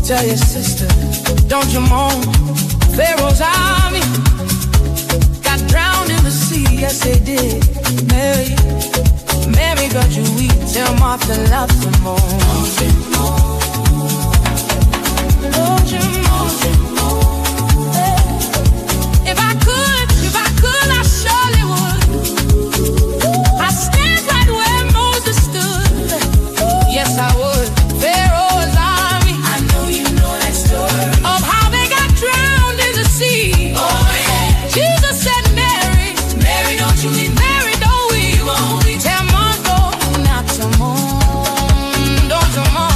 Tell your sister, don't you moan. Pharaoh's army got drowned in the sea, yes they did. Mary got you weak. Tell Martha, love to moan. Don't you moan. If I could, I surely would. I stand right where Moses stood. Yes, I would. Pharaoh's army, I know you know that story of how they got drowned in the sea. Oh yeah. Jesus said, Mary, Mary, don't you weep. Mary, don't weep. You won't weep. Tell Martha not to mourn. Don't you mourn.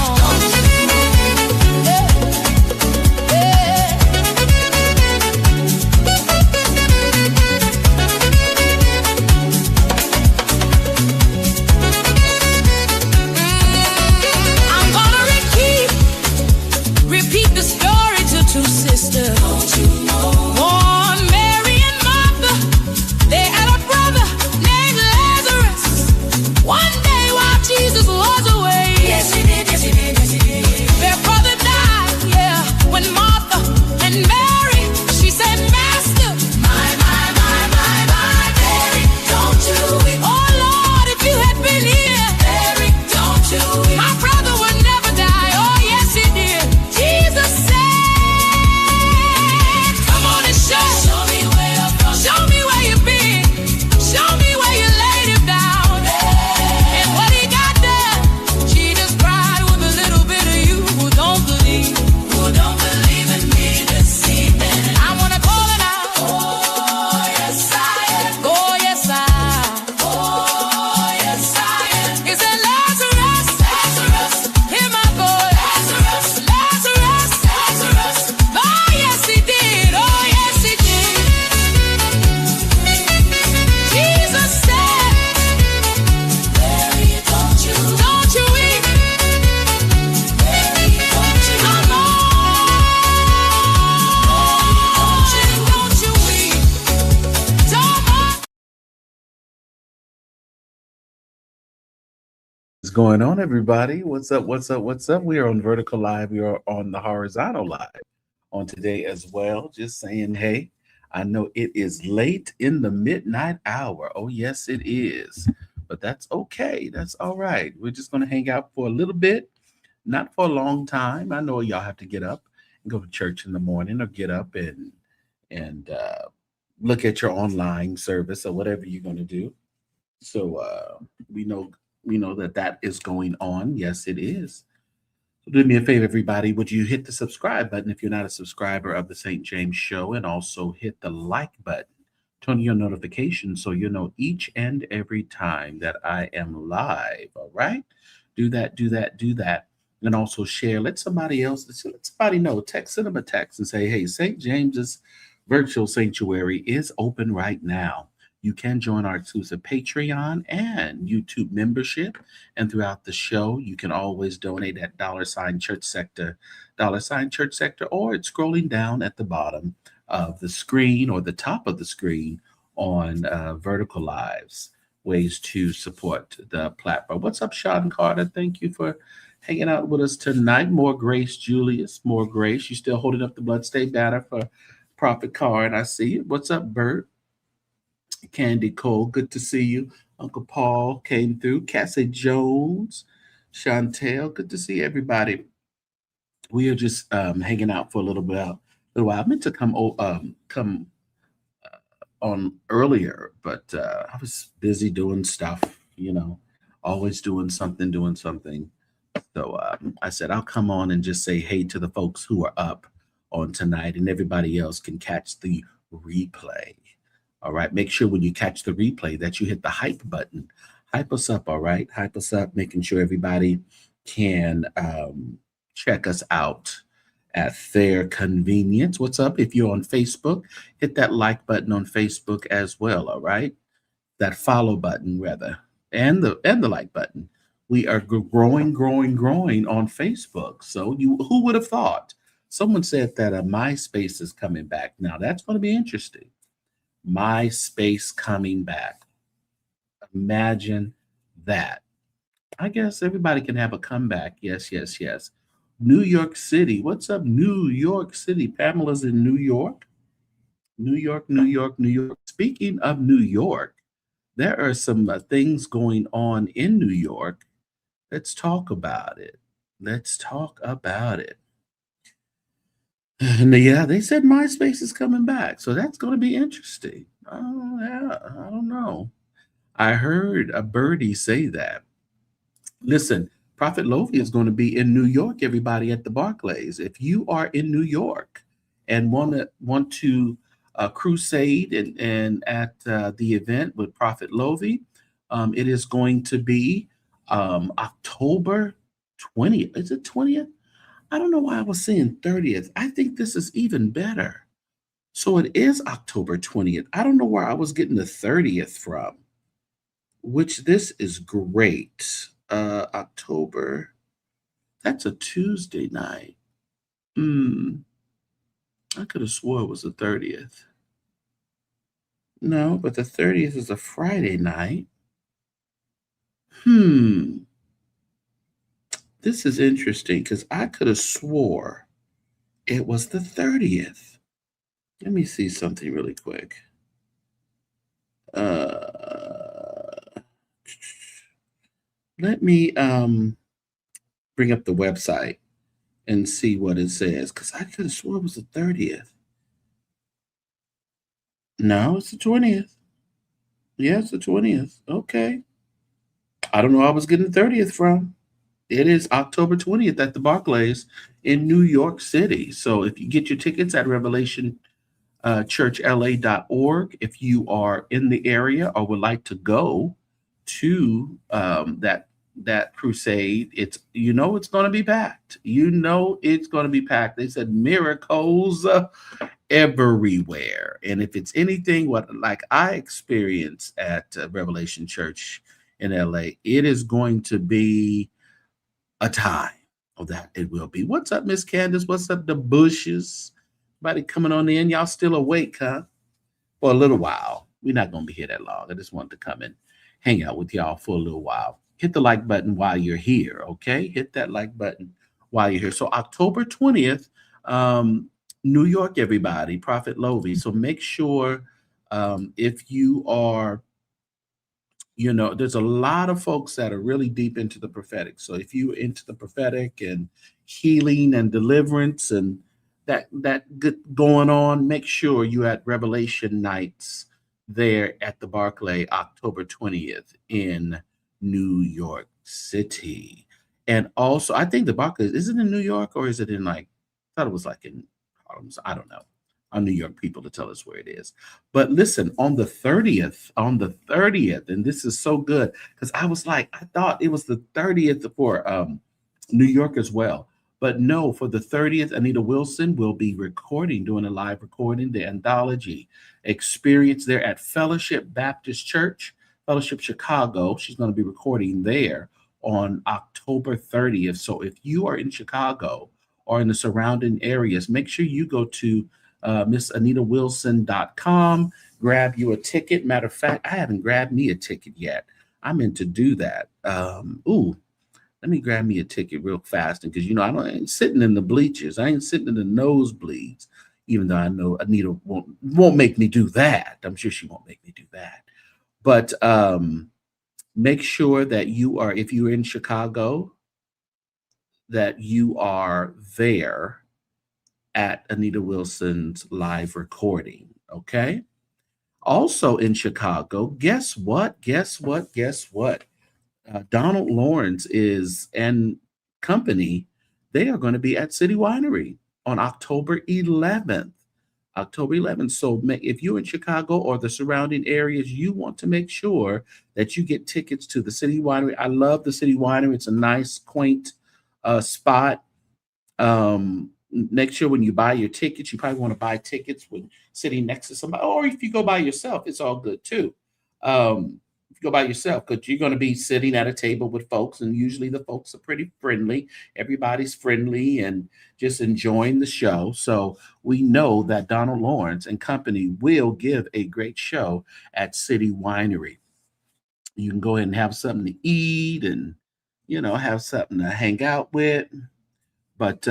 Repeat the story to two sisters. Don't you know? One, Mary and Martha, they had a brother named Lazarus. One day while Jesus was away, yes he did, yes he did, yes he did. Their brother died, yeah. When Martha and Mary, she said, Master, my, Mary, don't you weep. Oh Lord, if you had been here, Mary, don't you weep. My brother would never die. Oh yes he did. Jesus said, come on and show me where you're from. Show me where you've been. Show me where you laid him down. And when he got there, Jesus cried with a little bit of you who don't believe in me this evening. I want to call it out. Oh, yes, I am. Oh, yes, I am. Oh, yes, I am. He said, Lazarus, hear my voice. Lazarus. Oh, yes, he did. Oh, yes, he did. Jesus said, Mary, don't you weep. Mary, don't you come on. Don't you weep. Don't mourn. What's going on, everybody? What's up? We are on vertical live. We are on the horizontal live on today as well. Just saying, hey, I know it is late in the midnight hour. Oh, yes, it is. But that's okay. That's all right. We're just going to hang out for a little bit, not for a long time. I know y'all have to get up and go to church in the morning, or get up and look at your online service or whatever you're going to do. So we know that is going on. Yes, it is. So do me a favor, everybody. Would you hit the subscribe button if you're not a subscriber of the St. James Show, and also hit the like button, turn on your notifications so you know each and every time that I am live. All right, do that, and also share. Let somebody else. Let somebody know. Send them a text and say, hey, St. James's virtual sanctuary is open right now. You can join our exclusive Patreon and YouTube membership. And throughout the show, you can always donate at $ChurchSector, $ChurchSector, or it's scrolling down at the bottom of the screen or the top of the screen on Vertical Lives, ways to support the platform. What's up, Sean Carter? Thank you for hanging out with us tonight. More grace, Julius. More grace. You still holding up the bloodstained banner for Prophet Card. I see it. What's up, Bert? Candy Cole, good to see you. Uncle Paul came through. Cassie Jones, Chantel, good to see everybody. We are just hanging out for a little while. I meant to come on earlier, but I was busy doing stuff, always doing something. So I said, I'll come on and just say hey to the folks who are up on tonight, and everybody else can catch the replay. All right. Make sure when you catch the replay that you hit the hype button. Hype us up. All right. Hype us up, making sure everybody can check us out at their convenience. What's up? If you're on Facebook, hit that like button on Facebook as well. All right, that follow button rather, and the like button. We are growing, growing, growing on Facebook. So you, who would have thought? Someone said that a MySpace is coming back. Now that's going to be interesting. MySpace coming back. Imagine that. I guess everybody can have a comeback. Yes, yes, yes. New York City. What's up, New York City? Pamela's in New York. New York, New York, New York. Speaking of New York, there are some things going on in New York. Let's talk about it. Let's talk about it. And yeah, they said MySpace is coming back. So that's going to be interesting. Oh, yeah. I don't know. I heard a birdie say that. Listen, Prophet Lovi is going to be in New York, everybody, at the Barclays. If you are in New York and want to crusade and at the event with Prophet Lovi, it is going to be October 20th. Is it 20th? I don't know why I was saying 30th. I think this is even better. So it is October 20th. I don't know where I was getting the 30th from, which this is great. October, that's a Tuesday night. I could have swore it was the 30th. No, but the 30th is a Friday night. This is interesting because I could have swore it was the 30th. Let me see something really quick. Let me bring up the website and see what it says because I could have swore it was the 30th. No, it's the 20th. Yeah, it's the 20th. Okay. I don't know where I was getting the 30th from. It is October 20th at the Barclays in New York City. So if you get your tickets at Revelation churchla.org, if you are in the area or would like to go to that crusade, it's going to be packed. It's going to be packed. They said miracles everywhere, and if it's anything what like I experienced at Revelation Church in LA, it is going to be a time of that. It will be. What's up, Miss Candace? What's up, the Bushes? Everybody coming on in? Y'all still awake, huh? For a little while. We're not going to be here that long. I just wanted to come and hang out with y'all for a little while. Hit the like button while you're here, okay? Hit that like button while you're here. So October 20th, New York, everybody, Prophet Lovi. So make sure if you are, there's a lot of folks that are really deep into the prophetic. So if you're into the prophetic and healing and deliverance and that good going on, make sure you at Revelation Nights there at the Barclay, October 20th in New York City. And also, I think the Barclay, is it in New York or is it in I thought it was like in Harlem. I don't know. Our New York people to tell us where it is. But listen, on the 30th, and this is so good because I was like, I thought it was the 30th for New York as well. But no, for the 30th, Anita Wilson will be doing a live recording, the anthology experience there at Fellowship Baptist Church, Fellowship Chicago. She's going to be recording there on October 30th. So if you are in Chicago or in the surrounding areas, make sure you go to MissAnitaWilson.com, grab you a ticket. Matter of fact, I haven't grabbed me a ticket yet. I meant to do that. Let me grab me a ticket real fast because I ain't sitting in the bleachers. I ain't sitting in the nosebleeds, even though I know Anita won't make me do that. I'm sure she won't make me do that. But make sure that if you're in Chicago, that you are there at Anita Wilson's live recording. Okay. Also in Chicago, guess what? Donald Lawrence and company, they are going to be at City Winery on October 11th. So if you're in Chicago or the surrounding areas, you want to make sure that you get tickets to the City Winery. I love the City Winery. It's a nice, quaint spot. make sure when you buy your tickets, you probably want to buy tickets when sitting next to somebody, or if you go by yourself, it's all good too. If you go by yourself, because you're going to be sitting at a table with folks, and usually the folks are pretty friendly. Everybody's friendly and just enjoying the show. So we know that Donald Lawrence and company will give a great show at City Winery. You can go ahead and have something to eat and have something to hang out with. But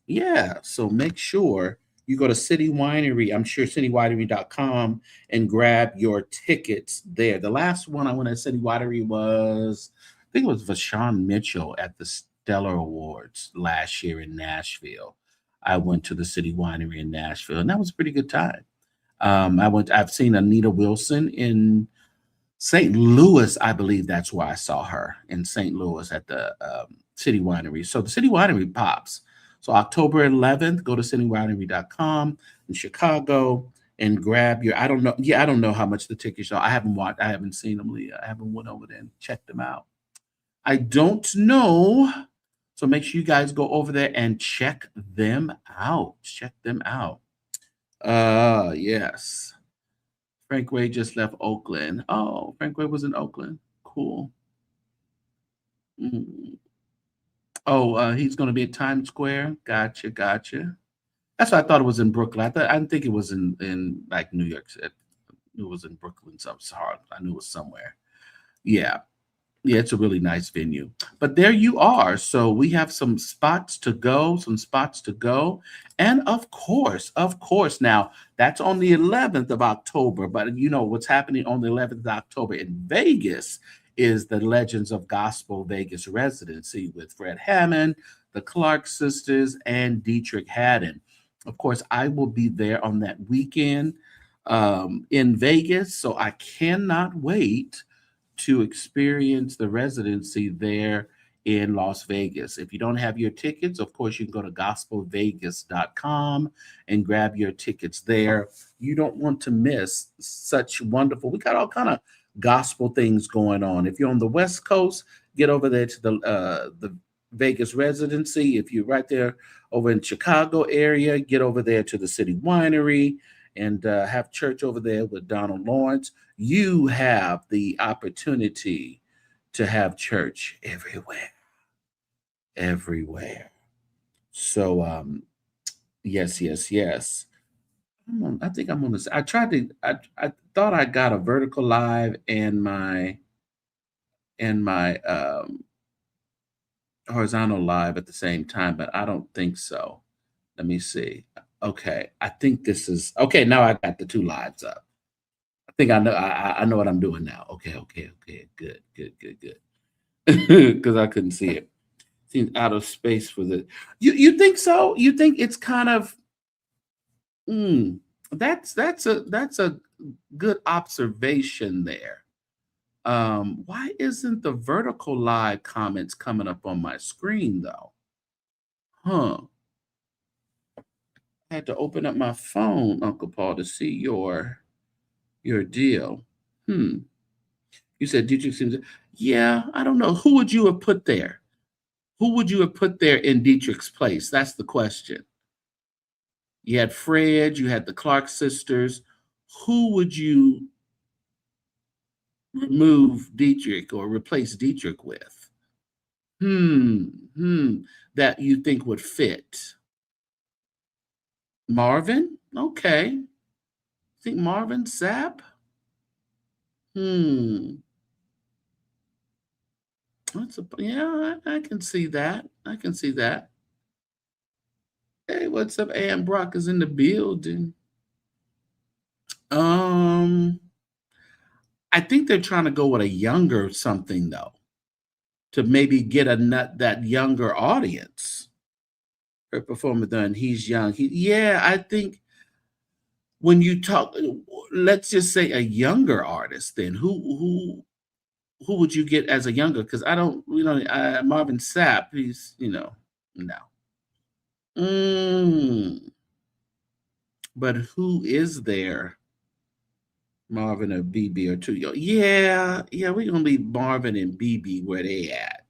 yeah, so make sure you go to City Winery. I'm sure citywinery.com and grab your tickets there. The last one I went at City Winery was, I think it was Vashawn Mitchell at the Stellar Awards last year in Nashville. I went to the City Winery in Nashville, and that was a pretty good time. I've seen Anita Wilson in St. Louis. I believe that's where I saw her, in St. Louis at the City Winery. So the City Winery pops. So October 11th, go to citywinery.com in Chicago and grab your, I don't know. Yeah, I don't know how much the tickets are. I haven't seen them, Leah. I haven't went over there and checked them out. I don't know. So make sure you guys go over there and check them out. Check them out. Yes. Frank Wade just left Oakland. Oh, Frank Wade was in Oakland. Cool. Mm. Oh, he's going to be at Times Square. Gotcha, gotcha. That's why I thought it was in Brooklyn. I didn't think it was in like New York. It was in Brooklyn. So I'm sorry. I knew it was somewhere. Yeah. Yeah, it's a really nice venue. But there you are. So we have some spots to go, And of course, now that's on the 11th of October. But you know what's happening on the 11th of October in Vegas is the Legends of Gospel Vegas residency with Fred Hammond, the Clark sisters, and Dietrich Haddon. Of course, I will be there on that weekend in Vegas. So I cannot wait to experience the residency there in Las Vegas. If you don't have your tickets, of course, you can go to gospelvegas.com and grab your tickets there. You don't want to miss such wonderful, we got all kind of gospel things going on. If you're on the West Coast, get over there to the Vegas residency. If you're right there over in Chicago area, get over there to the City Winery and have church over there with Donald Lawrence. You have the opportunity to have church everywhere. So yes. I think I'm on this. I thought I got a vertical live and my horizontal live at the same time, but I don't think so. Let me see. Okay, I think this is okay. Now I got the two lives up. I think I know. I know what I'm doing now. Okay. Good. Because I couldn't see it. Seems out of space for the. You think so? You think it's kind of. That's a good observation there. Why isn't the vertical live comments coming up on my screen though? Huh. I had to open up my phone, Uncle Paul, to see your deal. You said Dietrich seems. Yeah, I don't know. Who would you have put there? Who would you have put there in Dietrich's place? That's the question. You had Fred, you had the Clark sisters. Who would you remove Dietrich or replace Dietrich with? That you think would fit. Marvin? Okay. Think Marvin Sapp? I can see that. I can see that. Hey, what's up? Ann Brock is in the building. I think they're trying to go with a younger something though, to maybe get that younger audience. Her performer done. He's young. I think when you talk, let's just say a younger artist. Then who would you get as a younger? Because I don't, Marvin Sapp. He's no. But who is there? Marvin or BB or two? Yeah. We're gonna leave Marvin and BB where they at.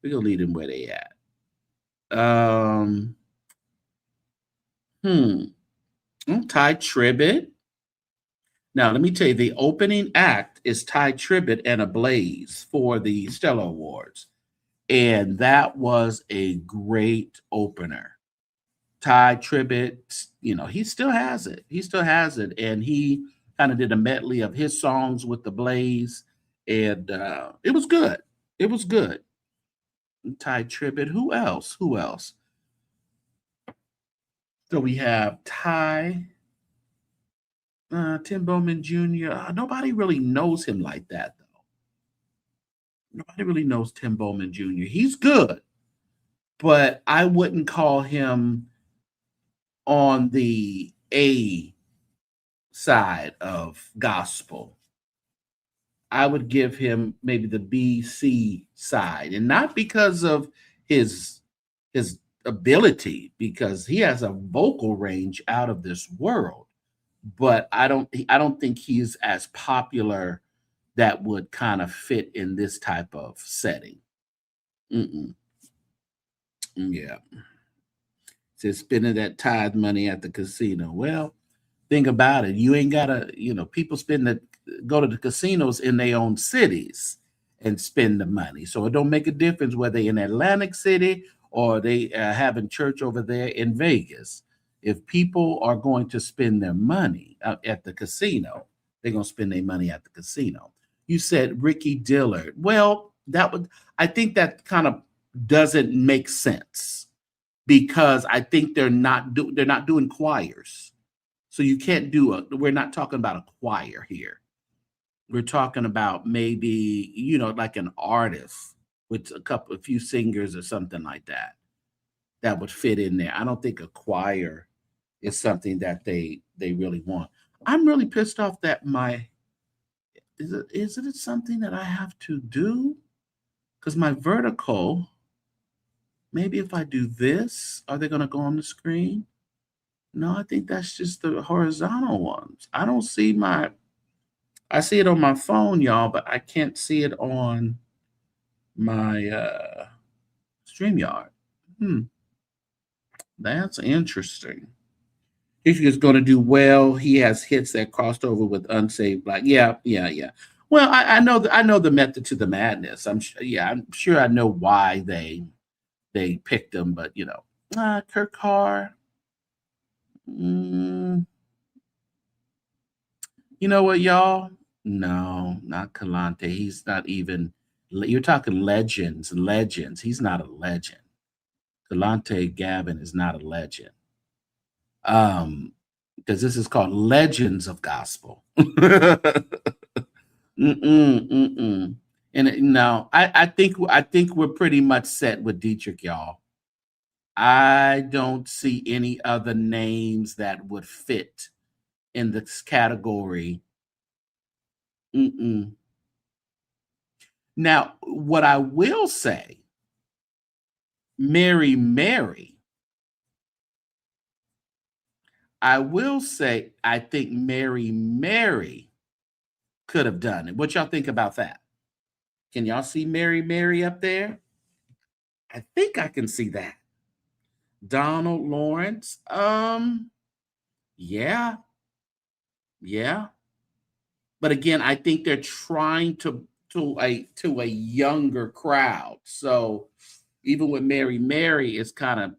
We're gonna leave them where they at. Ty Tribbett. Now, let me tell you, the opening act is Ty Tribbett and Ablaze for the Stella Awards. And that was a great opener. Ty Tribbett, he still has it. He still has it. And he kind of did a medley of his songs with the Blaze. And it was good. It was good. Ty Tribbett. Who else? Who else? So we have Ty, Tim Bowman Jr. Nobody really knows him like that, though. Nobody really knows Tim Bowman Jr. He's good, but I wouldn't call him on the A side of gospel. I would give him maybe the B, C side, and not because of his ability, because he has a vocal range out of this world. But I don't think he's as popular that would kind of fit in this type of setting. Yeah. Says spending that tithe money at the casino. Well, think about it. You ain't gotta, people go to the casinos in their own cities and spend the money. So it don't make a difference whether in Atlantic City or they having church over there in Vegas. If people are going to spend their money at the casino, they're going to spend their money at the casino. You said Ricky Dillard. Well, I think that kind of doesn't make sense, because I think they're not doing choirs. So you can't we're not talking about a choir here. We're talking about maybe, like an artist with a few singers or something like that would fit in there. I don't think a choir is something that they really want. I'm really pissed off that is it something that I have to do? Because my vertical, maybe if I do this, are they going to go on the screen? No, I think that's just the horizontal ones. I don't see I see it on my phone, y'all, but I can't see it on my StreamYard. That's interesting. He's just going to do well. He has hits that crossed over with Unsaved Black. Yeah. Well, I know the method to the madness. I'm sure I know why they picked him, but Kirk Carr. You know what, y'all? No, not Kalante. He's not even. You're talking legends. He's not a legend. Kalante Gavin is not a legend. Because this is called Legends of Gospel. And no, I think we're pretty much set with Dietrich, y'all. I don't see any other names that would fit in this category. Now, what I will say, Mary. I will say, I think Mary could have done it. What y'all think about that? Can y'all see Mary up there? I think I can see that. Donald Lawrence. Yeah. But again, I think they're trying to a younger crowd. So even with Mary is kind of,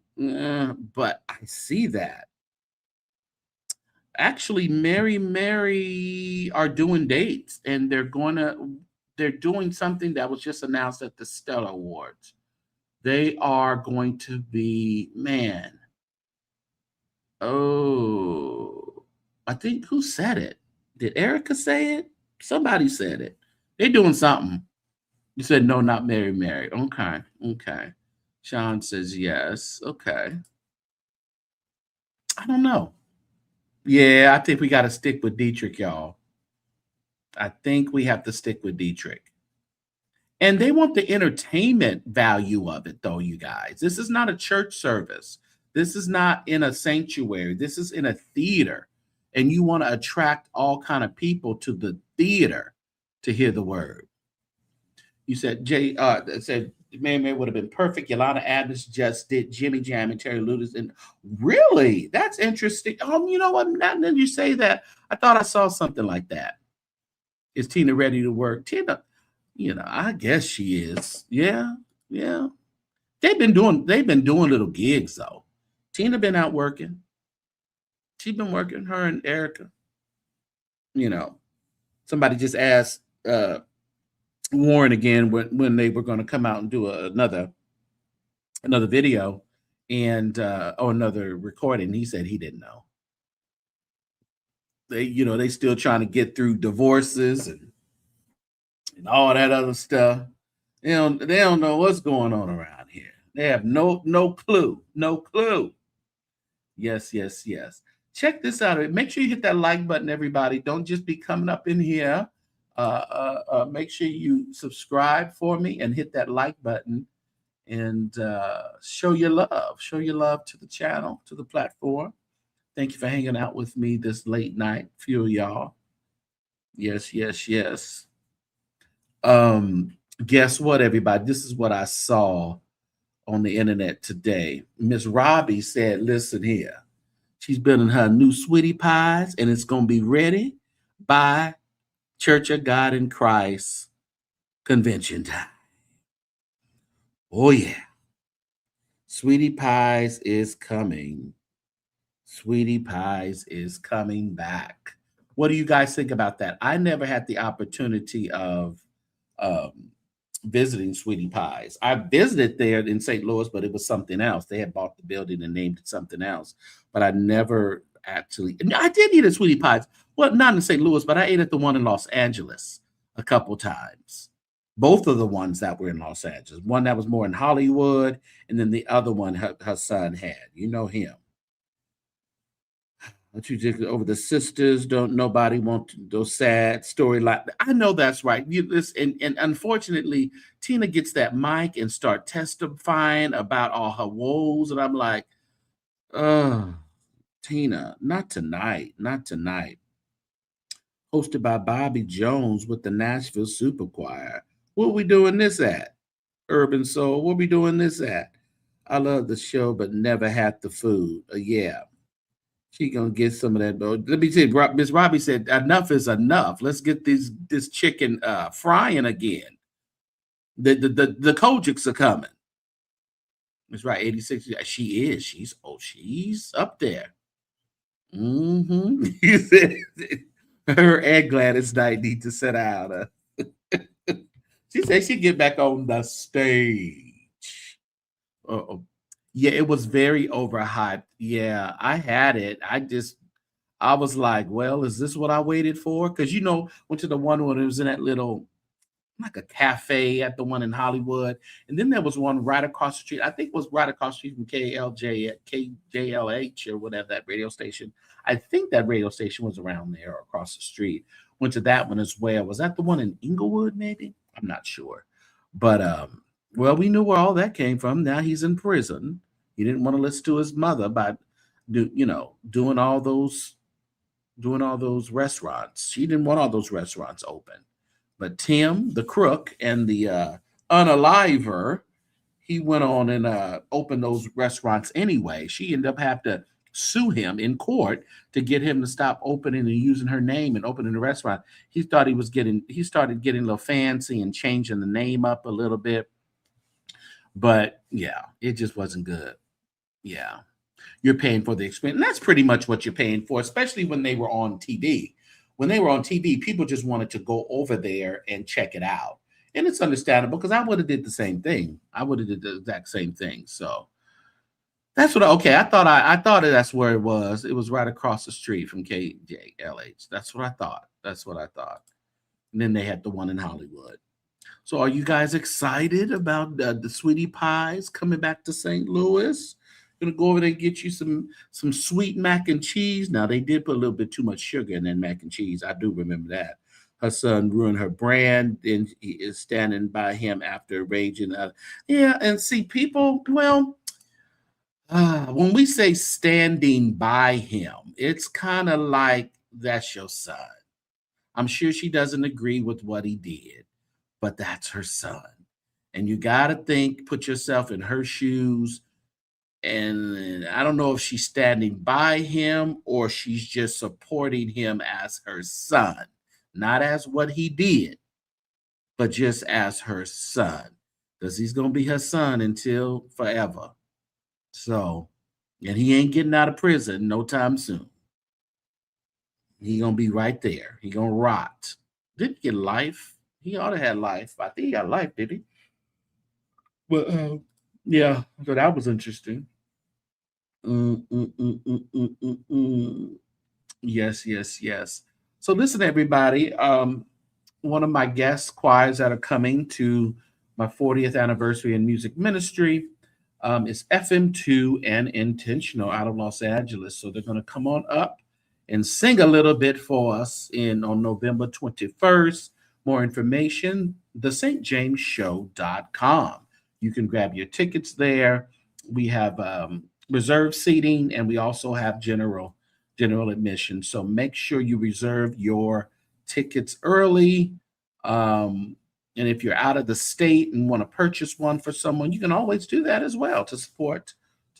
but I see that. Actually, Mary are doing dates, and they're doing something that was just announced at the Stella Awards. They are going to be, man. Oh, I think, who said it? Did Erica say it? Somebody said it. They're doing something. You said no, not Mary. Okay. Sean says yes. Okay. I don't know. Yeah, I think we got to stick with Dietrich, y'all. I think we have to stick with Dietrich. And they want the entertainment value of it, though, you guys. This is not a church service. This is not in a sanctuary. This is in a theater. And you want to attract all kind of people to the theater to hear the word. You said, Man would have been perfect. Yolanda Adams just did Jimmy Jam and Terry Lewis. And really, that's interesting. You know what? Now that you say that, I thought I saw something like that. Is Tina ready to work? Tina, I guess she is. Yeah, yeah. They've been doing little gigs though. Tina been out working. She's been working, her and Erica. You know, somebody just asked Warren again when they were going to come out and do another video and or another recording. He said he didn't know. They still trying to get through divorces and all that other stuff. They don't know what's going on around here. They have no clue. No clue. Yes, yes, yes. Check this out. Make sure you hit that like button, everybody. Don't just be coming up in here. Make sure you subscribe for me and hit that like button and show your love. Show your love to the channel, to the platform. Thank you for hanging out with me this late night. Few of y'all. Yes, yes, yes. Guess what, everybody? This is what I saw on the internet today. Miss Robbie said, listen here. She's building her new sweetie pies, and it's going to be ready by Church of God in Christ convention time. Oh, yeah. Sweetie Pies is coming. Sweetie Pies is coming back. What do you guys think about that? I never had the opportunity of visiting Sweetie Pies. I visited there in St. Louis, but it was something else. They had bought the building and named it something else. But I never actually, I did eat at Sweetie Pies. Well, not in St. Louis, but I ate at the one in Los Angeles a couple times. Both of the ones that were in Los Angeles. One that was more in Hollywood, and then the other one her son had. You know him. What you did over the sisters? Don't nobody want those sad story like I know that's right. And unfortunately, Tina gets that mic and start testifying about all her woes, and I'm like, oh, Tina, not tonight, not tonight. Hosted by Bobby Jones with the Nashville Super Choir. Where we doing this at? Urban Soul. Where we doing this at? I love the show, but never had the food. Yeah. She gonna get some of that. But let me tell you, Miss Robbie said, enough is enough. Let's get this chicken frying again. The Kojiks are coming. That's right, 86. She is. She's up there. Mm-hmm. He said her and Gladys Knight need to sit out. She said she'd get back on the stage. Uh-oh. Yeah, it was very overhyped. Yeah, I had it. I was like, well, is this what I waited for? Because went to the one when it was in that little like a cafe at the one in Hollywood. And then there was one right across the street. I think it was right across the street from KJLH or whatever that radio station. I think that radio station was around there or across the street. Went to that one as well. Was that the one in Inglewood, maybe? I'm not sure. But well, we knew where all that came from. Now he's in prison. He didn't want to listen to his mother by doing all those restaurants. She didn't want all those restaurants open. But Tim, the crook and the unaliver, he went on and opened those restaurants anyway. She ended up having to sue him in court to get him to stop opening and using her name and opening the restaurant. He started getting a little fancy and changing the name up a little bit. But yeah, it just wasn't good. Yeah. You're paying for the experience. And that's pretty much what you're paying for, especially when they were on TV. When they were on TV, people just wanted to go over there and check it out. And it's understandable because I would have did the same thing. I would have did the exact same thing. So that's what I thought that's where it was. It was right across the street from KJLH. That's what I thought. And then they had the one in Hollywood. So are you guys excited about the Sweetie Pies coming back to St. Louis? Gonna go over there and get you some sweet mac and cheese. Now they did put a little bit too much sugar in that mac and cheese. I do remember that. Her son ruined her brand, and he is standing by him after raging. Yeah, and see, people. Well, when we say standing by him, it's kind of like that's your son. I'm sure she doesn't agree with what he did, but that's her son. And you got to put yourself in her shoes. And I don't know if she's standing by him or she's just supporting him as her son, not as what he did, but just as her son, because he's going to be her son until forever. So, and he ain't getting out of prison no time soon. He going to be right there. He going to rot. Didn't get life. He ought to have life. I think he got life, did he? But yeah, so that was interesting. Yes, yes, yes. So listen, everybody. One of my guest choirs that are coming to my 40th anniversary in music ministry is FM2 and Intentional out of Los Angeles. So they're going to come on up and sing a little bit for us on November 21st. More information, TheSaintjamesShow.com. You can grab your tickets there. We have reserved seating, and we also have general admission. So make sure you reserve your tickets early. And if you're out of the state and want to purchase one for someone, you can always do that as well to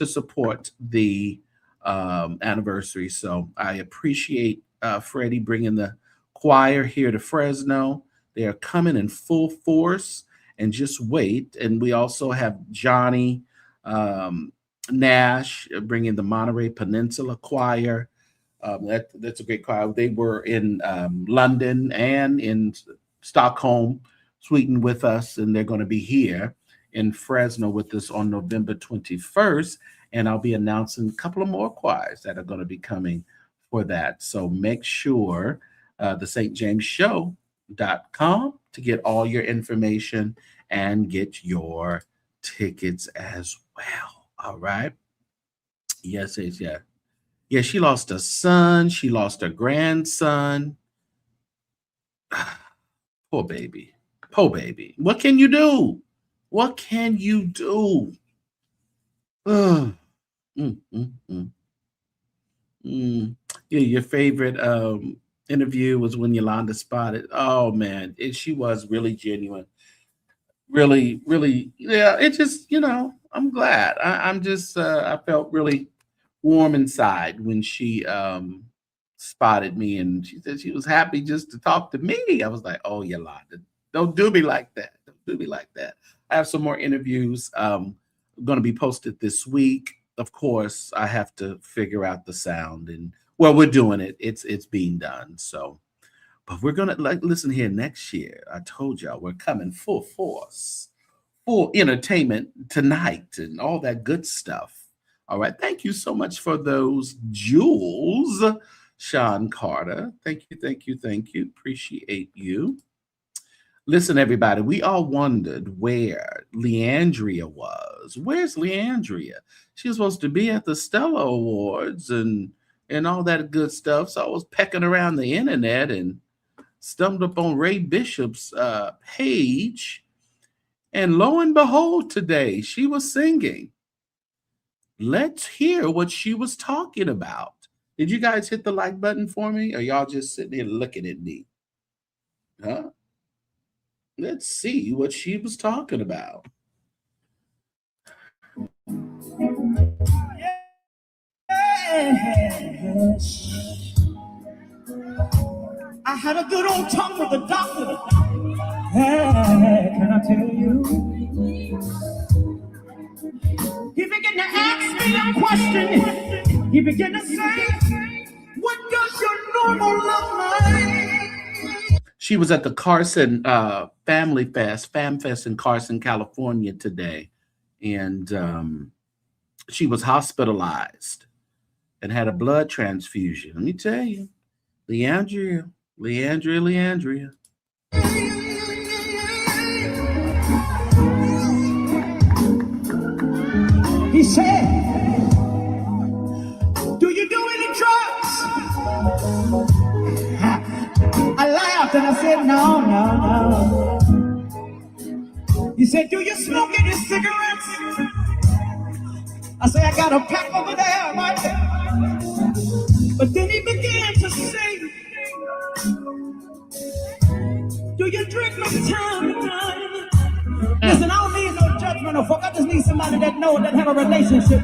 support the anniversary. So I appreciate Freddie bringing the choir here to Fresno. They are coming in full force, and just wait. And we also have Johnny Nash bringing the Monterey Peninsula Choir. That's a great choir. They were in London and in Stockholm, Sweden with us, and they're going to be here in Fresno with us on November 21st. And I'll be announcing a couple of more choirs that are going to be coming for that. So make sure TheSaintjamesShow.com to get all your information and get your tickets as well. All right. Yes, yeah. Yeah, she lost a son. She lost a grandson. Poor baby. Poor baby. What can you do? What can you do? Yeah, your favorite interview was when Yolanda spotted. Oh, man. She was really genuine. Really, really. Yeah, it just, I'm glad. I felt really warm inside when she spotted me, and she said she was happy just to talk to me. I was like, oh, Yolanda, don't do me like that. Don't do me like that. I have some more interviews going to be posted this week. Of course, I have to figure out the sound, and we're doing it. It's being done. So, but we're going to listen here next year. I told y'all we're coming full force, full entertainment tonight and all that good stuff. All right. Thank you so much for those jewels, Sean Carter. Thank you. Appreciate you. Listen, everybody, we all wondered where Leandria was. Where's Leandria? She was supposed to be at the Stella Awards and all that good stuff. So I was pecking around the internet and stumbled up on Ray Bishop's page. And lo and behold, today she was singing. Let's hear what she was talking about. Did you guys hit the like button for me? Or y'all just sitting here looking at me? Huh? Let's see what she was talking about. Yes. I had a good old talk with the doctor. Hey, can I tell you? He began to ask me a question. He began to say, what does your normal look like? She was at the Carson Family Fest, Fam Fest in Carson, California today. And she was hospitalized and had a blood transfusion. Let me tell you, Leandria. He said, do you do any drugs? I laughed and I said, no. He said, do you smoke any cigarettes? I said, I got a pack over there, right there. But then he began to say, do you drink from time to time? Listen, I don't somebody that knows that have a relationship.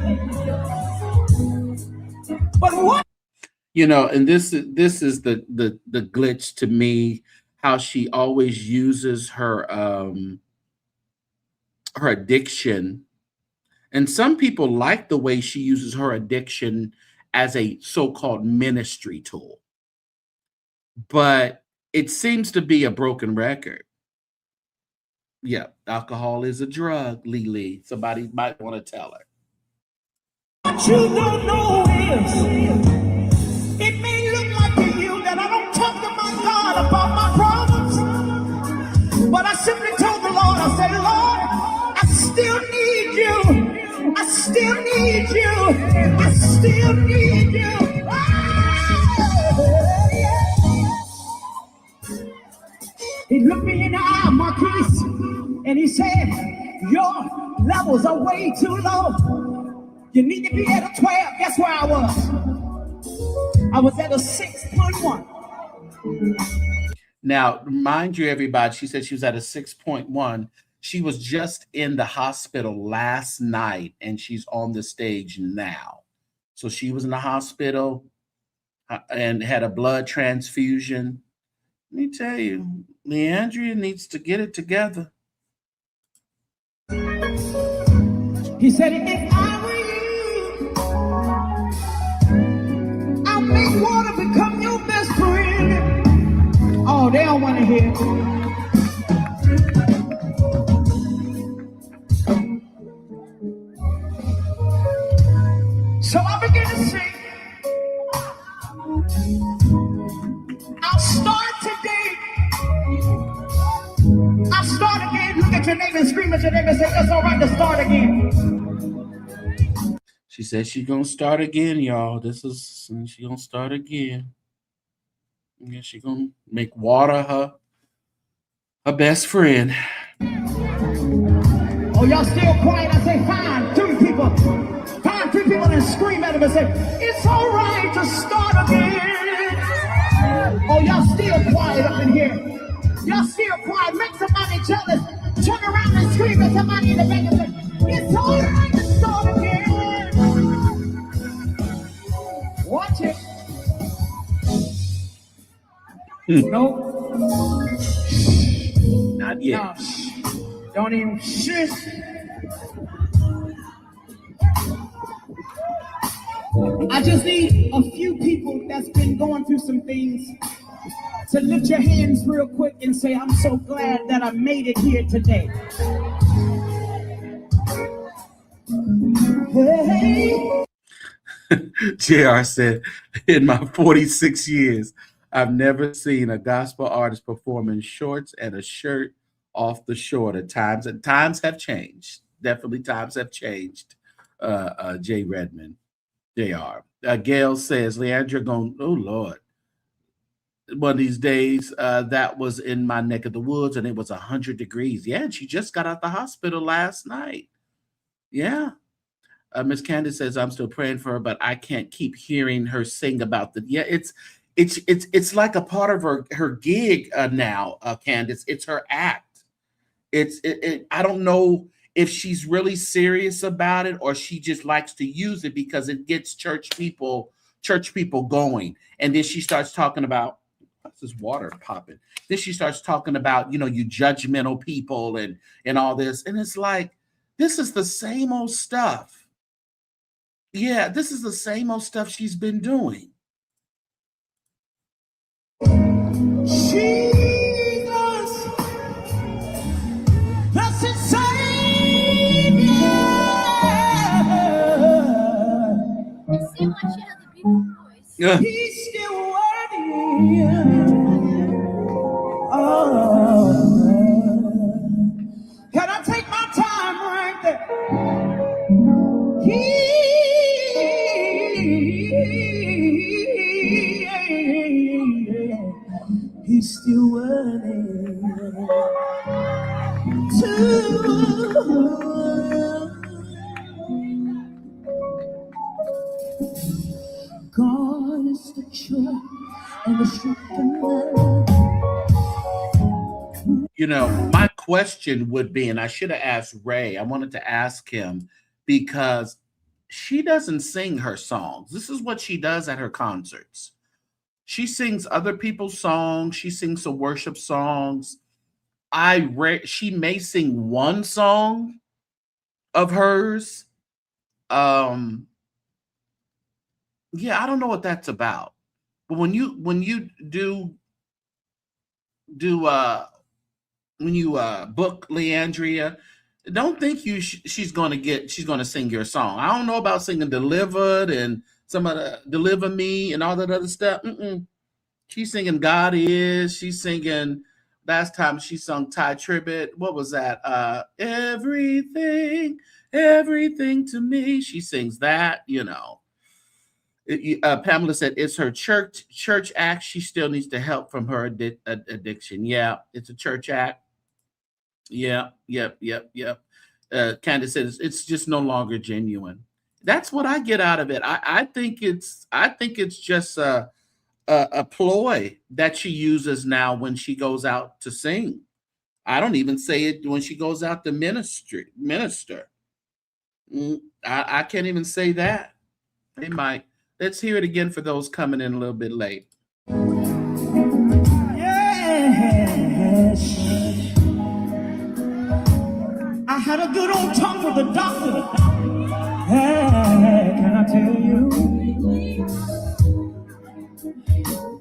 But what? You know, and this is the glitch to me, how she always uses her addiction. And some people like the way she uses her addiction as a so-called ministry tool. But it seems to be a broken record. Yeah, alcohol is a drug, Lily. Somebody might want to tell her. What you don't know is, it may look like to you that I don't talk to my God about my problems, but I simply told the Lord, I said, Lord, I still need you. I still need you. I still need you. He looked me in the eye, Marquise, and he said, your levels are way too low. You need to be at a 12. Guess where I was? I was at a 6.1. Now, mind you, everybody, she said she was at a 6.1. She was just in the hospital last night, and she's on the stage now. So she was in the hospital and had a blood transfusion. Let me tell you, Leandria needs to get it together. He said, if I were you, I'll make water become your best friend. Oh, they don't want to hear. So I began to sing. I'll start today. I'll start again. Look at your neighbor and scream at your neighbor and say, it's all right to start again. She said she's going to start again, y'all. She's going to start again. Yeah, she's going to make water her best friend. Oh, y'all still quiet? I say, find three people. Find three people and scream at them and say, it's all right to start again. Oh, y'all still quiet up in here. Y'all still quiet. Make somebody jealous. Turn around and scream at somebody in the back and say, it's all right to start again. Watch it. Nope. Not yet. No. Don't even shit. I just need a few people that's been going through some things to lift your hands real quick and say, I'm so glad that I made it here today. Hey. JR said, in my 46 years, I've never seen a gospel artist perform in shorts and a shirt off the shorter times. And times have changed. Definitely times have changed. Jay Redmond, JR. Gail says, Leandra going, oh Lord. One of these days, that was in my neck of the woods and it was 100 degrees. Yeah, and she just got out the hospital last night. Yeah. Miss Candace says, I'm still praying for her, but I can't keep hearing her sing about the, yeah, it's like a part of her gig now, Candace. It's her act. I don't know if she's really serious about it or she just likes to use it because it gets church people going. And then she starts talking about, what's this water popping? Then she starts talking about, you judgmental people and all this. And it's like, this is the same old stuff. Yeah, this is the same old stuff she's been doing. Jesus, blessed Savior. It seemed like she has a beautiful voice. Yeah. He's still worthy. Oh, can I take my time right there? He's still worthy to. God is the joy and the strength and love. My question would be, and I should have asked Ray, I wanted to ask him because she doesn't sing her songs. This is what she does at her concerts. She sings other people's songs. She sings some worship songs. She may sing one song of hers. Yeah, I don't know what that's about. But when you book Leandria, don't think she's going to sing your song. I don't know about singing Delivered and some of the Deliver Me and all that other stuff. She's singing God Is. She's singing, last time she sung Ty Tribbett. What was that? Everything to me. She sings that, Pamela said it's her church act. She still needs to help from her addiction. Yeah, it's a church act. Yeah, yep. Candace says it's just no longer genuine. That's what I get out of it. I think it's just a ploy that she uses now when she goes out to sing. I don't even say it when she goes out to minister. I can't even say that. They might. Let's hear it again for those coming in a little bit late. Yes. I had a good old talk with the doctor. Hey, can I tell you?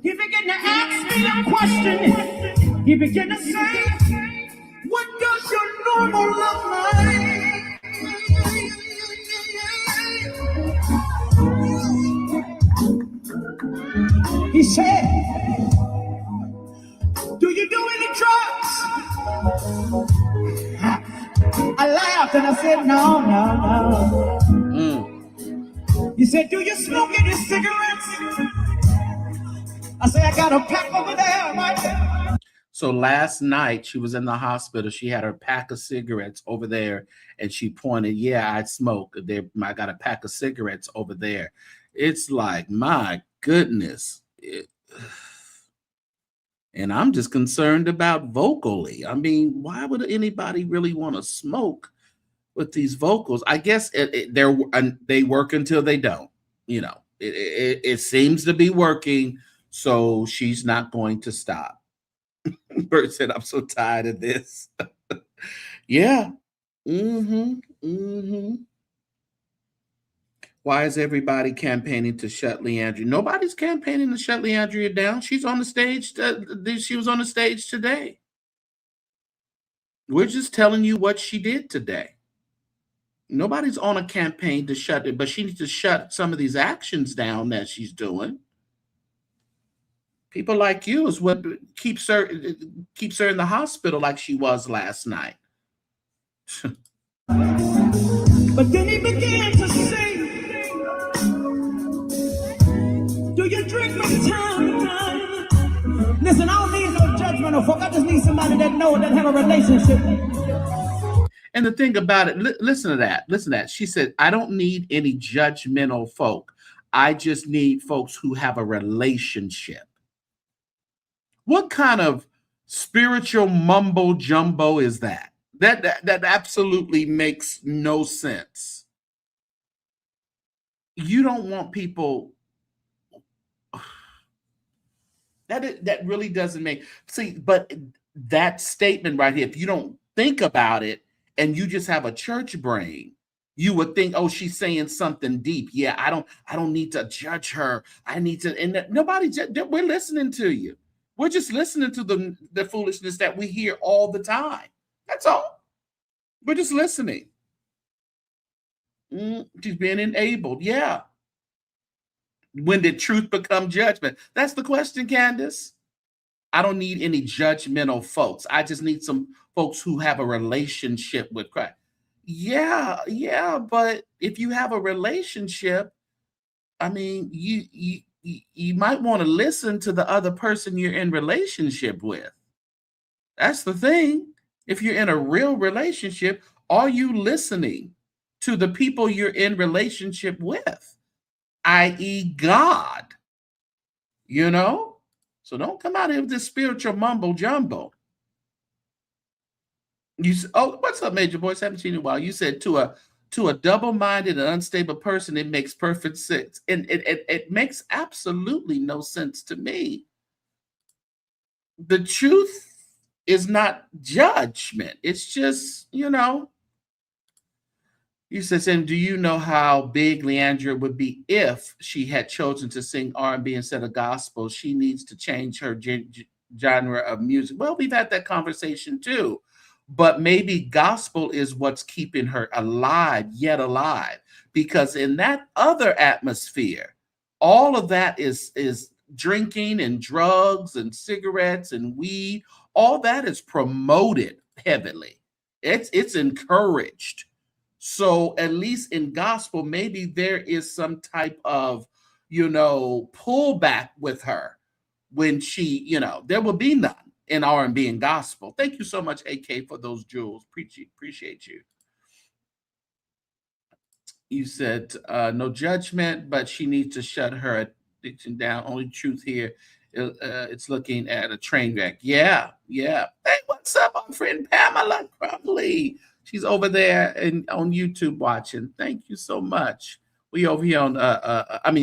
He began to ask me a question. He began to say, what does your normal look like? He said, do you do any drugs? I laughed and I said, no. He said, do you smoke any cigarettes? I said, I got a pack over there, right there. So last night she was in the hospital. She had her pack of cigarettes over there, and she pointed, yeah, I smoke. I got a pack of cigarettes over there. It's like, my goodness. And I'm just concerned about vocally. I mean, why would anybody really want to smoke with these vocals? I guess they work until they don't. It seems to be working, so she's not going to stop. Bert said, I'm so tired of this. Yeah. Why is everybody campaigning to shut Leandria? Nobody's campaigning to shut Leandria down. She's on the stage. She was on the stage today. We're just telling you what she did today. Nobody's on a campaign to shut it, but she needs to shut some of these actions down that she's doing. People like you is what keeps her in the hospital like she was last night. But then he began to sing, do you drink from time to time? Listen, I don't need no judgmental folk. I just need somebody that knows, that have a relationship. And the thing about it, listen to that. She said, I don't need any judgmental folk. I just need folks who have a relationship. What kind of spiritual mumbo jumbo is that? That absolutely makes no sense. You don't want people. That really doesn't make sense. But that statement right here, if you don't think about it and you just have a church brain, you would think, oh, she's saying something deep. Yeah, I don't need to judge her. I need to, and we're listening to you. We're just listening to the foolishness that we hear all the time. That's all. We're just listening. She's being enabled. Yeah. When did truth become judgment? That's the question, Candace. I don't need any judgmental folks. I just need some folks who have a relationship with Christ. Yeah, but if you have a relationship, I mean, you might want to listen to the other person you're in relationship with. That's the thing. If you're in a real relationship, are you listening to the people you're in relationship with, i.e. God? So don't come out here with this spiritual mumbo jumbo. Oh, what's up, Major Boys? Haven't seen you in a while. You said to a double-minded and unstable person, it makes perfect sense. And it makes absolutely no sense to me. The truth is not judgment. It's just, You said, Sam, do you know how big Leandra would be if she had chosen to sing R&B instead of gospel? She needs to change her genre of music. Well, we've had that conversation too, but maybe gospel is what's keeping her alive, yet alive, because in that other atmosphere, all of that is drinking and drugs and cigarettes and weed. All that is promoted heavily. It's encouraged. So at least in gospel, maybe there is some type of, pullback with her when she, there will be none in R&B and gospel. Thank you so much, AK, for those jewels. Appreciate you. You said no judgment, but she needs to shut her addiction down. Only truth here, it's looking at a train wreck. Yeah. Hey, what's up, our friend Pamela Crumley? She's over there on YouTube watching. Thank you so much. We over here on,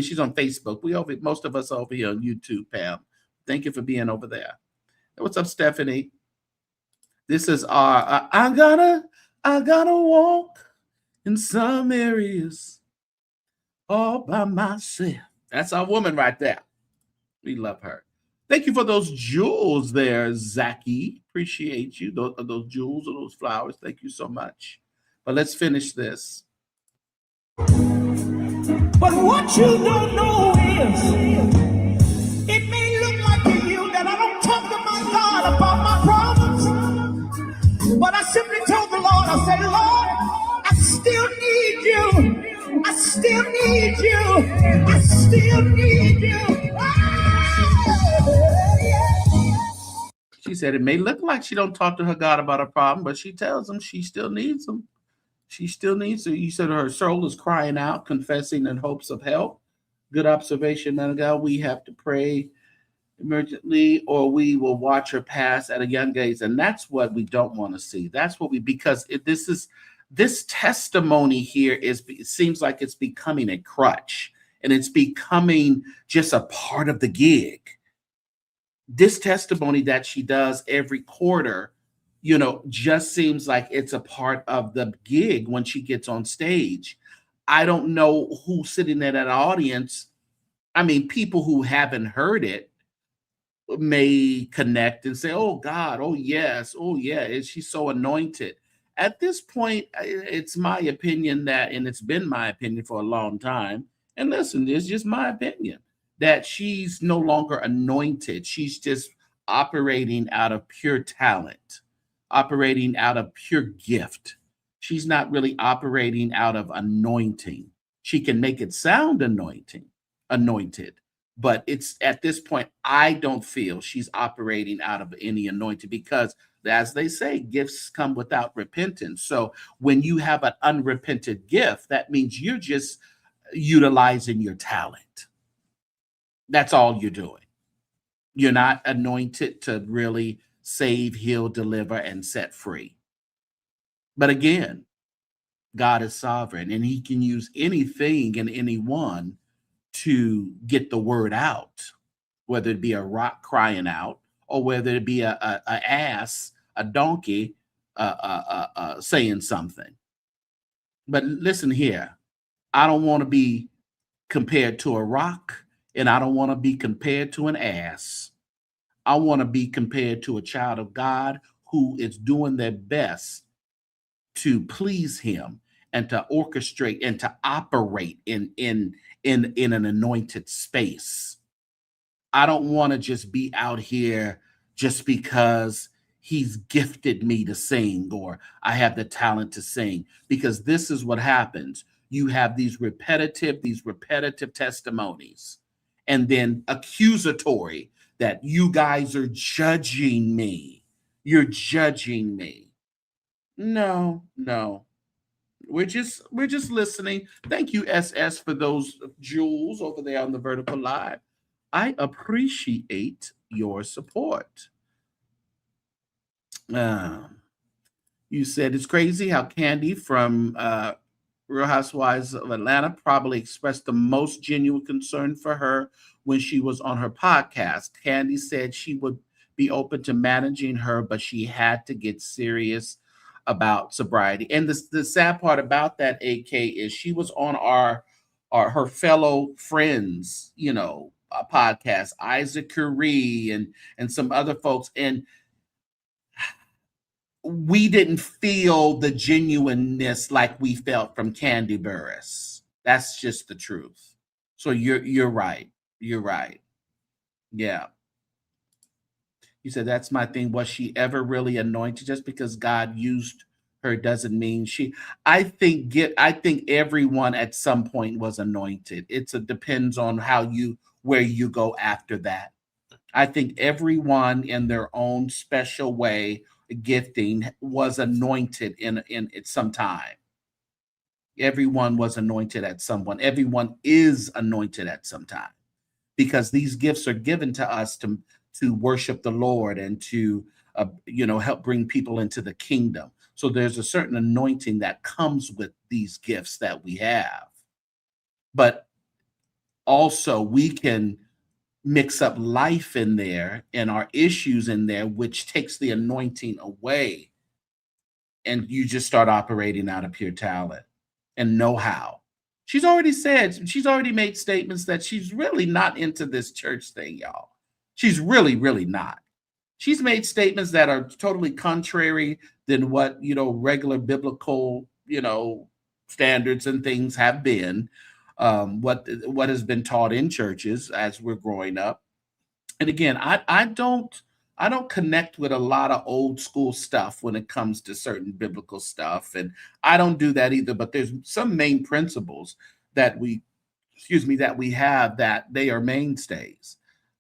she's on Facebook. Most of us are over here on YouTube, Pam. Thank you for being over there. What's up, Stephanie? This is our, I gotta walk in some areas all by myself. That's our woman right there. We love her. Thank you for those jewels there, Zachy. Appreciate you. Those jewels or those flowers. Thank you so much. But let's finish this. But what you don't know is, it may look like to you that I don't talk to my God about my problems, but I simply told the Lord, I said, Lord, I still need you. I still need you. I still need you. She said it may look like she don't talk to her God about a problem, but she tells him she still needs him. She still needs him. You said her soul is crying out, confessing in hopes of help. Good observation, man of God. We have to pray emergently, or we will watch her pass at a young age, and that's what we don't want to see. That's what this testimony here it seems like it's becoming a crutch, and it's becoming just a part of the gig. This testimony that she does every quarter, just seems like it's a part of the gig when she gets on stage. I don't know who's sitting in that audience. I mean, people who haven't heard it may connect and say, oh God, oh yes, oh yeah, is she so anointed? At this point, it's my opinion and it's been my opinion for a long time, and listen, it's just my opinion, that she's no longer anointed. She's just operating out of pure talent, operating out of pure gift. She's not really operating out of anointing. She can make it sound anointed, but it's at this point, I don't feel she's operating out of any anointing, because as they say, gifts come without repentance. So when you have an unrepented gift, that means you're just utilizing your talent. That's all you're doing. You're not anointed to really save, heal, deliver, and set free. But again, God is sovereign, and he can use anything and anyone to get the word out, whether it be a rock crying out, or whether it be a ass, a donkey saying something. But listen here, I don't want to be compared to a rock, and I don't want to be compared to an ass. I want to be compared to a child of God who is doing their best to please him and to orchestrate and to operate in an anointed space. I don't want to just be out here just because he's gifted me to sing, or I have the talent to sing, because this is what happens. You have these repetitive testimonies, and then accusatory, that you guys are judging me. You're judging me. No. We're just listening. Thank you, SS, for those jewels over there on the Vertical Live. I appreciate your support. You said it's crazy how Candy from Real Housewives of Atlanta probably expressed the most genuine concern for her when she was on her podcast. Candy said she would be open to managing her, but she had to get serious about sobriety. And the sad part about that, AK, is she was on her fellow friends, podcast, Isaac Curry and some other folks, and we didn't feel the genuineness like we felt from Candy Burris. That's just the truth. So you're right. You're right. Yeah. You said that's my thing. Was she ever really anointed? Just because God used her doesn't mean she. I think everyone at some point was anointed. It depends on where you go after that. I think everyone in their own special way, gifting, was anointed in at some time. Everyone was anointed at someone. Everyone is anointed at some time, because these gifts are given to us to worship the Lord and to help bring people into the kingdom. So there's a certain anointing that comes with these gifts that we have. But also we can mix up life in there and our issues in there, which takes the anointing away. And you just start operating out of pure talent and know-how. She's already made statements that she's really not into this church thing, y'all. She's really, really not. She's made statements that are totally contrary than what, regular biblical, standards and things have been, what has been taught in churches as we're growing up. And again, I don't connect with a lot of old school stuff when it comes to certain biblical stuff, and I don't do that either. But there's some main principles that we have that they are mainstays.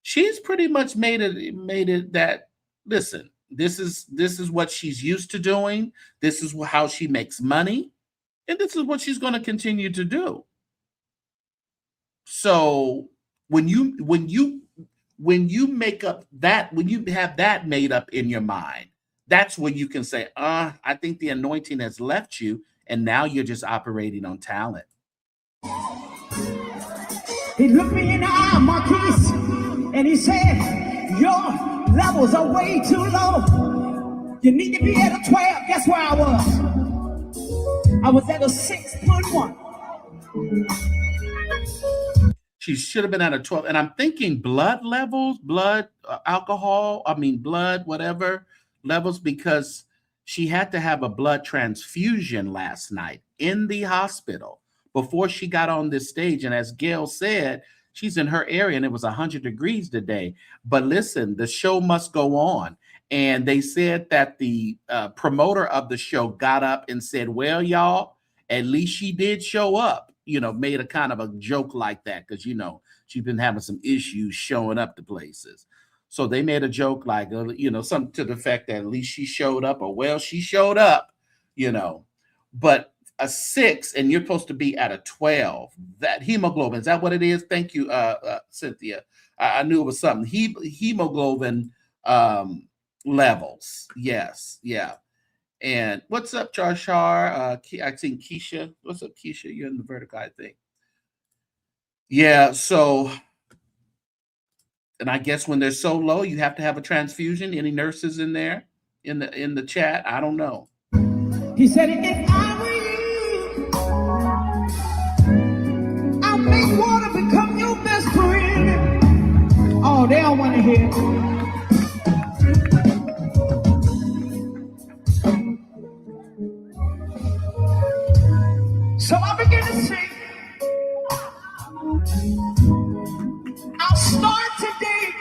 She's pretty much made it that, listen, this is what she's used to doing. This is how she makes money, and this is what she's going to continue to do. So when you make up that, when you have that made up in your mind, that's when you can say, I think the anointing has left you, and now you're just operating on talent. He looked me in the eye, Marquise, and he said, your levels are way too low. You need to be at a 12. Guess where I was? I was at a 6.1. She should have been at a 12. And I'm thinking blood levels, alcohol, blood, whatever levels, because she had to have a blood transfusion last night in the hospital before she got on this stage. And as Gail said, she's in her area and it was 100 degrees today. But listen, the show must go on. And they said that the promoter of the show got up and said, well, y'all, at least she did show up. Made a kind of a joke like that because, she's been having some issues showing up to places. So they made a joke like, something to the effect that at least she showed up, or, well, she showed up, But a 6 and you're supposed to be at a 12. That hemoglobin, is that what it is? Thank you, Cynthia. I knew it was something. Hemoglobin levels. Yes, yeah. And what's up, Charshar? I think Keisha. What's up, Keisha? You're in the vertical, I think. Yeah, so, and I guess when they're so low, you have to have a transfusion. Any nurses in there in the chat? I don't know. He said, if I were you, I'll make water become your best friend. Oh, they don't want to hear it. So I begin to sing. I'll start today.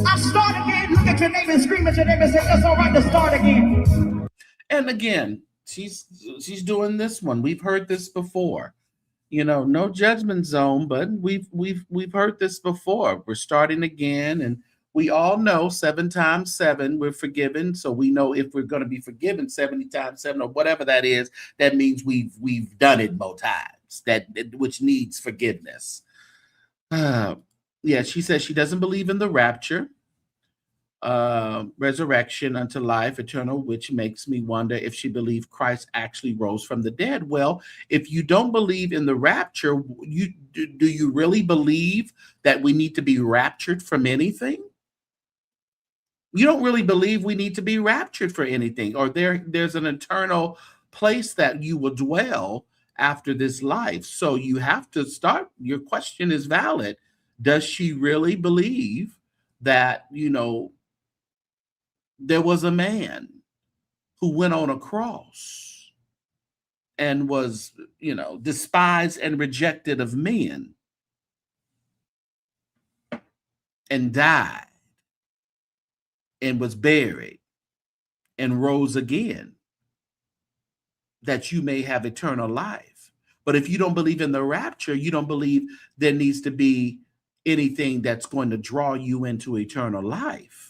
I'll start again. Look at your neighbor and scream at your neighbor and say, it's all right to start again. And again, she's doing this one. We've heard this before. No judgment zone, but we've heard this before. We're starting again, and we all know 7 times 7 we're forgiven. So we know if we're going to be forgiven 70 times 7 or whatever that is, that means we've done it more times. Which needs forgiveness. Yeah, she says she doesn't believe in the rapture. resurrection unto life eternal, which makes me wonder if she believed Christ actually rose from the dead. Well, if you don't believe in the rapture, do you really believe that we need to be raptured from anything? You don't really believe we need to be raptured for anything, or there's an eternal place that you will dwell after this life. So you have to start, your question is valid. Does she really believe that, there was a man who went on a cross and was, despised and rejected of men and died and was buried and rose again, that you may have eternal life? But if you don't believe in the rapture, you don't believe there needs to be anything that's going to draw you into eternal life.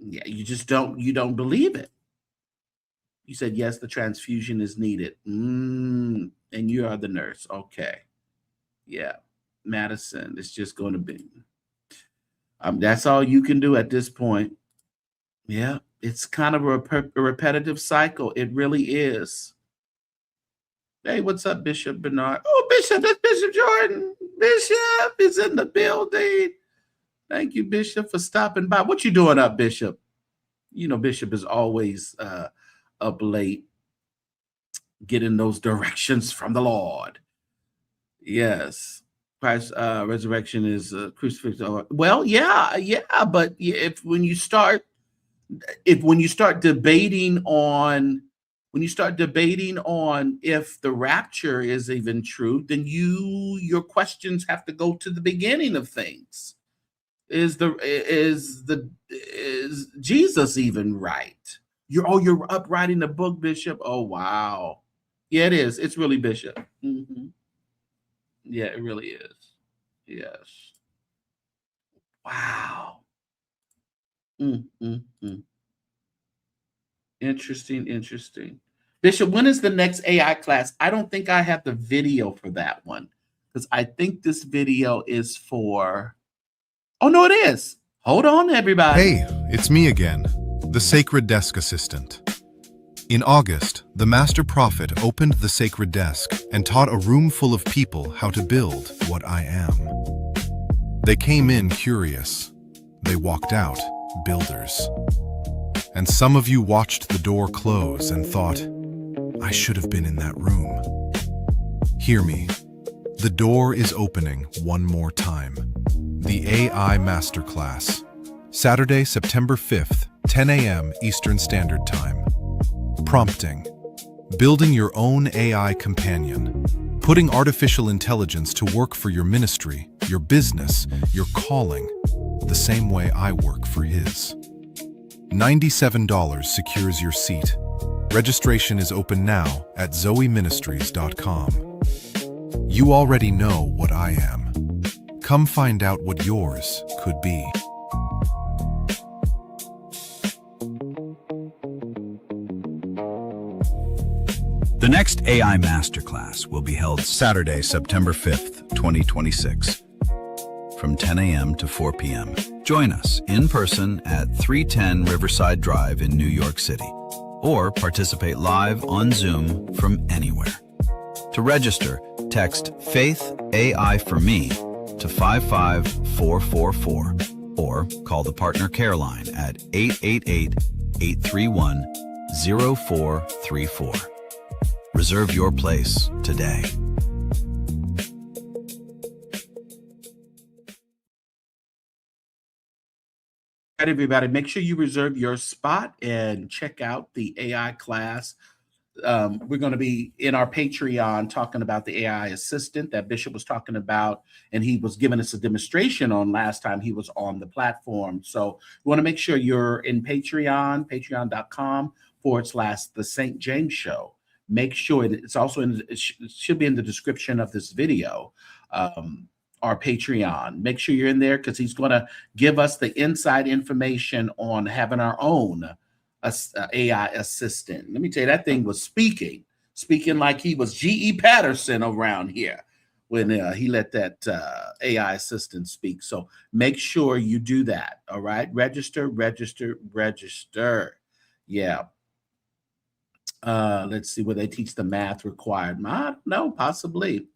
Yeah, you don't believe it. You said, yes, the transfusion is needed. And you are the nurse. Okay. Yeah. Madison, it's just going to be. That's all you can do at this point. Yeah. It's kind of a repetitive cycle. It really is. Hey, what's up, Bishop Bernard? Oh, Bishop, that's Bishop Jordan. Bishop is in the building. Thank you, Bishop, for stopping by. What you doing up, Bishop? Bishop is always up late, getting those directions from the Lord. Yes. Christ's resurrection is crucifixion. Well, yeah, but when you start debating on if the rapture is even true, then your questions have to go to the beginning of things. Is Jesus even right? You're up writing the book, Bishop. Oh, wow. Yeah, it is. It's really Bishop. Mm-hmm. Yeah, it really is. Yes. Wow. Interesting. Bishop, when is the next AI class? I don't think I have the video for that one, because I think this video is for... Oh, no, it is. Hold on, everybody. Hey, it's me again, the Sacred Desk Assistant. In August, the Master Prophet opened the Sacred Desk and taught a room full of people how to build what I am. They came in curious. They walked out builders. And some of you watched the door close and thought, I should have been in that room. Hear me. The door is opening one more time. The AI Masterclass, Saturday, September 5th, 10 a.m. Eastern Standard Time. Prompting: building your own AI companion, putting artificial intelligence to work for your ministry, your business, your calling, the same way I work for his. $97 secures your seat. Registration is open now at zoeministries.com. You already know what I am. Come find out what yours could be. The next AI Masterclass will be held Saturday, September 5th, 2026, from 10 a.m. to 4 p.m. Join us in person at 310 Riverside Drive in New York City, or participate live on Zoom from anywhere. To register, text Faith AI for Me to 55444 or call the Partner Care Line at 888-831-0434. Reserve your place today. All right, everybody, make sure you reserve your spot and check out the AI class. We're going to be in our Patreon talking about the AI assistant that Bishop was talking about, and he was giving us a demonstration on last time he was on the platform. So you want to make sure you're in Patreon, patreon.com/TheSaintjamesShow. Make sure it's also it should be in the description of this video. Our Patreon. Make sure you're in there, because he's going to give us the inside information on having our own AI assistant. Let me tell you, that thing was speaking like he was G.E. Patterson around here. when he let that AI assistant speak. So make sure you do that. All right. Register, register, register. Yeah. Let's see where they teach the math required. No, possibly.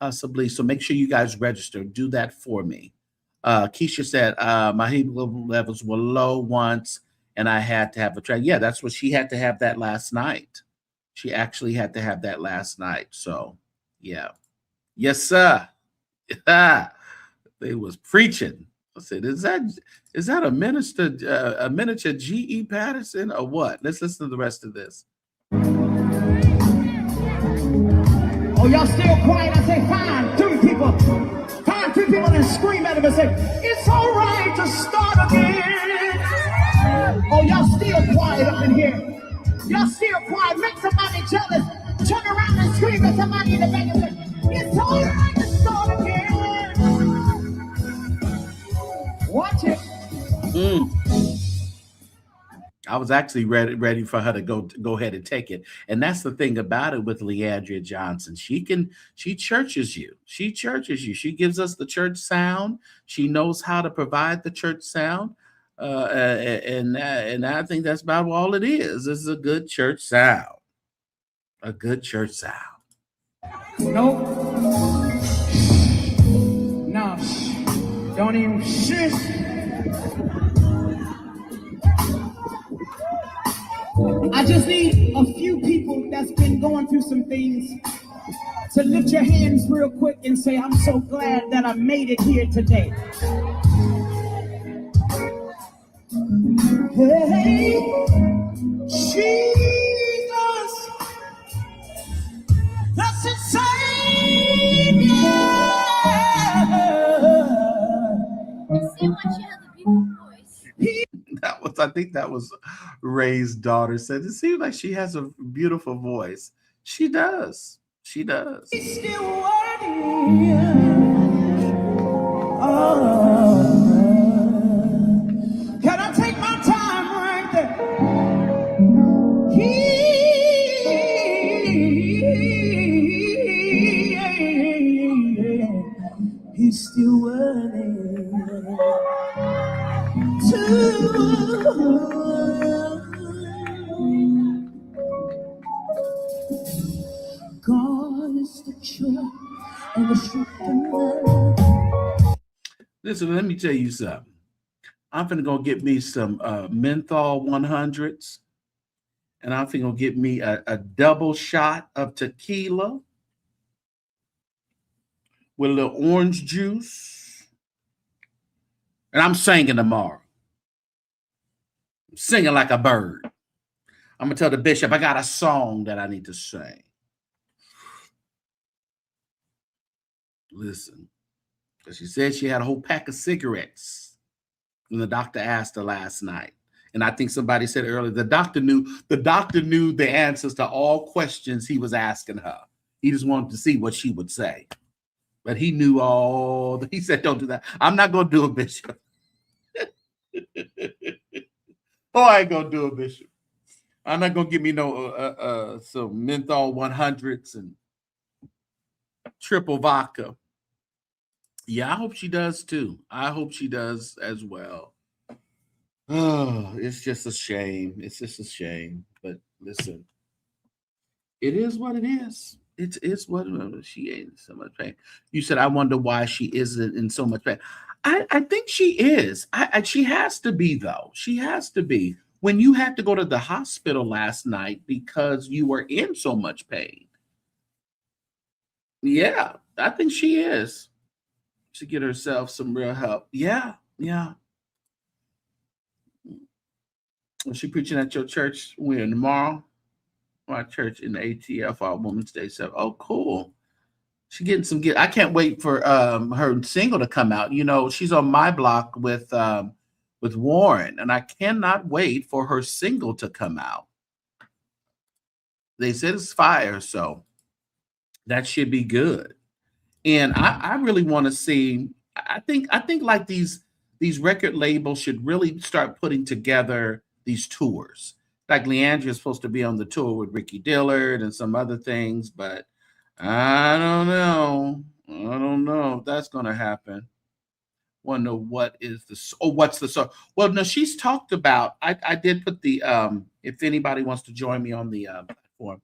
So make sure you guys register. Do that for me. Keisha said, my hemoglobin levels were low once and I had to have a track. Yeah, that's what she had to have that last night. She actually had to have that last night. So, yeah. Yes, sir. They was preaching. I said, is that a miniature G.E. Patterson or what? Let's listen to the rest of this. Oh, y'all still quiet? I say, find three people and scream at him and say, it's all right to start again. Oh, y'all still quiet up in here. Y'all still quiet. Make somebody jealous. Turn around and scream at somebody in the back and say, it's all right to start again. Watch it. I was actually ready for her to go ahead and take it. And that's the thing about it with Leandria Johnson. She churches you. She churches you. She gives us the church sound. She knows how to provide the church sound. And I think that's about all it is. This is a good church sound. A good church sound. Nope. No. Don't even shit. I just need a few people that's been going through some things to lift your hands real quick and say, I'm so glad that I made it here today. Hey, Jesus, that's the Savior. It seemed like she had the beautiful voice. I think that was Ray's daughter said, it seems like she has a beautiful voice. She does. She does. He's still working. Oh, can I take my time right there? He's still working. God is the joy and the strength and love. Listen, let me tell you something. I'm finna go get me some menthol 100s, and I'm finna go get me a double shot of tequila with a little orange juice, and I'm singing tomorrow. I'm singing like a bird. I'm gonna tell the bishop I got a song that I need to sing. Listen, because she said she had a whole pack of cigarettes when the doctor asked her last night. And I think somebody said earlier, the doctor knew the answers to all questions he was asking her. He just wanted to see what she would say. But he knew he said, don't do that. I'm not going to do a bishop. I ain't going to do a bishop. I'm not going to give me no some menthol 100s and triple vodka. Yeah, I hope she does too. I hope she does as well. Oh, it's just a shame. It's just a shame. But listen, it is what it is. It's what she ain't in so much pain. You said, I wonder why she isn't in so much pain. I think she is. She has to be, though. She has to be. When you had to go to the hospital last night because you were in so much pain. Yeah, I think she is. To get herself some real help. Yeah. Was she preaching at your church when tomorrow? My church in the ATF on Women's Day. So, oh, cool. She getting some I can't wait for her single to come out. You know, she's on my block with Warren, and I cannot wait for her single to come out. They said it's fire, so that should be good. And I really want to see. I think like these record labels should really start putting together these tours. Like Leandria is supposed to be on the tour with Ricky Dillard and some other things, but I don't know. don't know if that's gonna happen. Want to know what is what's the so? Well, no, she's talked about. I did put the if anybody wants to join me on the platform,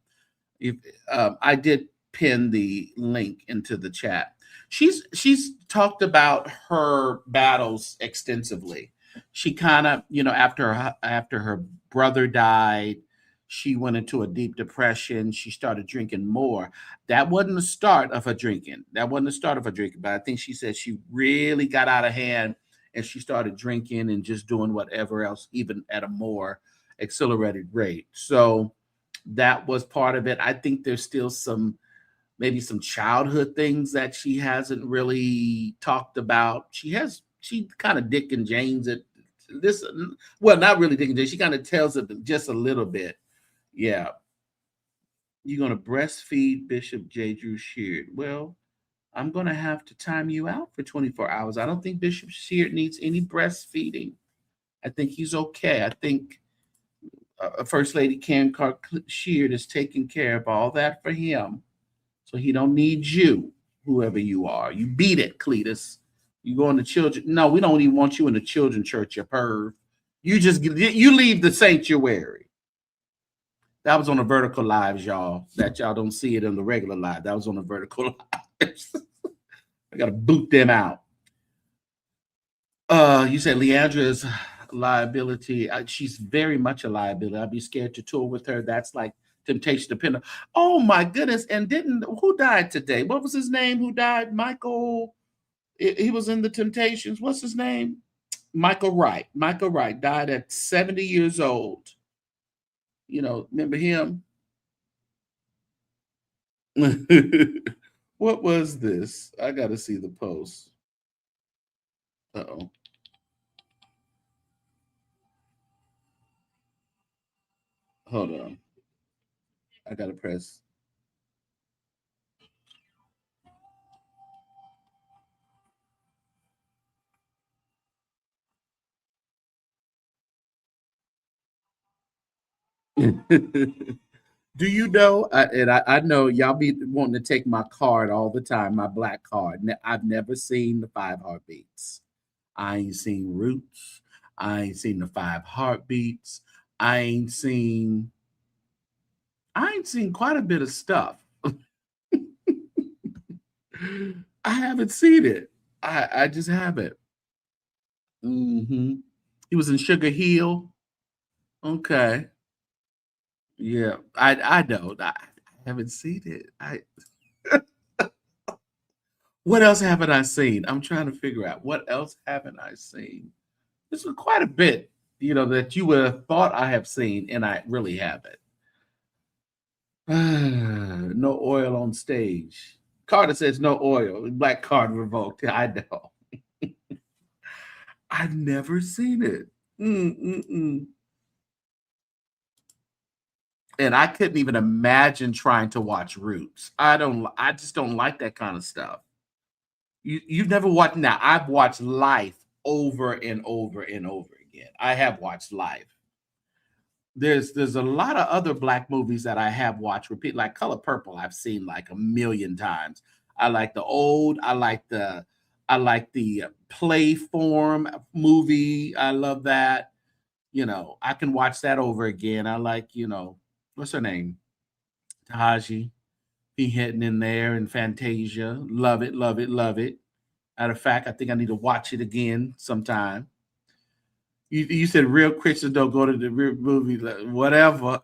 if I did pin the link into the chat. She's talked about her battles extensively. She kind of, after her brother died, she went into a deep depression. She started drinking more. That wasn't the start of her drinking. That wasn't the start of her drinking. But I think she said she really got out of hand and she started drinking and just doing whatever else, even at a more accelerated rate. So that was part of it. I think there's still maybe some childhood things that she hasn't really talked about. She kind of Dick and Jane's it. This, well, not really Dick and Jane. She kind of tells it just a little bit. Yeah. You're going to breastfeed Bishop J. Drew Sheard. Well, I'm going to have to time you out for 24 hours. I don't think Bishop Sheard needs any breastfeeding. I think he's okay. I think First Lady Karen Clark Sheard is taking care of all that for him. So he don't need you, whoever you are. You beat it, Cletus. You go in the children. No, we don't even want you in the children's church, you perv. You leave the sanctuary. That was on the vertical lives, y'all. That y'all don't see it in the regular live. That was on the vertical lives. I gotta boot them out. You said Leandra is a liability. She's very much a liability. I'd be scared to tour with her. That's like Temptation to Pin. Oh my goodness! And who died today? What was his name? Who died? Michael. He was in the Temptations. What's his name? Michael Wright. Michael Wright died at 70 years old. Remember him? What was this? I got to see the post. Uh-oh. Hold on. I got to press. Do you know? I know y'all be wanting to take my card all the time, my black card. I've never seen the 5 Heartbeats. I ain't seen Roots. I ain't seen the 5 Heartbeats. I ain't seen quite a bit of stuff. I haven't seen it. I just haven't. He was in Sugar Hill. Okay. Yeah, I don't. I haven't seen it. What else haven't I seen? I'm trying to figure out what else haven't I seen. This is quite a bit, that you would have thought I have seen, and I really haven't. No oil on stage. Carter says no oil. Black card revoked. I know. I've never seen it. And I couldn't even imagine trying to watch Roots. I just don't like that kind of stuff. You've never watched. Now I've watched Life over and over and over again. I have watched Life. There's a lot of other black movies that I have watched repeat, like Color Purple. I've seen like a million times. I like the old. I like the play form movie. I love that. I can watch that over again. I like, what's her name? Tahaji. Be hitting in there and Fantasia. Love it, love it, love it. Matter of fact, I think I need to watch it again sometime. You said real Christians don't go to the real movie, whatever.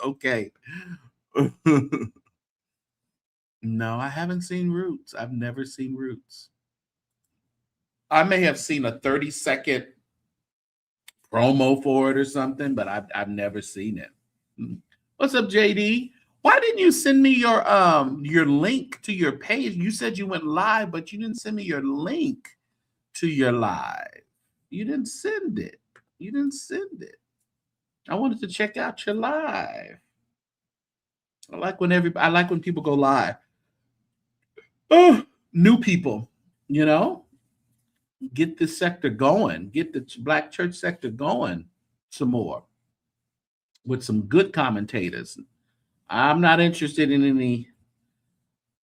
Okay. No, I haven't seen Roots. I've never seen Roots. I may have seen a 30-second promo for it or something, but I've never seen it. What's up, JD? Why didn't you send me your link to your page? You said you went live, but you didn't send me your link to your live. You didn't send it. I wanted to check out your live. I like when people go live. Oh, new people, get this sector going, get the Black church sector going some more with some good commentators. I'm not interested in any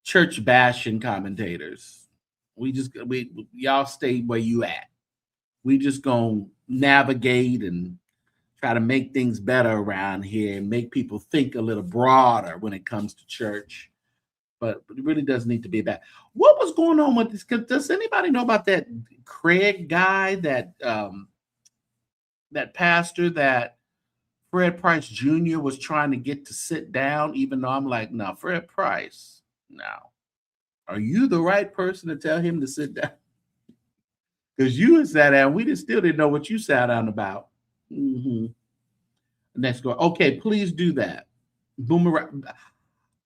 church bashing commentators. We y'all stay where you at. We just gonna navigate and try to make things better around here and make people think a little broader when it comes to church. But it really does need to be that. What was going on with this? Does anybody know about that Craig guy, that that pastor that Fred Price Jr. was trying to get to sit down? Even though I'm like, no, Fred Price, no. Are you the right person to tell him to sit down? Because you sat down, we still didn't know what you sat down about. Mm-hmm. Next go. Okay, please do that. Boomerang.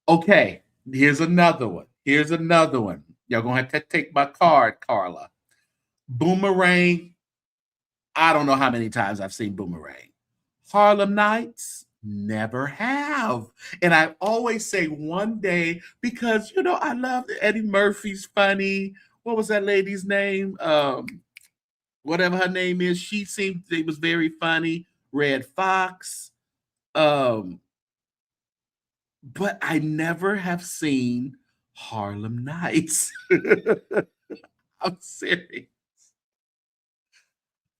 Okay, here's another one. Here's another one. Y'all gonna have to take my card, Carla. Boomerang. I don't know how many times I've seen Boomerang. Harlem Nights, never have. And I always say one day, because you know I love Eddie Murphy's funny. What was that lady's name? Whatever her name is, she seemed it was very funny. Red Fox. But I never have seen Harlem Nights. I'm serious.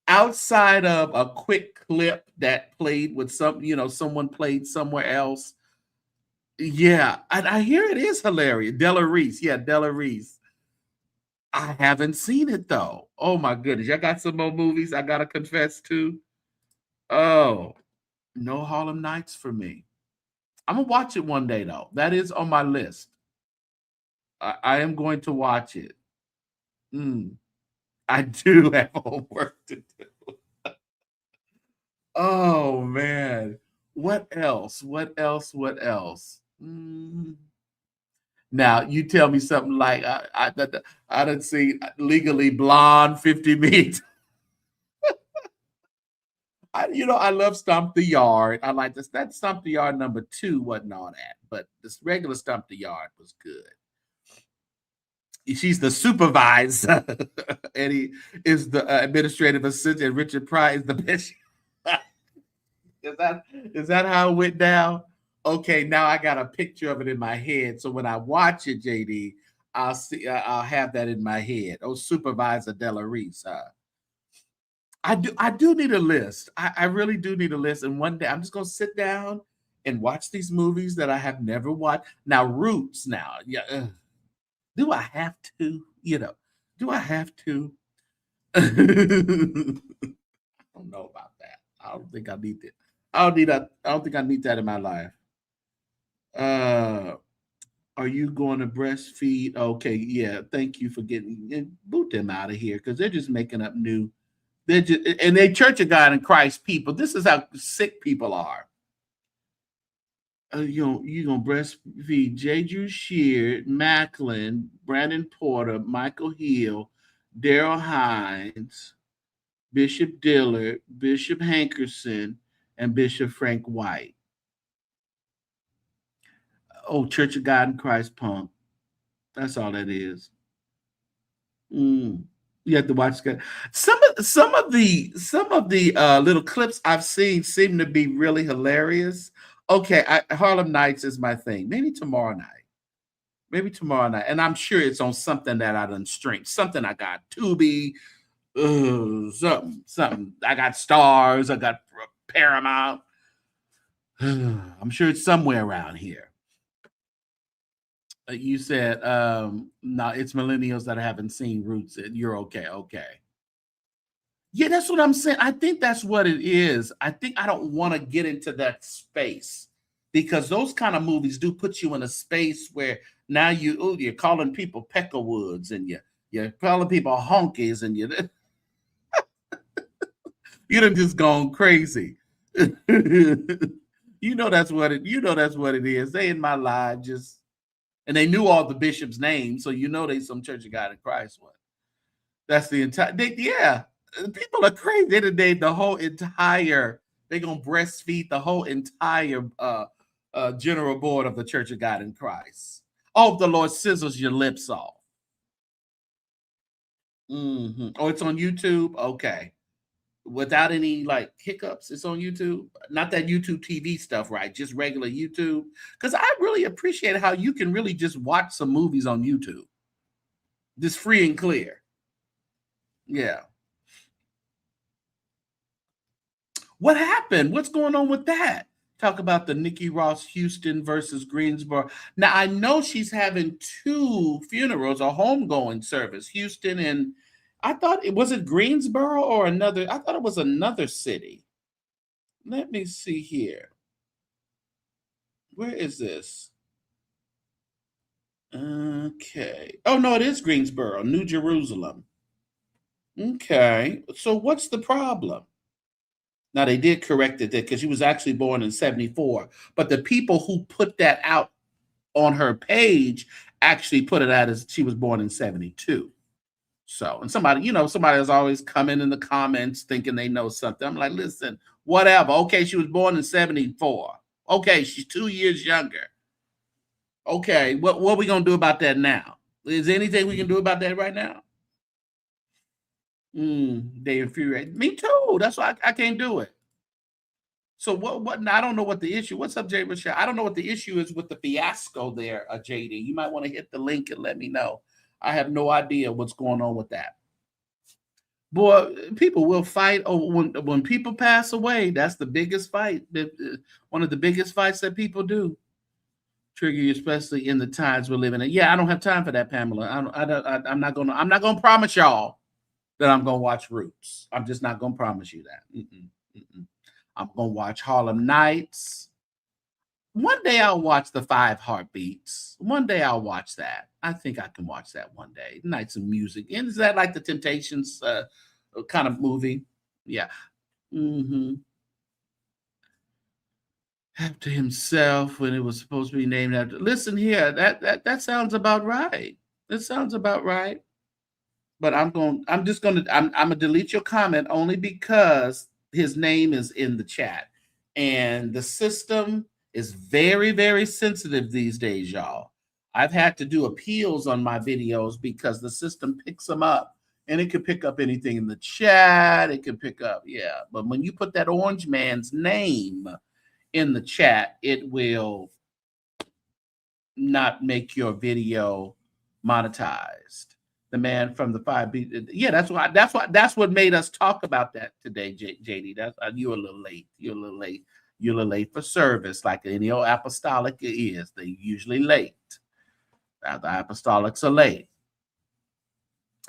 Outside of a quick clip that played with someone played somewhere else. Yeah, and I hear it is hilarious. Della Reese. Yeah, Della Reese. I haven't seen it though. Oh my goodness. Y'all got some more movies I gotta confess to? Oh, no Harlem Nights for me. I'm gonna watch it one day though. That is on my list. I am going to watch it. I do have homework to do. Oh man. What else? What else? What else? Now you tell me something like I didn't see Legally Blonde 50 Meat. I love Stomp the Yard. I like this. That Stomp the Yard #2 wasn't all that, but this regular Stomp the Yard was good. She's the supervisor, and he is the administrative assistant. Richard Pryor is the bishop. Is that how it went down? Okay, now I got a picture of it in my head. So when I watch it, JD, I'll have that in my head. Oh, Supervisor Della Reese. I do need a list. I really do need a list. And one day I'm just gonna sit down and watch these movies that I have never watched. Now, Roots. Now, yeah. Do I have to? Do I have to? I don't know about that. I don't think I need that. I don't think I need that in my life. Are you going to breastfeed? Okay, yeah. Thank you for boot them out of here because they're just making up new. They Church of God in Christ people. This is how sick people are. You gonna breastfeed Jeju Sheard, Macklin, Brandon Porter, Michael Hill, Daryl Hines, Bishop Dillard, Bishop Hankerson, and Bishop Frank White. Oh, Church of God in Christ punk. That's all that is. You have to watch that. Some of the little clips I've seen seem to be really hilarious. Okay, Harlem Nights is my thing. Maybe tomorrow night. And I'm sure it's on something that I done streamed. Something I got Tubi, something. I got Stars. I got Paramount. I'm sure it's somewhere around here. You said, no, it's millennials that haven't seen Roots. You're okay. Yeah, that's what I'm saying. I think that's what it is. I think I don't want to get into that space because those kind of movies do put you in a space where now you're calling people peckerwoods and you're calling people honkies and you done just gone crazy. That's what it is. They in my life and they knew all the bishops' names, so they some Church of God in Christ one. That's the entire. People are crazy. They named the whole entire. They're gonna breastfeed the whole entire general board of the Church of God in Christ. Oh, the Lord scissors your lips off. Oh, it's on YouTube. Okay. without any like hiccups. It's on YouTube. Not that YouTube TV stuff, right? Just regular YouTube. Because I really appreciate how you can really just watch some movies on YouTube. Just free and clear. Yeah. What happened? What's going on with that? Talk about the Nikki Ross Houston versus Greensboro. Now I know she's having two funerals, a homegoing service, Houston and I thought it was it Greensboro or another. I thought it was another city. Let me see here. Where is this? Okay. Oh no, it is Greensboro, New Jerusalem. Okay. So what's the problem? Now they did correct it because she was actually born in 74, but the people who put that out on her page actually put it out as she was born in 72. So, and somebody, somebody is always coming in the comments thinking they know something. I'm like, listen, whatever. Okay, she was born in 74. Okay, she's 2 years younger. Okay, what are we gonna do about that now? Is there anything we can do about that right now? They infuriate me too. That's why I can't do it. So what? I don't know what the issue. What's up, Jay Rochelle? I don't know what the issue is with the fiasco there, JD. You might want to hit the link and let me know. I have no idea what's going on with that. Boy, people will fight over when people pass away. That's the biggest fight. One of the biggest fights that people do. Trigger you, especially in the times we're living in. Yeah, I don't have time for that, Pamela. I'm not gonna promise y'all that I'm gonna watch Roots. I'm just not gonna promise you that. I'm gonna watch Harlem Nights. One day I'll watch the 5 Heartbeats. One day I'll watch that. I think I can watch that one day. Nights of Music. And is that like the Temptations kind of movie? Yeah. After himself when it was supposed to be named after. Listen here, that sounds about right. That sounds about right. But I'm gonna delete your comment only because his name is in the chat. And the system is very, very sensitive these days, y'all. I've had to do appeals on my videos because the system picks them up. And it could pick up anything in the chat. It could pick up, yeah. But when you put that orange man's name in the chat, it will not make your video monetized. The man from the 5B. Yeah, that's what made us talk about that today, JD. That's you're a little late. You're a little late for service, like any old apostolic is. They usually late. The apostolics are late.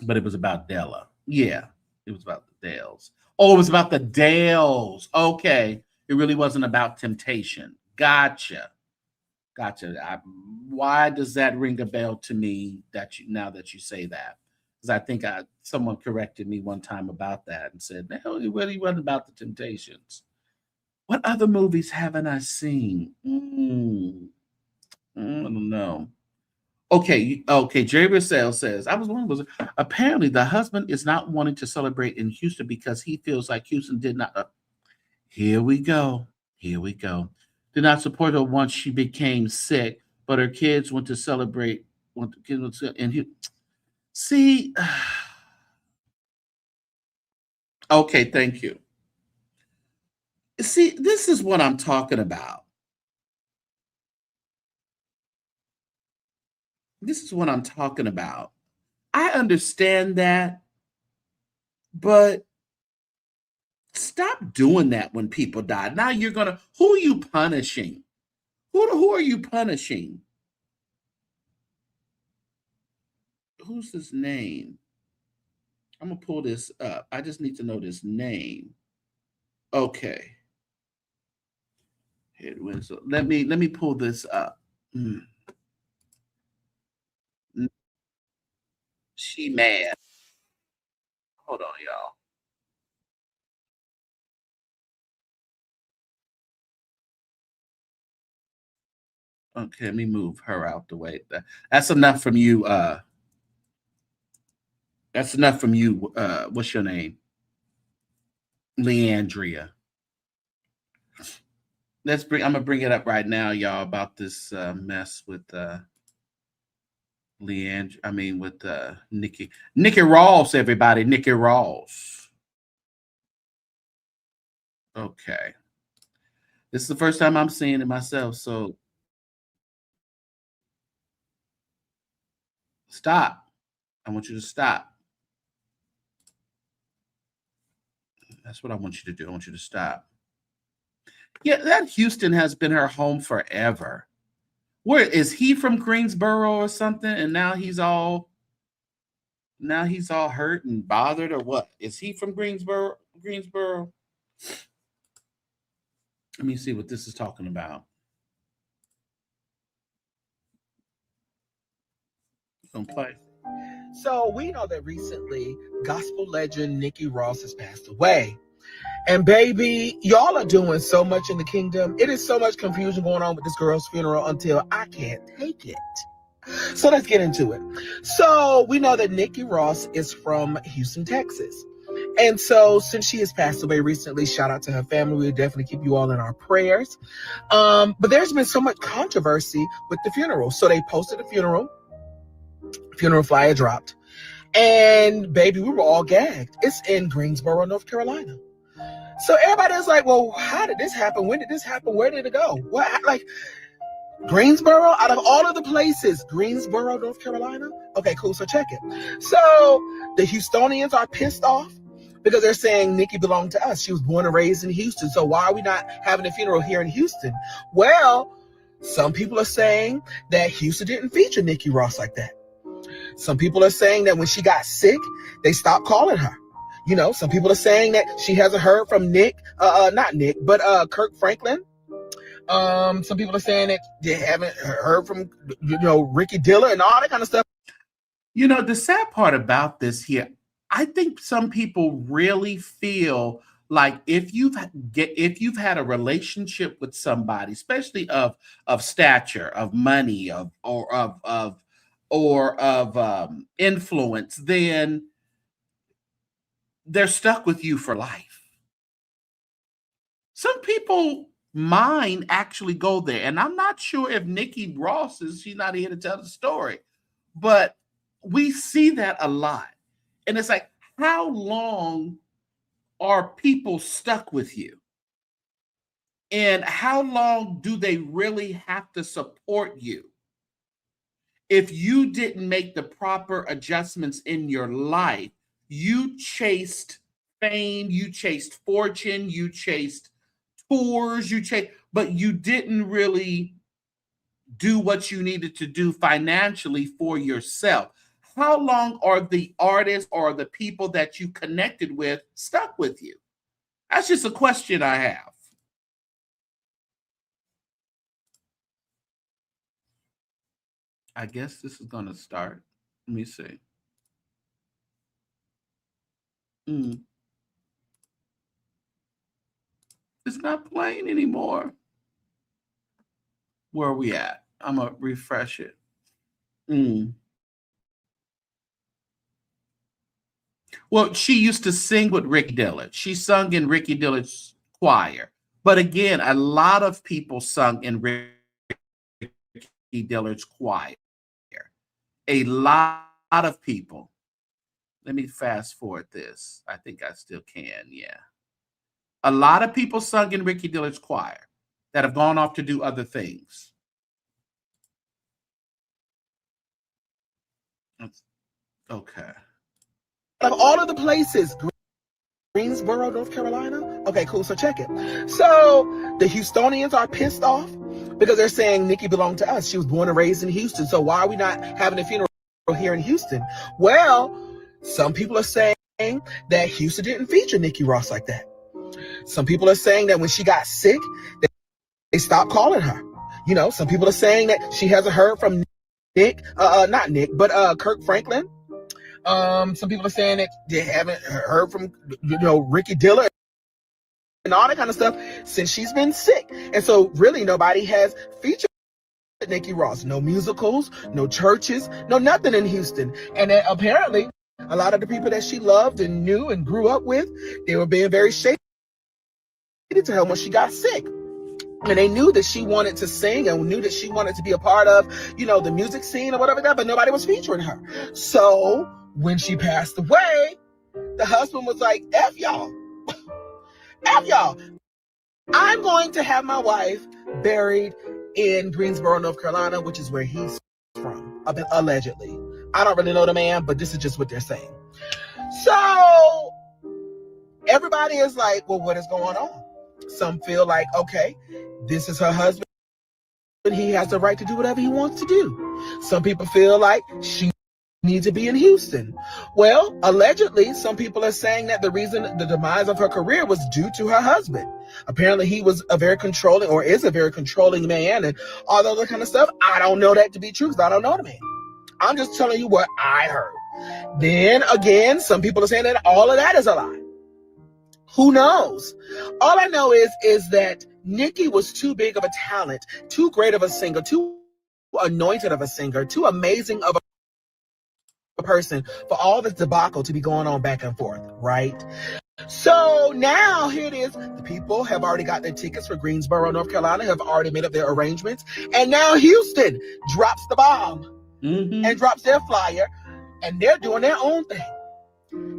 But it was about Della. Yeah, it was about the Dales. Oh, it was about the Dales. Okay. It really wasn't about temptation. Gotcha. Why does that ring a bell to me now that you say that? Because I think someone corrected me one time about that and said, no, it really wasn't about the Temptations. What other movies haven't I seen? I don't know. Okay. Jerry Russell says, I was wondering, apparently the husband is not wanting to celebrate in Houston because he feels like Houston did not. Here we go. Did not support her once she became sick, but her kids went to celebrate. See, okay, thank you. See, this is what I'm talking about. I understand that, but stop doing that when people die. Now who are you punishing? Who are you punishing? Who's his name? I'm gonna pull this up. I just need to know this name. Okay. Let me pull this up. She mad. Hold on, y'all. Okay, let me move her out the way. That's enough from you. That's enough from you. What's your name? Leandria. I'm gonna bring it up right now, y'all, about this mess with with Nikki. Nikki Ross, everybody. Nikki Ross. Okay. This is the first time I'm seeing it myself, so stop. I want you to stop. That's what I want you to do. I want you to stop. Yeah, that Houston has been her home forever. Where is he from Greensboro or something? And now he's all hurt and bothered, or what? Is he from Greensboro? Greensboro? Let me see what this is talking about. Don't play. So we know that recently gospel legend Nikki Ross has passed away. And baby, y'all are doing so much in the kingdom. It is so much confusion going on with this girl's funeral until I can't take it. So let's get into it. So we know that Nikki Ross is from Houston, Texas. And so since she has passed away recently, shout out to her family. We'll definitely keep you all in our prayers. But there's been so much controversy with the funeral. So they posted the funeral flyer dropped. And baby, we were all gagged. It's in Greensboro, North Carolina. So everybody is like, well, how did this happen? When did this happen? Where did it go? What, like, Greensboro, out of all of the places, Greensboro, North Carolina? Okay, cool. So check it. So the Houstonians are pissed off because they're saying Nikki belonged to us. She was born and raised in Houston. So why are we not having a funeral here in Houston? Well, some people are saying that Houston didn't feature Nikki Ross like that. Some people are saying that when she got sick, they stopped calling her. You know, some people are saying that she hasn't heard from Kirk Franklin. Some people are saying that they haven't heard from, Ricky Diller and all that kind of stuff. You know, the sad part about this here, I think some people really feel like if you've had a relationship with somebody, especially of stature, of money, of influence, then they're stuck with you for life. Some people mind actually go there, and I'm not sure if Nikki Ross she's not here to tell the story, but we see that a lot. And it's like, how long are people stuck with you? And how long do they really have to support you? If you didn't make the proper adjustments in your life, you chased fame, you chased fortune, you chased tours, but you didn't really do what you needed to do financially for yourself. How long are the artists or the people that you connected with stuck with you? That's just a question I have. I guess this is going to start. Let me see. It's not playing anymore. Where are we at? I'm going to refresh it. Well, she used to sing with Ricky Dillard. She sung in Ricky Dillard's choir. But again, a lot of people sung in Ricky Dillard's choir. A lot of people. Let me fast forward this. I think I still can, yeah. A lot of people sung in Ricky Dillard's choir that have gone off to do other things. Okay. Of all of the places, Greensboro, North Carolina? Okay, cool. So check it. So the Houstonians are pissed off because they're saying Nikki belonged to us. She was born and raised in Houston. So why are we not having a funeral here in Houston? Well, some people are saying that Houston didn't feature Nikki Ross like that. Some people are saying that when she got sick, they stopped calling her. You know, some people are saying that she hasn't heard from Kirk Franklin. Some people are saying that they haven't heard from, Ricky Diller and all that kind of stuff since she's been sick. And so really nobody has featured Nikki Ross. No musicals, no churches, no nothing in Houston. And then apparently a lot of the people that she loved and knew and grew up with, they were being very shady to her when she got sick. And they knew that she wanted to sing and knew that she wanted to be a part of, the music scene or whatever that, but nobody was featuring her. So when she passed away, the husband was like, F y'all. F y'all. I'm going to have my wife buried in Greensboro, North Carolina, which is where he's from, allegedly. I don't really know the man, but this is just what they're saying. So everybody is like, well, what is going on? Some feel like, okay, this is her husband. He has the right to do whatever he wants to do. Some people feel like she needs to be in Houston. Well, allegedly, some people are saying that the reason the demise of her career was due to her husband. Apparently, he was a very controlling, or is a very controlling man, and all that other kind of stuff. I don't know that to be true, because I don't know the man. I'm just telling you what I heard. Then again, some people are saying that all of that is a lie. Who knows? All I know is that Nikki was too big of a talent, too great of a singer, too anointed of a singer, too amazing of a person for all this debacle to be going on back and forth, right? So now here it is. The people have already got their tickets for Greensboro, North Carolina, have already made up their arrangements. And now Houston drops the bomb and drops their flyer, and they're doing their own thing.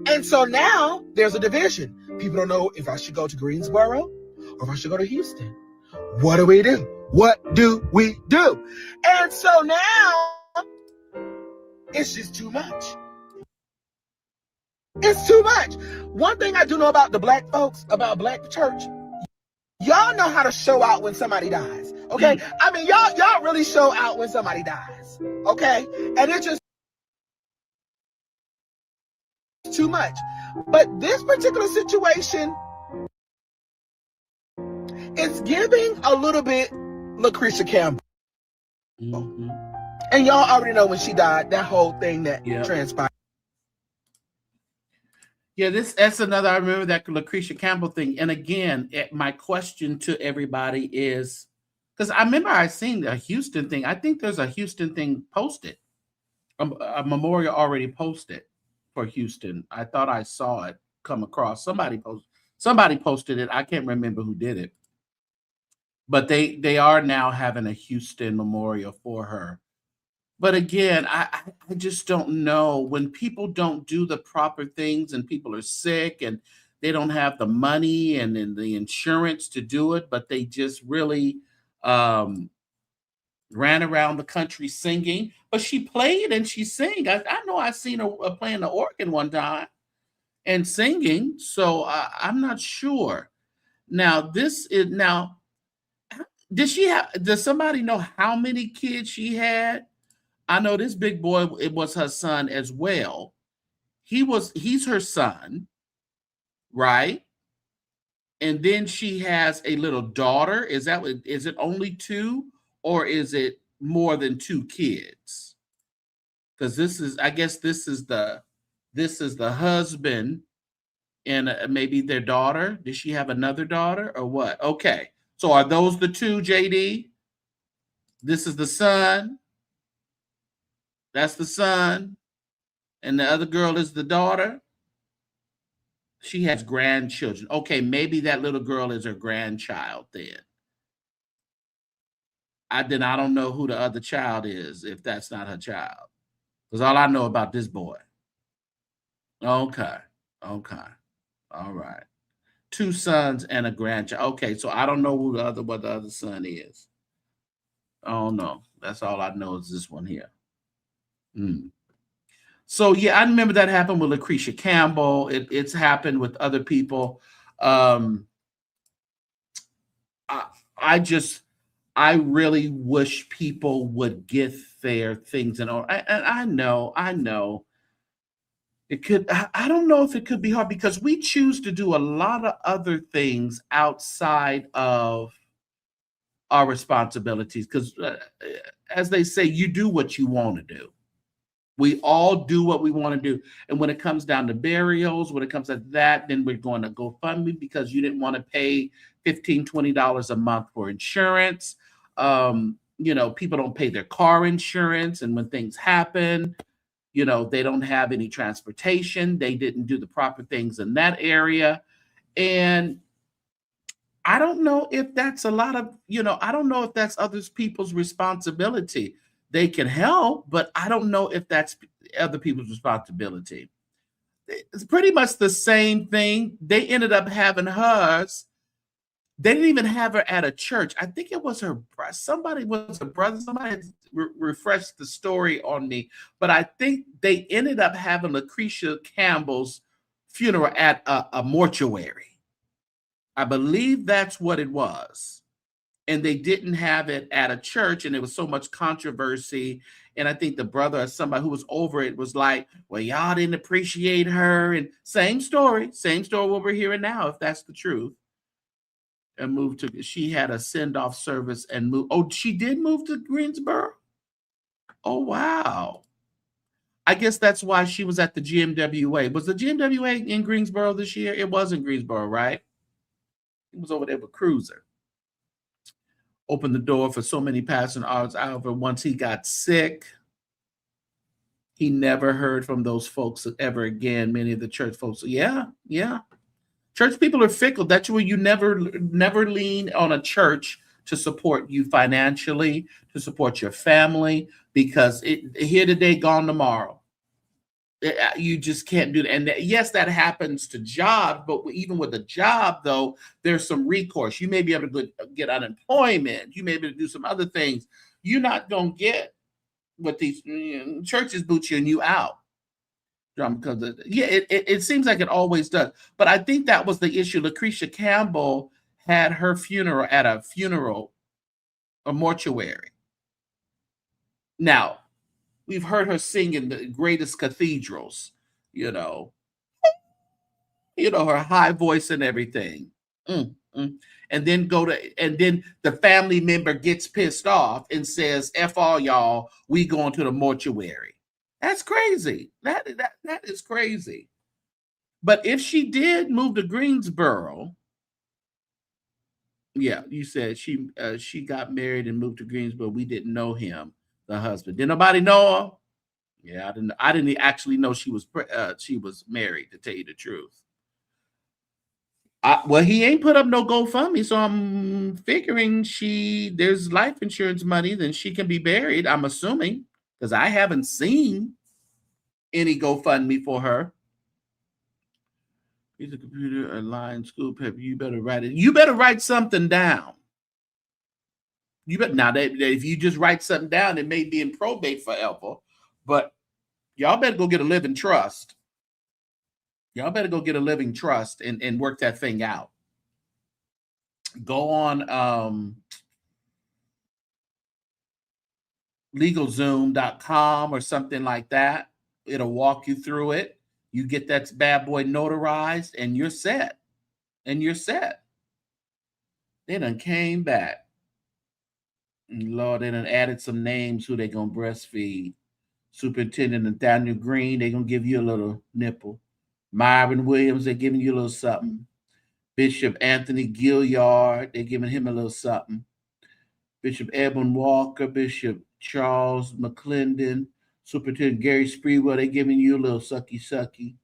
And so now there's a division. People don't know if I should go to Greensboro or if I should go to Houston. What do we do? What do we do? And so now it's just too much. It's too much. One thing I do know about the black folks, about black church, y'all know how to show out when somebody dies. Okay? I mean, y'all really show out when somebody dies. Okay? And it's just too much. But this particular situation, it's giving a little bit Lucretia Campbell. And y'all already know when she died, that whole thing that transpired. Yeah, that's another. I remember that Lucretia Campbell thing. And again, my question to everybody is, because I remember I seen a Houston thing. I think there's a Houston thing posted, a memorial already posted for Houston. I thought I saw it come across. Somebody posted it. I can't remember who did it, but they are now having a Houston memorial for her. But again, I just don't know, when people don't do the proper things and people are sick and they don't have the money and the insurance to do it, but they just really ran around the country singing. But she played and she sang. I know I seen her playing the organ one time and singing. So I'm not sure. Now, does somebody know how many kids she had? I know this big boy, it was her son as well. He's her son, right? And then she has a little daughter. Is it only two, or is it more than two kids? Because I guess this is the husband and maybe their daughter. Does she have another daughter or what? Okay. So are those the two, JD? This is the son. That's the son. And the other girl is the daughter. She has grandchildren. Okay, maybe that little girl is her grandchild then. I don't know who the other child is if that's not her child. Because all I know about this boy. Okay. All right. Two sons and a grandchild. Okay, so I don't know what the other son is. I don't know. That's all I know is this one here. So yeah, I remember that happened with Lucretia Campbell. It's happened with other people. I really wish people would get their things in order. And I know it could. I don't know if it could be hard because we choose to do a lot of other things outside of our responsibilities. Because as they say, you do what you want to do. We all do what we want to do. And when it comes down to burials, when it comes to that, then we're going to GoFundMe because you didn't want to pay $15, $20 a month for insurance. People don't pay their car insurance. And when things happen, they don't have any transportation. They didn't do the proper things in that area. And I don't know if that's a lot of, I don't know if that's other people's responsibility. They can help, but I don't know if that's other people's responsibility. It's pretty much the same thing. They ended up having hers They didn't even have her at a church. I think it was somebody was a brother. Somebody refreshed the story on me, but I think they ended up having Lucretia Campbell's funeral at a mortuary. I believe that's what it was. And they didn't have it at a church, and there was so much controversy. And I think the brother or somebody who was over it was like, well, y'all didn't appreciate her. And same story what we're hearing now, if that's the truth. And she had a send-off service and moved. Oh, she did move to Greensboro? Oh, wow. I guess that's why she was at the GMWA. Was the GMWA in Greensboro this year? It was in Greensboro, right? It was over there with Cruiser. Opened the door for so many passing hours. However, once he got sick, he never heard from those folks ever again. Many of the church folks. Yeah. Church people are fickle. That's where you never lean on a church to support you financially, to support your family, because here today, gone tomorrow. You just can't do that. And yes, that happens to jobs, but even with a job, though, there's some recourse. You may be able to get unemployment. You may be able to do some other things. You're not going to get what these churches boot you out. Because it seems like it always does. But I think that was the issue. Lucretia Campbell had her funeral at a mortuary. Now, we've heard her sing in the greatest cathedrals, her high voice and everything. And then the family member gets pissed off and says, F all y'all, we going to the mortuary. That's crazy. That is crazy. But if she did move to Greensboro, yeah, you said she got married and moved to Greensboro. We didn't know him, the husband. Did nobody know her? Yeah, I didn't actually know she was married, to tell you the truth. Well, he ain't put up no GoFundMe, so I'm figuring there's life insurance money, then she can be buried. I'm assuming, because I haven't seen any GoFundMe for her. Piece of computer, a line, school paper. You better write it. You better write something down. You bet. Now that if you just write something down, it may be in probate forever. But y'all better go get a living trust. Y'all better go get a living trust and work that thing out. Go on LegalZoom.com or something like that. It'll walk you through it. You get that bad boy notarized and you're set. They done came back. Lord, they done added some names who they gonna breastfeed. Superintendent Nathaniel Green, they gonna give you a little nipple. Myron Williams, they're giving you a little something. Bishop Anthony Gilliard, they're giving him a little something. Bishop Edwin Walker, Bishop Charles McClendon, Superintendent Gary Spreewell, they're giving you a little sucky.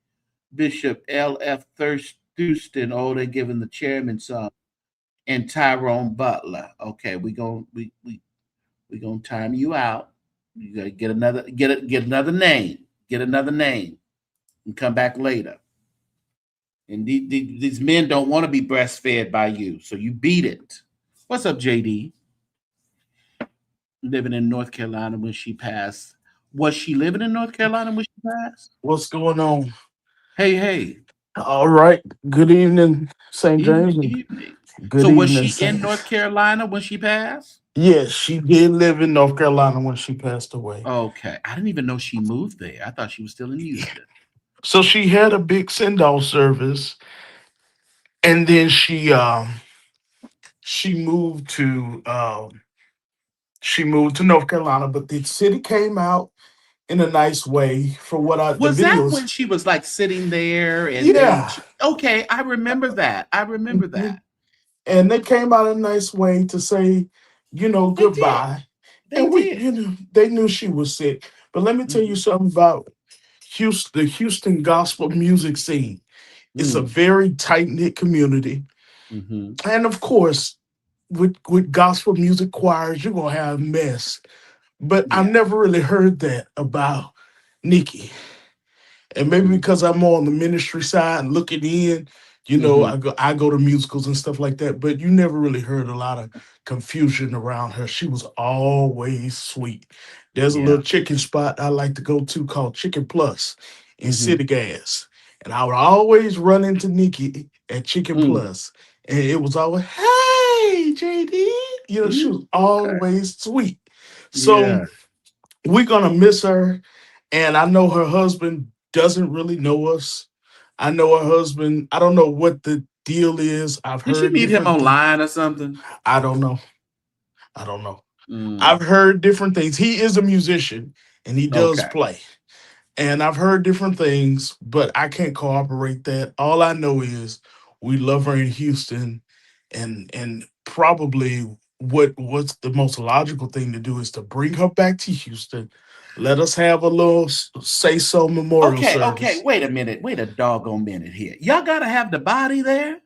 Bishop L.F. Thurston, they're giving the chairman some. And Tyrone Butler. Okay, we're gonna time you out. You gotta get another name. Get another name and come back later. And these men don't want to be breastfed by you, so you beat it. What's up, JD? Living in North Carolina when she passed. Was she living in North Carolina when she passed? What's going on? Hey. All right. Good evening, St. James. Evening. Good so was evening, she in North Carolina when she passed? Yes, she did live in North Carolina when she passed away. Okay. I didn't even know she moved there. I thought she was still in Houston. So she had a big send-off service, and then she moved to North Carolina, but the city came out in a nice way for what I was the that videos. when she was like sitting there and yeah. Okay, I remember that. And they came out in a nice way to say, goodbye. They did. They knew she was sick. But let me tell you something about the Houston gospel music scene. It's a very tight-knit community. And of course, with gospel music choirs, you're going to have mess. But I never really heard that about Nikki. And maybe because I'm on the ministry side and looking in, Hmm. I go to musicals and stuff like that, but you never really heard a lot of confusion around her. She was always sweet. There's a Yeah. little chicken spot I like to go to called Chicken Plus in Hmm. City Gas. And I would always run into Nikki at Chicken Mm. Plus. And it was always, hey, JD. She was Mm. Okay. always sweet. So Yeah. we're gonna miss her. And I know her husband doesn't really know us. I know her husband, I don't know what the deal is. I've Did she heard meet him different things. online or something? I don't know. I don't know. I've Mm. heard different things. He is a musician and he does Okay. play. And I've heard different things, but I can't corroborate that. All I know is we love her in Houston, and probably what's the most logical thing to do is to bring her back to Houston. Let us have a little say so memorial Okay. Okay. service. Wait a minute. Wait a doggone minute here. Y'all gotta have the body there.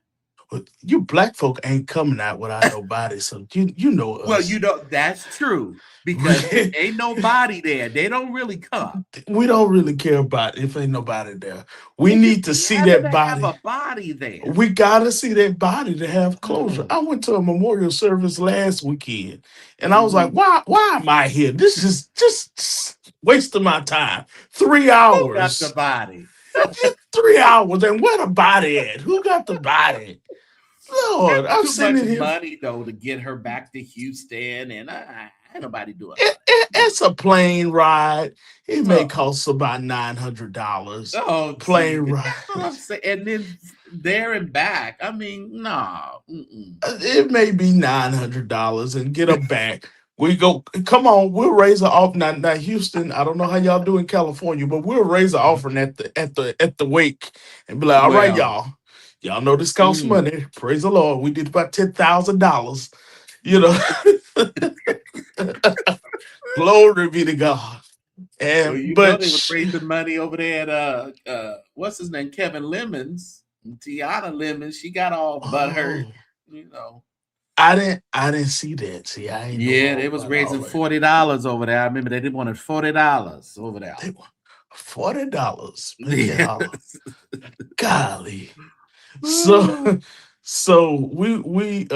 But you black folk ain't coming out without nobody, so you know Well, us. that's true because if ain't nobody there, they don't really come. We don't really care about if ain't nobody there. We It just need to be see having that to have body. a body there. We gotta see that body to have closure. Oh. I went to a memorial service last weekend, and I was like, Hmm. why am I here? This is just wasting my time. three Who got the hours, body? 3 hours, and where the body at? Who got the body? Lord, I'm Too much sitting here. money though to get her back to Houston, and ain't nobody doing all that. It's a plane ride. It may Oh, cost about $900. oh, Plane see, ride. that's what I'm saying. And then there and back. I mean, no. Mm-mm. It may be $900 and get her back. We go, come on, we'll raise her off. Now, Houston, I don't know how y'all do in California, but we'll raise her offering at the wake and be like, all right, Well, y'all know this costs mm. money. Praise the Lord. We did about $10,000. You know, glory be to God. Well, And you know but they was raising money over there at what's his name, Kevin Lemons, Tiana Lemons. She got all butthurt, oh, you know. I didn't see that. See, I ain't know Yeah, all they was about all raising that. $40 over there. I remember they did wanted $40 over there. They want $40. Man, Yes. golly. So so we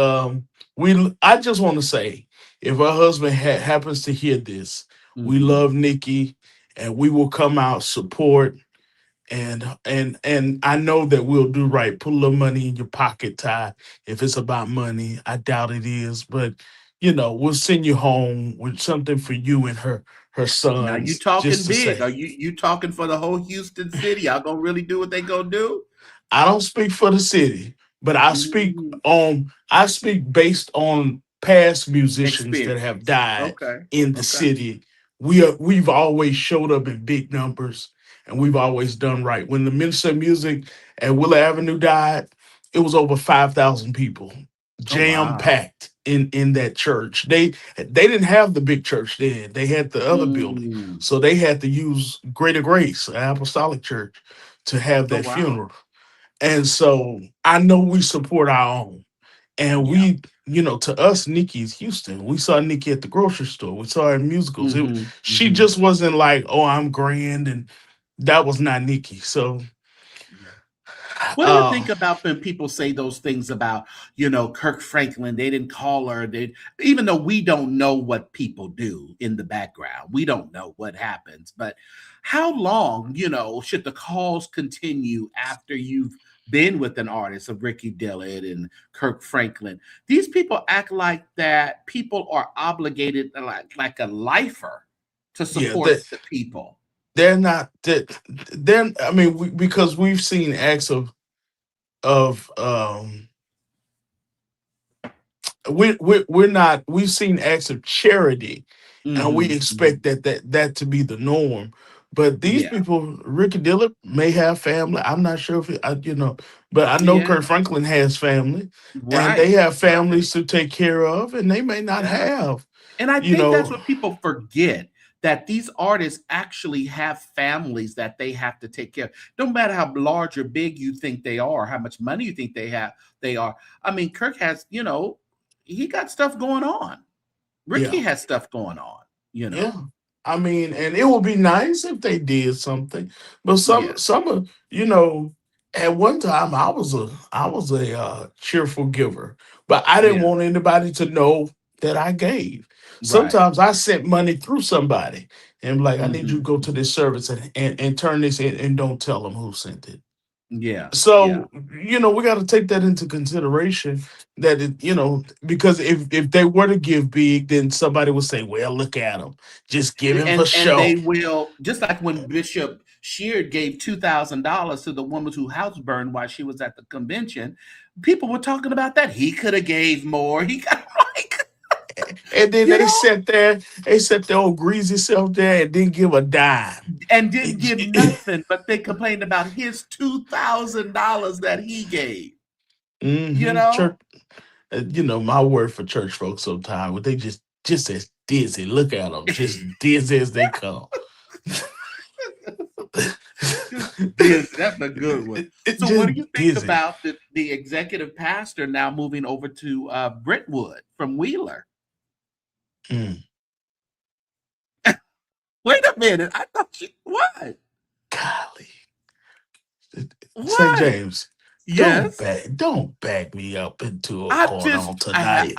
I just want to say if her husband happens to hear this, we Hmm. love Nikki and we will come out support and I know that we'll do right. Put a little money in your pocket, Ty. If it's about money, I doubt it is, but we'll send you home with something for you and her Now you sons just talking to big? Are say. you talking for the whole Houston city? Y'all gonna really do what they gonna do? I don't speak for the city, but Mhm. I speak based on past musicians that have Experience. died Okay. in the Okay. city. We've always showed up in big numbers and we've always done right. When the Minister of Music at Willow Avenue died, it was over 5,000 people Oh jam wow. packed in that church. They didn't have the big church then. They had the other building. Mm. So they had to use Greater Grace, an Apostolic Church, to have Oh that wow. funeral. And so I know we support our own. And Yeah. to us, Nikki's Houston. We saw Nikki at the grocery store. We saw her in musicals. Hmm. She Hmm. just wasn't like, oh, I'm grand. And that was not Nikki. So, Yeah. What do you uh, think about when people say those things about, Kirk Franklin? They didn't call her. Even though we don't know what people do in the background, we don't know what happens. But how long, should the calls continue after you've been with an artist of Ricky Dillard and Kirk Franklin? These people act like that people are obligated, like a lifer, to yeah, support the people. they're not that. Then I mean, because we've seen acts of we're not we've seen acts of charity and we Hmm. expect that to be the norm. But these Yeah. people, Ricky Dillard may have family. I'm not sure if but I know Yeah. Kurt Franklin has family, and they Right. have Right. families to take care of, and they may not Yeah. have, And I you think that's know, what people forget, that these artists actually have families that they have to take care of. No matter how large or big you think they are, how much money you think they are. I mean, Kirk has, he got stuff going on. yeah, Ricky has stuff going on, you yeah. know. I mean, and it would be nice if they did something, but Yeah. some of. At one time, I was a cheerful giver, but I didn't Yeah. want anybody to know that I gave. Right. Sometimes I sent money through somebody and be like, I need you to Hmm. go to this service and turn this in and don't tell them who sent it. Yeah. Yeah. So, we got to take that into consideration that because if they were to give big, then somebody would say, well, look at them, just giving for And they show. will, just like when Bishop Sheard gave $2,000 to the woman whose house burned while she was at the convention. People were talking about that. He could have gave more. He got like, And then you know, they sat their old greasy self there and didn't give a dime. and didn't give nothing, but they complained about his $2,000 that he gave. You Church, know, my word for church folks sometimes, they just as dizzy. Look at them, just dizzy as they come. just this. That's a good one. So, what Just do you think dizzy. about the executive pastor now moving over to Brentwood from Wheeler? Mm, Wait a minute. I thought you what? golly, St. What? James, Yes. don't back me up into a I corner just on tonight.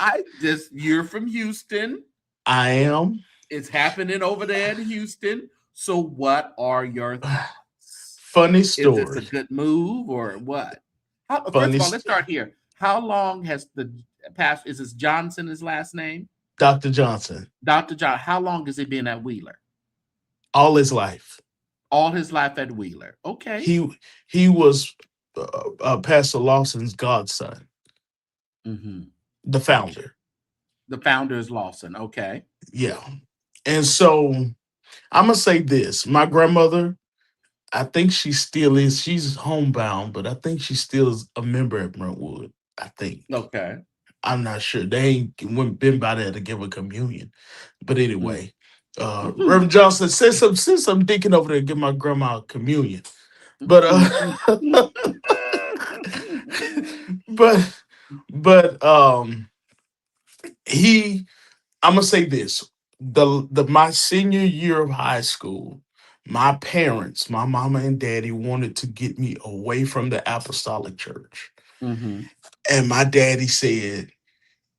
you're from Houston. I am. It's happening over there in Houston. So what are your thoughts? Funny Is this a story. good move or what? First Funny, of all, let's start here. How long has the past is this Johnson his last name? Dr. Johnson, Dr. John, how long has he been at Wheeler? all his life. All his life at Wheeler. Okay. He he was Pastor Lawson's godson, Hmm. the founder. The founder is Lawson. Okay. Yeah. And so I'm gonna say this. My grandmother, I think she still is. She's homebound, but I think she still is a member at Brentwood. I think. Okay. I'm not sure. They ain't been by there to give a communion. But anyway, Reverend Johnson, send some deacon over there to give my grandma a communion. But but he I'm gonna say this. The my senior year of high school, my parents, my mama and daddy wanted to get me away from the apostolic church. Hmm. And my daddy said,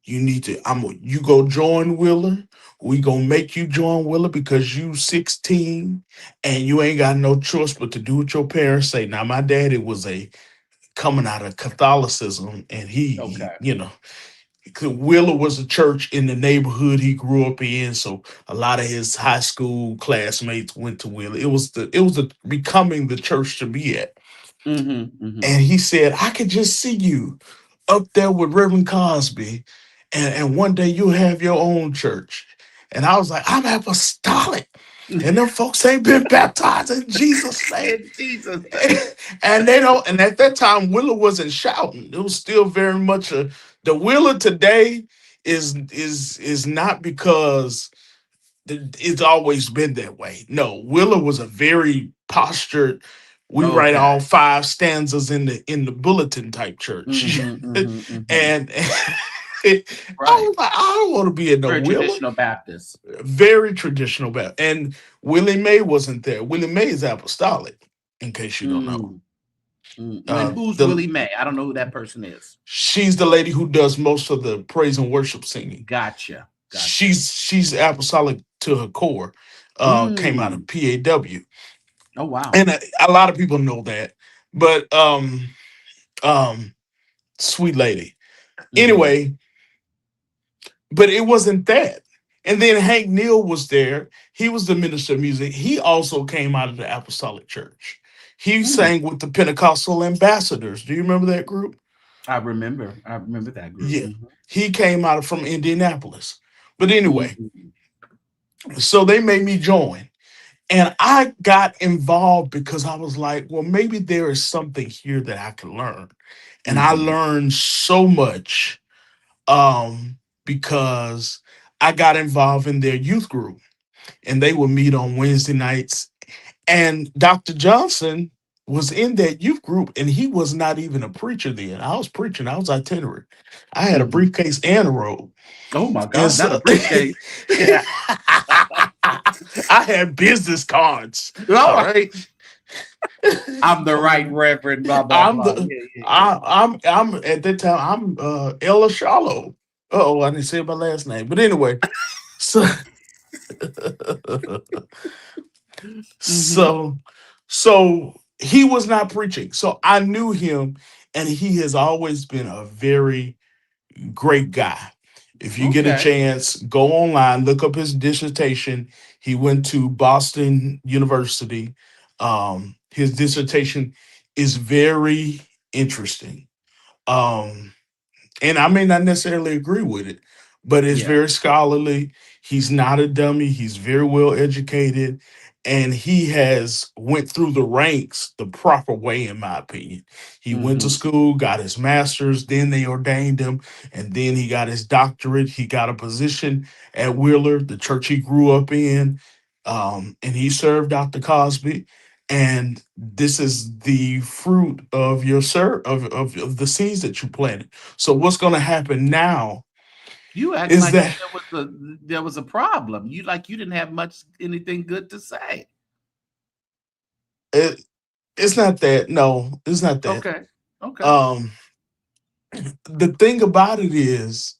you go join Willer. We gonna make you join Willer because you 16 and you ain't got no choice but to do what your parents say. Now my daddy was a coming out of Catholicism and he Okay. 'cause Wheeler was a church in the neighborhood he grew up in, so a lot of his high school classmates went to Wheeler. It was the becoming the church to be at. Hmm. Hmm. And he said, I could just see you up there with Reverend Cosby, and one day you'll have your own church. And I was like, I'm apostolic. And them folks ain't been baptized in Jesus' name. In Jesus' name. And they don't, and at that time, Willer wasn't shouting. It was still very much the Willer today is not because it's always been that way. No, Willer was a very postured. We write Okay. all five stanzas in the bulletin type church, Hmm. Hmm. Hmm. and I Right. was like, I don't want to be in no Very Willer. traditional Baptist. Very traditional Baptist. And Willie Mae wasn't there. Willie Mae is apostolic, in case you don't know. Mm. Mm. And who's The Willie Mae? I don't know who that person is. She's the lady who does most of the praise and worship singing. Gotcha. Gotcha. She's apostolic to her core. Came out Mm. of PAW, Oh wow. and a lot of people know that. But um, sweet lady. Hmm. Anyway, but it wasn't that. And then Hank Neal was there. He was the minister of music. He also came out of the apostolic church. He Mm. sang with the Pentecostal ambassadors. Do you remember that group? I remember. I remember that group. Yeah. He came out from Indianapolis. But anyway, Hmm. so they made me join. And I got involved because I was like, well, maybe there is something here that I can learn. And I Hmm. learned so much because I got involved in their youth group and they would meet on Wednesday nights. And Dr. Johnson was in that youth group and he was not even a preacher then. I was preaching, I was itinerant. I had a Hmm. briefcase and a robe. Oh my And God! Not a so briefcase. I had business cards. All All right. right. I'm the right reverend, blah blah I'm blah. the Yeah, yeah, yeah. I'm at that time I'm Ella Shallow. Oh, I didn't say my last name. But anyway, so Mm-hmm. so so he was not preaching. So I knew him, and he has always been a very great guy. If you get a Okay. chance, go online, look up his dissertation. He went to Boston University. His dissertation is very interesting. Um, and I may not necessarily agree with it, but it's Yeah. very scholarly. He's not a dummy. He's very well educated, and he has went through the ranks the proper way, in my opinion. He went to Mm-hmm. school, got his master's, then they ordained him, and then he got his doctorate. He got a position at Wheeler, the church he grew up in, and he served Dr. Cosby. And this is the fruit of your of the seeds that you planted. So what's going to happen now You act is like that there was a problem. You like you didn't have much anything good to say. it, it's not that. No, it's not that. Okay. Okay. Um, the thing about it is,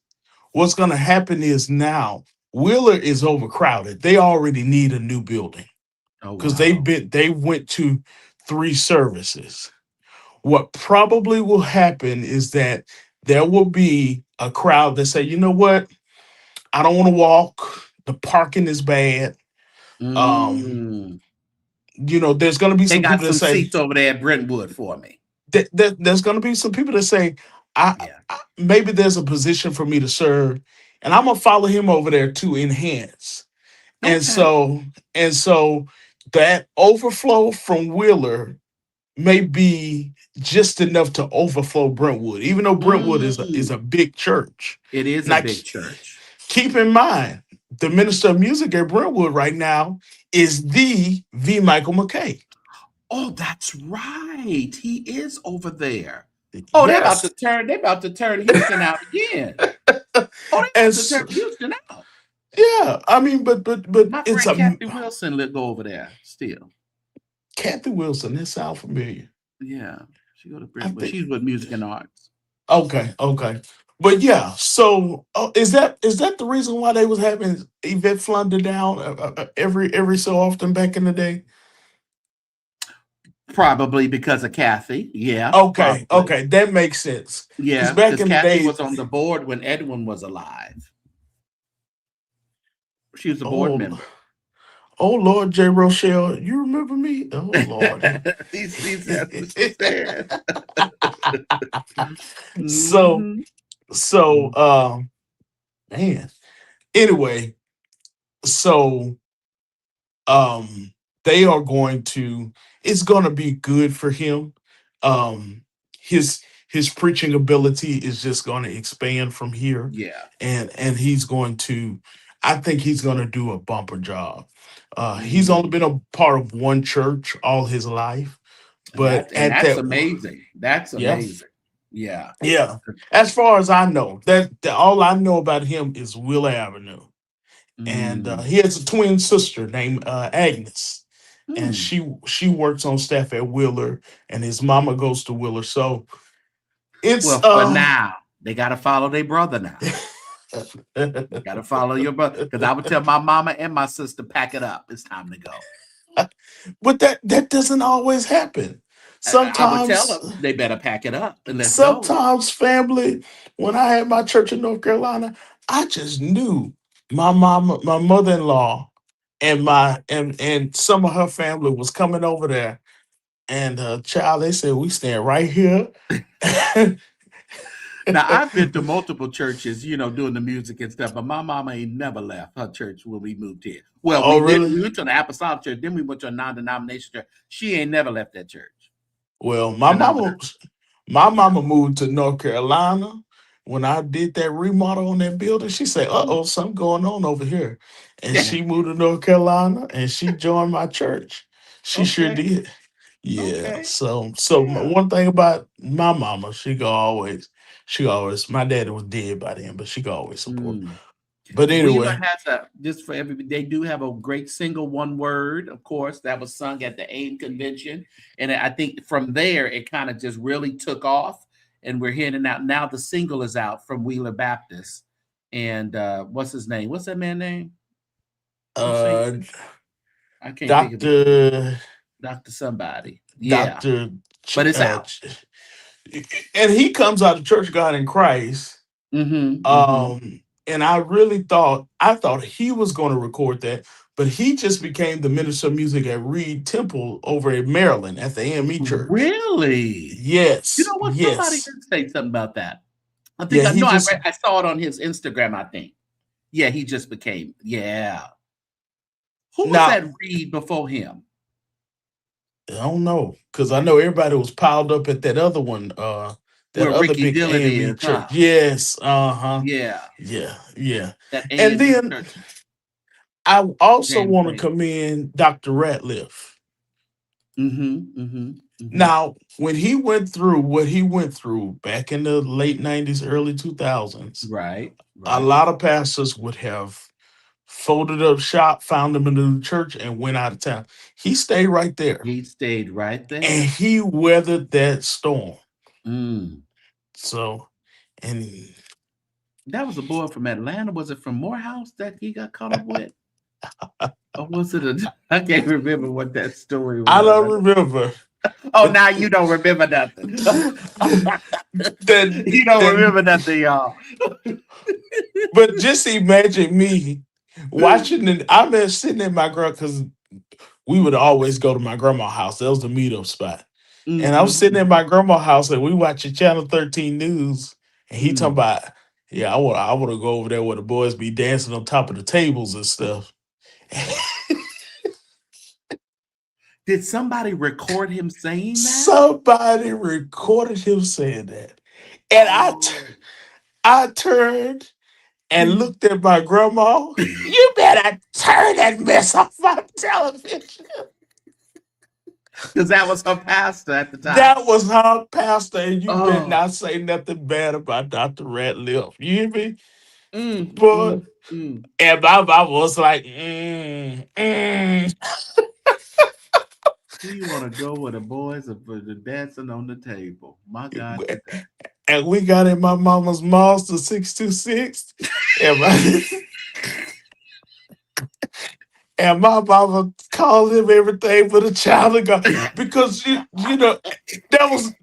what's going to happen is now Wheeler is overcrowded. They already need a new building Oh because wow. they went to 3 services. What probably will happen is that there will be a crowd that say, you know what, I don't want to walk. The parking is bad. Um, Mm. there's going to be They some got people that some say seats over there at Brentwood for me. there's going to be some people that say, Yeah. maybe there's a position for me to serve, and I'm gonna follow him over there to enhance. And Okay. so and so that overflow from Wheeler may be just enough to overflow Brentwood, even though Brentwood is a Mm. big church. It is a Now, big church. keep in mind, the minister of music at Brentwood right now is the V. Michael McKay. Oh, that's right. He is over there. Oh, they're about to Yes. turn. They're about to turn Houston out again. Oh, they're And about to turn Houston out. yeah, I mean, but My it's friend a Kathy Wilson let go over there still. Kathy Wilson. That sound familiar. Yeah, she go to I Brentwood. think She's with music and arts. okay. But yeah, so is that the reason why they was having Yvette Flunder down every so often back in the day? Probably because of Kathy. Yeah, probably. Okay, that makes sense. Because Yeah, back because in the Kathy day, was on the board when Edwin was alive. She was a board oh member. oh Lord, J. Rochelle, you remember me? Oh Lord. These that's what she said. so Hmm. so man. Anyway, so um they are going to it's going to be good for him. um his preaching ability is just going to expand from here, Yeah. and he's going to I think he's going to do a bumper job. He's only Mm. been a part of one church all his life, And but at that's that amazing. That's yeah, amazing. Yeah. yeah, as far as I know, that all I know about him is Will Avenue. And Mm. he has a twin sister named Agnes, and Hmm. she works on staff at Wheeler, and his mama goes to Wheeler. So it's Well, for now, they got to follow their brother now. Got to follow your brother. Because I would tell my mama and my sister, pack it up. It's time to go. but that doesn't always happen. I would tell Sometimes them they better pack it up and let's go. sometimes family, when I had my church in North Carolina, I just knew my mama, my mother-in-law, and and some of her family was coming over there. And child, they said we stand right here. Now, I've been to multiple churches, doing the music and stuff, but my mama ain't never left her church when we moved here. Well, Oh, we did. really? We went to the Apostolic Church, then we went to a non-denomination church. She ain't never left that church. Well, And I'm like, my yeah. mama moved to North Carolina when I did that remodel on that building. She said, Mm. "Uh-oh, something going on over here," and Yeah. she moved to North Carolina and she joined my church. She sure Okay. did. Yeah. Okay. So Yeah. one thing about my mama, she could always. My daddy was dead by then, but she could always support. Mm. But Wheeler anyway, has just for everybody, they do have a great single one word, of course, that was sung at the AIM convention. And I think from there, it kind of just really took off. And we're hearing it out. Now the single is out from Wheeler Baptist. And what's his name? What's that man's name? Who sings? uh, I can't think of his name. Doctor Dr. Somebody. Yeah. Doctor, But it's out. and he comes out of Church of God in Christ. Mm-hmm. Mm-hmm. And I thought he was going to record that, but he just became the minister of music at Reed Temple over in Maryland at the AME Church. Really? You Yes, know what? Somebody yes, did say something about that. I think yeah. I He know. just I saw it on his Instagram. I think. Yeah, he just became. Yeah. Who was now that Reed before him? I don't know because I know everybody was piled up at that other one, that Where other Ricky big Dillon AME is, huh? church. Yes, Yeah, yeah, yeah. that A And and M then Church, I also James want to Wade. commend Dr. Ratliff. Mm-hmm. Mm-hmm. Mm-hmm. Now, when he went through what he went through back in the late 90s, early 2000s, Right. a Right. lot of pastors would have folded up shop, found him in the new church, and went out of town. He stayed right there He stayed right and there. he weathered that storm. Mm. So, and That was a boy from Atlanta. Was it from Morehouse that he got caught up with? Or was it a? I can't remember what that story I was. don't remember. Oh, But now you don't remember nothing. then, You don't then, remember nothing, y'all. but just imagine me watching it. I'm there sitting in my girl because we would always go to my grandma's house. That was the meetup spot. And I was sitting in Mm-hmm. my grandma's house and we watching Channel 13 News. And he talking Mm. about, yeah, I want to go over there where the boys be dancing on top of the tables and stuff. Did somebody record him saying that? Somebody recorded him saying that. And Oh. I turned and looked at my grandma. You better turn that mess off my television. Because that was her pastor at the time. That was her pastor, and you better Oh. not say nothing bad about Dr. Ratliff. You hear me? Mm, Boy, mm, mm. and my mama was like, mm. Who you want to go with the boys of the dancing on the table? My God, today. And we got in my mama's Mazda 626. And my, and my mama called him everything but a child of God. Because, you know, that was.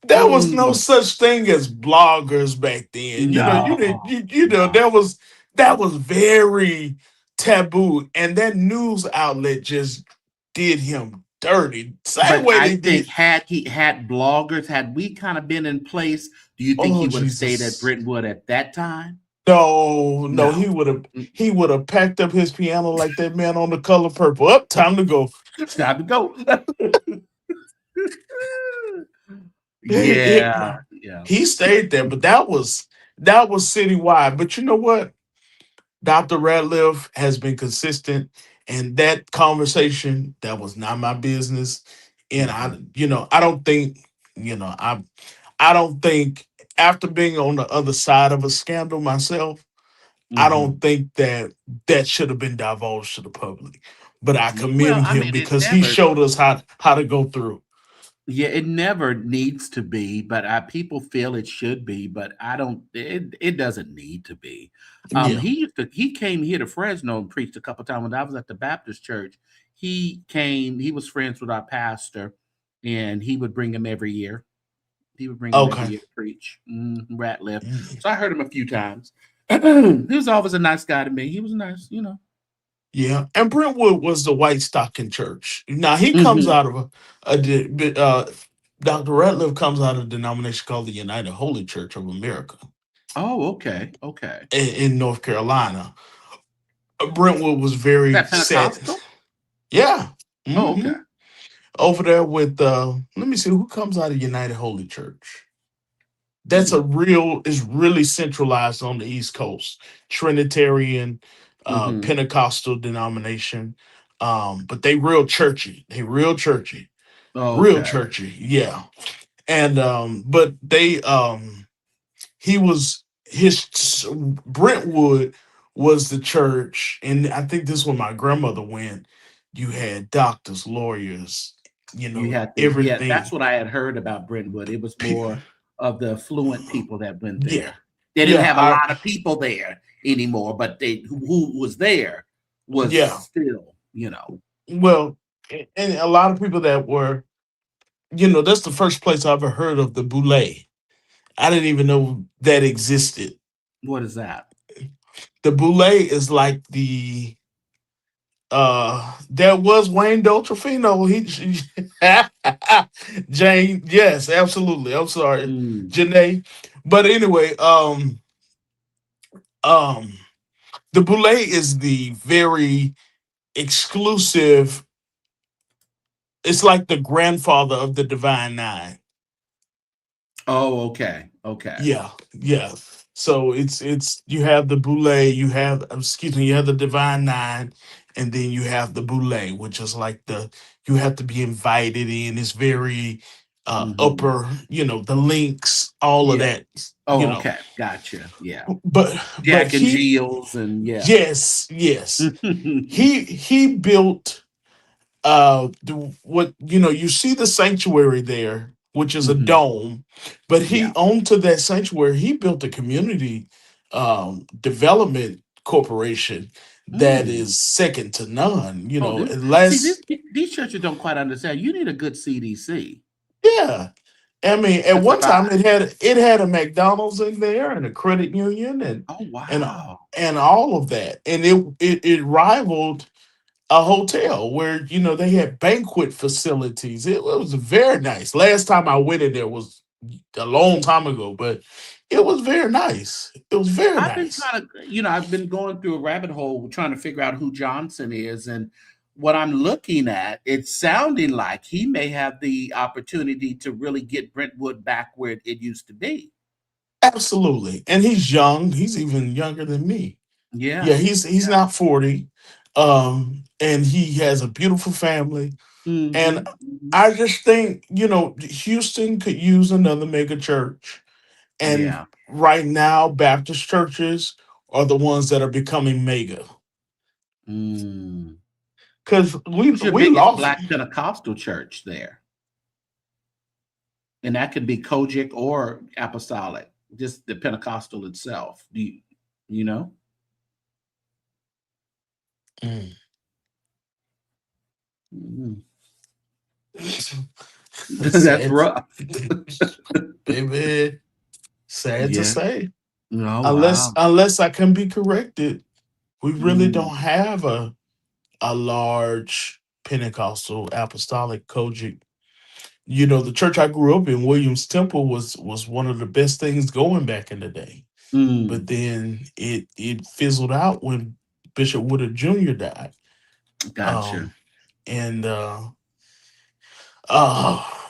There was no Mm. such thing as bloggers back then. You know, you did No, you know no. that was very taboo, and that news outlet just did him dirty. Same But way I they think did. had he had bloggers, had we kind of been in place, do you think he Oh would have stayed at Jesus! Brentwood at that time? No, no, No. Mm. he would have packed up his piano like that man on The Color Purple. Up, time to go. Time to go. It- Yeah, yeah. he stayed there, but that was citywide. But you know what? Dr. Ratliff has been consistent, and that conversation that was not my business. And Mhm, I don't think, you know, I don't think after being on the other side of a scandal myself, I don't mhm. think that that should have been divulged to the public. But I Well, commend I him mean, it because he never. showed us how to go through. Yeah, it never needs to be, but people feel it should be, but I don't. It doesn't need to be. Yeah. He came here to Fresno and preached a couple times when I was at the Baptist church. He came. He was friends with our pastor, and he would bring him every year. He would bring him every Okay. year to preach. Ratliff. Mm. So I heard him a few times. He was always a nice guy to me. He was nice, you know. Yeah, and Brentwood was the White Stocking Church. Now he comes Hmm. out of Dr. Ratliff comes out of a denomination called the United Holy Church of America Oh, okay, okay. in North Carolina. Brentwood was Is very that sad. Pentecostal? Yeah. Oh, hmm okay. Over there with let me see who comes out of United Holy Church. That's Hmm. is really centralized on the East Coast. Trinitarian, Hmm. Pentecostal denomination. But they real churchy. They real churchy. Real Okay. churchy, yeah. And but they he was his Brentwood was the church, and I think this is where my grandmother went. You had doctors, lawyers, You had the yeah, that's everything. what I had heard about Brentwood. It was Pe- more of the affluent people that went Yeah, there. They didn't yeah, have a lot of people there anymore, but they who was there was yeah. still, Well, and a lot of people that were, that's the first place I ever heard of the Boulay. I didn't even know that existed. what is that? The Boulay is like there was Wayne Doltrafino. Jane, yes, absolutely. I'm sorry, Mm. Janae. But anyway, um the Boulay is the very exclusive, it's like the grandfather of the Divine Nine. Oh, okay. Okay. Yeah, yeah. So it's you have the Boulay, you have excuse me, you have the Divine Nine, and then you have the Boulay, which is like you have to be invited in. It's very Hmm. upper, the links, all of Yeah. that, you Oh, know. okay. Gotcha. Yeah. But Jack and he, Jill's and yeah. yes, yes, Hmm. he built what you see the sanctuary there, which is a dome, but he Yeah. onto that sanctuary he built a community development corporation that Mm. is second to none, Oh, this see this unless, these churches don't quite understand. You need a good CDC. yeah. I mean, at To one time survive. it had a McDonald's in there and a credit union Oh, and wow. and all of that, and it rivaled a hotel where they had banquet facilities. It was very nice. Last time I went in there was a long time ago, but it was very nice. It was very I've been nice. trying to, I've been going through a rabbit hole trying to figure out who Johnson is. And what I'm looking at, it's sounding like he may have the opportunity to really get Brentwood back where it used to be. Absolutely. And he's young. He's even younger than me. Yeah, Yeah. he's Yeah. not 40. And he has a beautiful family. And Hmm. Hmm. I just think, Houston could use another mega church. And Yeah. right now, Baptist churches are the ones that are becoming mega. Mm. Because we Who's your we biggest lost. Black Pentecostal church there? And that could be Kojic or Apostolic, just the Pentecostal itself. You know? Mm. Mhm. That's Sad, rough. baby. Sad to Yeah. say. Oh, Unless wow. unless I can be corrected, we really Mm. don't have a large Pentecostal apostolic Kojic. The church I grew up in, Williams Temple, was one of the best things going back in the day. But Mm. then it fizzled out when Bishop Woodard Jr. died. Gotcha. Um, and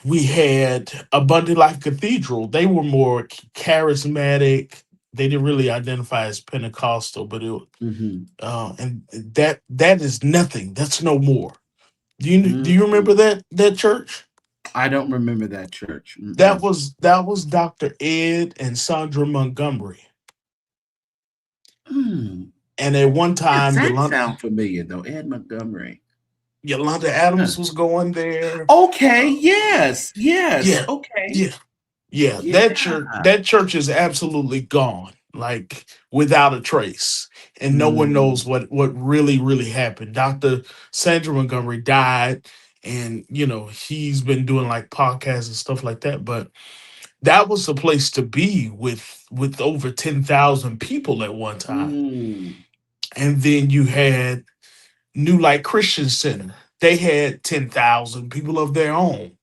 we had Abundant Life Cathedral. They were more charismatic. They didn't really identify as Pentecostal, but Mhm. and that is nothing. That's no more. Do you remember Mm. that church? I don't remember that church. That Mm-mm. was that was Dr. Ed and Sandra Montgomery. Mm. And at one Why does time, that sound familiar, though? Ed Montgomery. Yolanda Huh. Adams was going there. Okay. Uh, Yes. Yes. yeah, Okay. yeah. Yeah, Yeah. that church is absolutely gone, like without a trace, and no one knows Mm. what really happened. Dr. Sandra Montgomery died, and he's been doing like podcasts and stuff like that. But that was the place to be with over 10,000 people at one time. Mm. And then you had New Light Christian Center. They had 10,000 people of their own,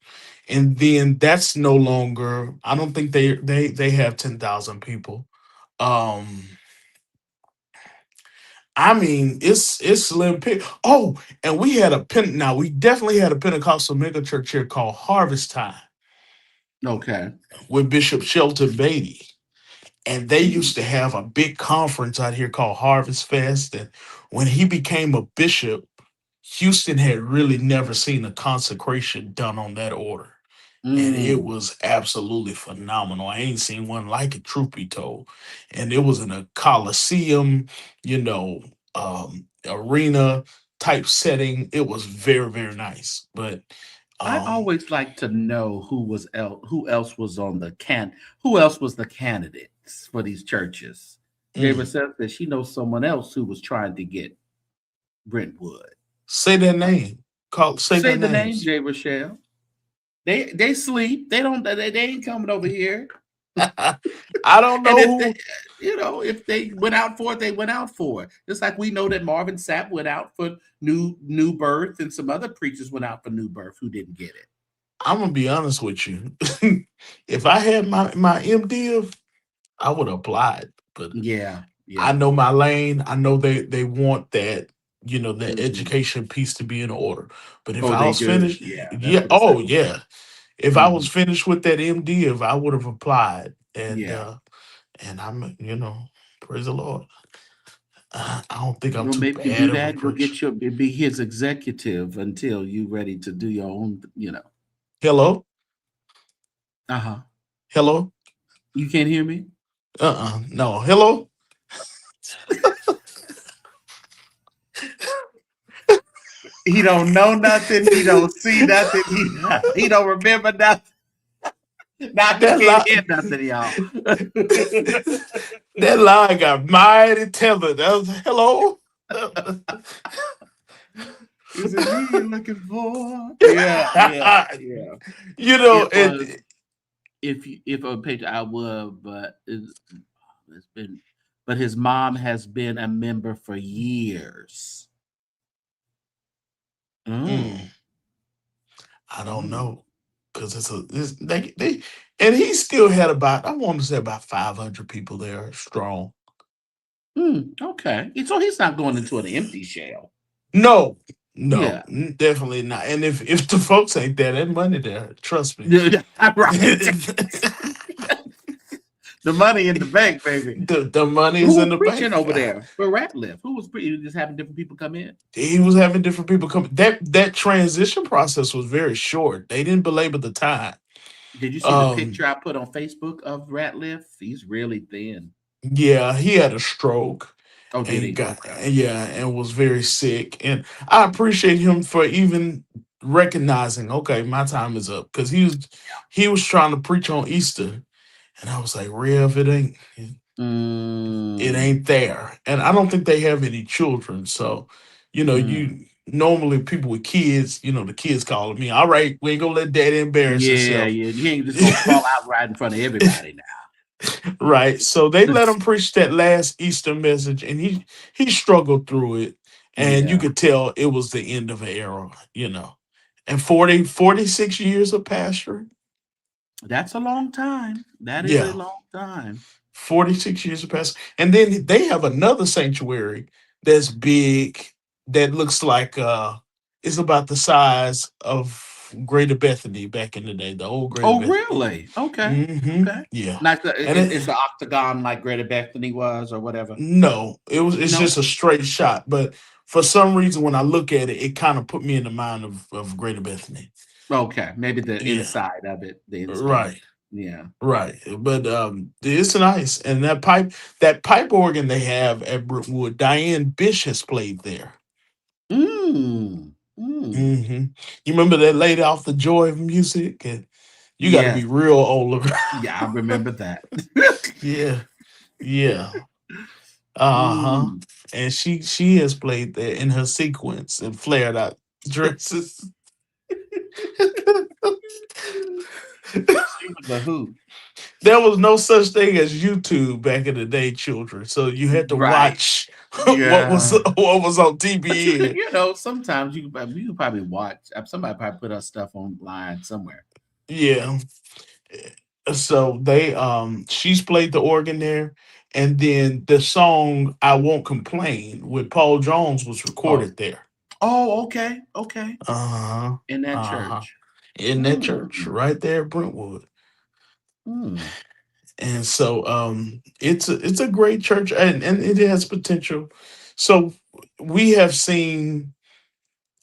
and then that's no longer, I don't think they have 10,000 people. um I mean, it's slim pick. Oh, and we definitely had a Pentecostal mega church here called Harvest Time Okay. with Bishop Shelton Beatty, and they Mm. used to have a big conference out here called Harvest Fest. And when he became a bishop, Houston had really never seen a consecration done on that order. and it Mm. was absolutely phenomenal. I ain't seen one like it, truth be told. And it was in a coliseum, you know, arena type setting. It was very, very nice. But I um, always like to know who else was on who else was the candidates for these churches. Java mm, says that she knows someone else who was trying to get Brentwood. say their name. Say Say their the name, names. Jay Rochelle. They sleep. They ain't coming over here. I don't And know if they, who. if they went out for it, they went out for it. Just like we know that Marvin Sapp went out for New Birth, and some other preachers went out for New Birth who didn't get it. I'm gonna be honest with you. If I had my MDiv, I would apply it. But Yeah, I yeah. know my lane. I know they want that, that Hmm. education piece to be in order. But if Oh, I they was do. finished, Yeah, that's yeah, what it oh sounds yeah. like. If I was Hmm. finished with that MDiv, I would have applied. Yeah. And I'm, praise the Lord. I don't think I'm Well, too maybe you could do bad of a that. Go preacher. get your be his executive until you ready to do your own. Hello, Uh huh. hello. You can't hear me. No, hello. He don't know nothing. He don't see nothing. He don't remember nothing. Now he That can't hear lie, nothing, y'all. that line got mighty tender. That was hello. Is it me you're looking for? Yeah, yeah, yeah. It And was if a page I would, but it's been but his mom has been a member for years. mm, Oh. I don't Mm. know because they and he still had about, I want to say, about 500 people there strong. Mm, okay. So he's not going into an empty shell. No, no, Yeah. definitely not. And if the folks ain't there, that money there, trust me. Right. The money in the bank, baby. The money is Who in was the preaching bank. over there for Ratliff? Who was preaching? Just having different people come in. He was having different people come. That transition process was very short. They didn't belabor the time. Did you see the Um, picture I put on Facebook of Ratliff? He's really thin. yeah, he had a stroke Oh, did and he? Okay. and was very sick. And I appreciate him for even recognizing, okay, my time is up, because he was trying to preach on Easter, and I was like, Rev, it Mm, ain't there. And I don't think they have any children, so mm. you normally, people with kids, the kids calling me, all right, we ain't gonna let daddy embarrass Yeah, himself. yeah. He ain't just gonna fall out right in front of everybody Right. So they now. let him preach that last Easter message, and he struggled through it. And you Yeah. could tell it was the end of an era. And 46 years of pastoring. That's a long time. That is a Yeah. long time. 46 years of pastoring. And then they have another sanctuary that's big, that looks like it's about the size of Greater Bethany back in the day, the old Greater Oh, Bethany. really? Okay. Hmm. Okay. Yeah. Not And it's the octagon like Greta Bethany was or whatever. No, it's No? just a straight shot. But for some reason, when I look at it, it kind of put me in the mind of Greater Bethany. Okay. Maybe the Yeah, inside of it. The inside. right, Yeah. right. But it's nice, and that pipe organ they have at Brentwood, Diane Bish has played there. Mm. Mm. Hmm. You remember that lady off the Joy of Music? And you got to Yes. be real old. Yeah, I remember that. Yeah, yeah. Uh-huh. Mm. And she has played there in her sequence and flared out dresses. She was a hoot. There was no such thing as YouTube back in the day, children. So you had to Right. watch what was Yeah. what was on But you could, TBN. sometimes you could probably watch. Somebody probably put our stuff online somewhere. Yeah. So she's played the organ there, and then the song "I Won't Complain" with Paul Jones was Oh, recorded there. oh, okay, okay. Uh-huh. In that Uh-huh. church. In that church Mm, right there at Brentwood. mm. And so it's a great church, and it has potential. So we have seen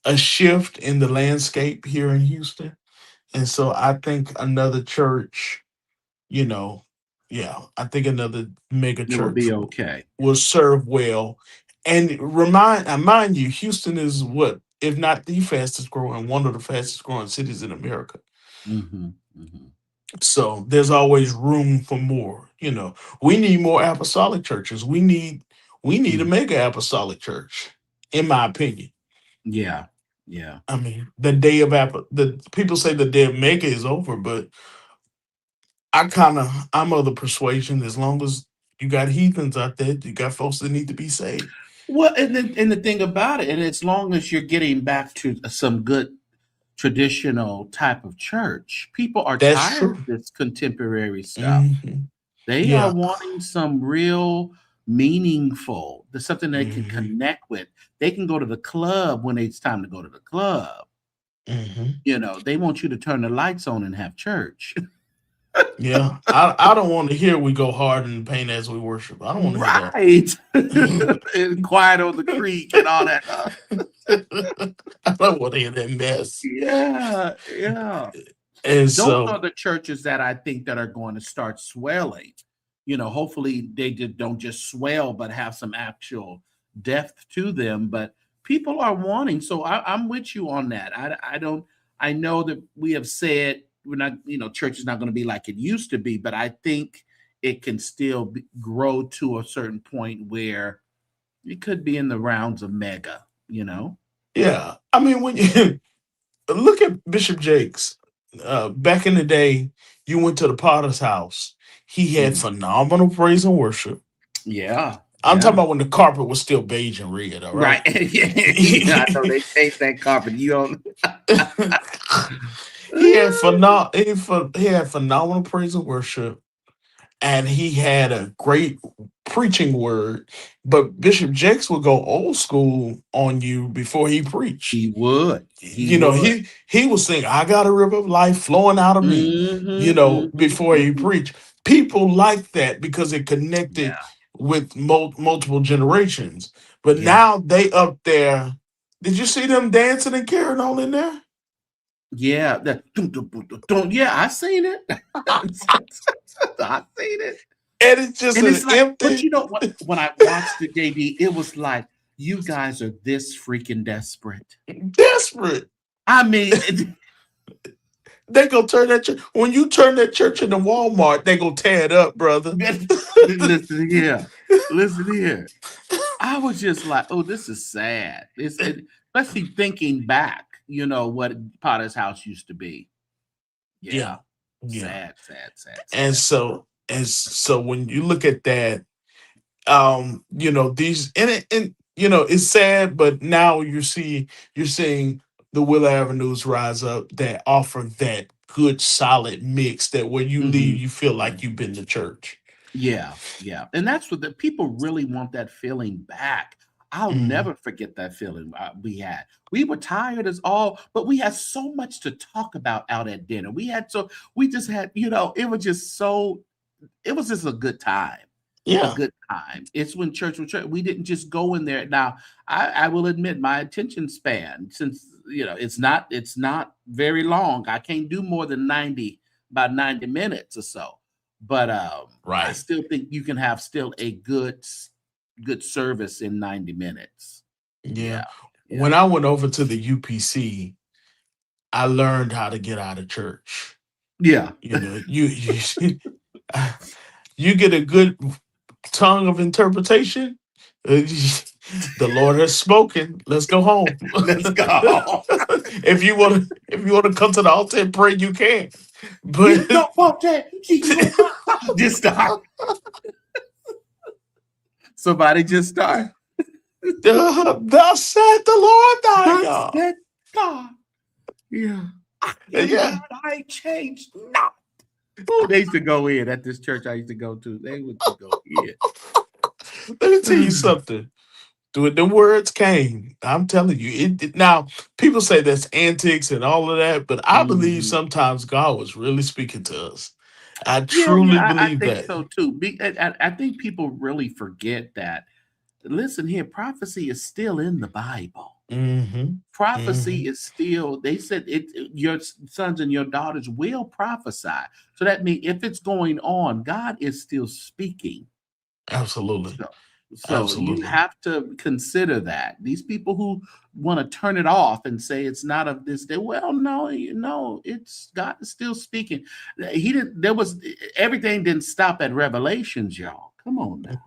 a shift in the landscape here in Houston. And so I think another church, you know, yeah, I think another mega It will church be okay. will serve well. And mind you, Houston is what, if not the fastest growing, one of the fastest growing cities in America. Mm-hmm. Mm-hmm. So there's always room for more. We need more apostolic churches. We need a Mm. mega apostolic church, in my opinion. Yeah. Yeah. I mean, the people say the day of mega is over, but I'm of the persuasion, as long as you got heathens out there, you got folks that need to be saved. Well, and the thing about it, and as long as you're getting back to some good traditional type of church, people are That's tired of true. this contemporary stuff. Hmm. They are Yeah. wanting some real meaningful, there's something they can Hmm. connect with. They can go to the club when it's time to go to the club. Hmm. They want you to turn the lights on and have church. Yeah. I don't want to hear we go hard in the paint as we worship. I don't want to hear that. Right. And quiet on the creek and all that. I don't want to hear that mess. Yeah, yeah. And Those are so, the churches that I think that are going to start swelling. Hopefully they don't just swell, but have some actual depth to them. But people are wanting, so I'm with you on that. I don't. I know that we have said we're not. Church is not going to be like it used to be, but I think it can still grow to a certain point where it could be in the rounds of mega. yeah. I mean, when you look at Bishop Jakes, back in the day, you went to the Potter's house. He had Mhm. phenomenal praise and worship. Yeah, I'm talking yeah. about when the carpet was still beige and red, all Right. right? Yeah, I know they changed that carpet. You don't. He had phenomenal praise and worship, and he had a great preaching word. But Bishop Jakes would go old school on you before he preached. He would. He You know, would. he was saying, "I got a river of life flowing out of me," Mhm, mhm, before he mhm. preached. People liked that because it connected Yeah, with multiple generations. But yeah, now they up there. Did you see them dancing and carrying on in there? yeah. Yeah, I seen it. I seen it. And it's just And an it's like, but empty, you know what? When I watched the JD, it was like, you guys are this freaking desperate. desperate. I mean, They gonna turn that church. When you turn that church into Walmart, they gonna tear it up, brother. listen here. Listen here. I was just like, oh, this is sad. Especially thinking back, what Potter's house used to be. Yeah. Yeah, yeah. Sad, sad, sad, And sad. so when you look at that, these and it's sad, but now you're seeing the Willow Avenues rise up that offer that good solid mix that when you leave Mhm, you feel mhm. like you've been to church. Yeah, yeah. And that's what the people really want, that feeling back. I'll Hmm. never forget that feeling we had. We were tired as all, but we had so much to talk about out at dinner. We just had, it was just a good time. A Yeah, good time. It's when church was church. We didn't just go in there. Now, I will admit my attention span, since it's not very long. I can't do more than about 90 minutes or so. But I right. still think you can have still a good service in 90 minutes. Yeah. Yeah. When Yeah. I went over to the UPC, I learned how to get out of church. Yeah. You you get a good tongue of interpretation. uh, The Lord has spoken. Let's go home. Let's go. If you want to come to the altar and pray, you can. But You don't want that. Just start. Somebody just start. thus said the Lord thy Thus God. said God. Yeah. I am Yeah. God, I changed not. Oh, they used to go in at this church I used to go to. They would to go in. Let me tell you something. When the words came, I'm telling you, now people say that's antics and all of that, but I believe Mhm. sometimes God was really speaking to us. I Yeah, truly yeah, I believe think that. so too. I think people really forget that. Listen here, prophecy is still in the Bible. Prophecy is still, they said your sons and your daughters will prophesy. So that means if it's going on, God is still speaking. Absolutely. So you have to consider that. These people who want to turn it off and say it's not of this day, well, no, it's God is still speaking. He didn't, there was, everything didn't stop at Revelations, y'all. Come on now.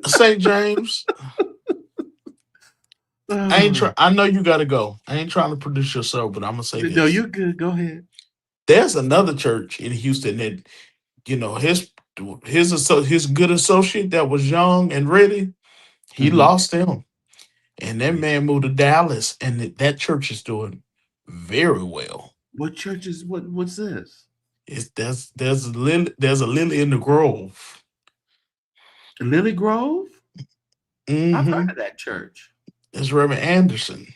St. James, I know you gotta go. I ain't trying to produce your show, but I'm gonna say this. No, you're good. Go ahead. There's another church in Houston that, his good associate that was young and ready, he lost him. And that man moved to Dallas, and that church is doing very well. What church is what's this? There's a Lily in the Grove. Lily Grove? I've heard of that church. It's Reverend Anderson.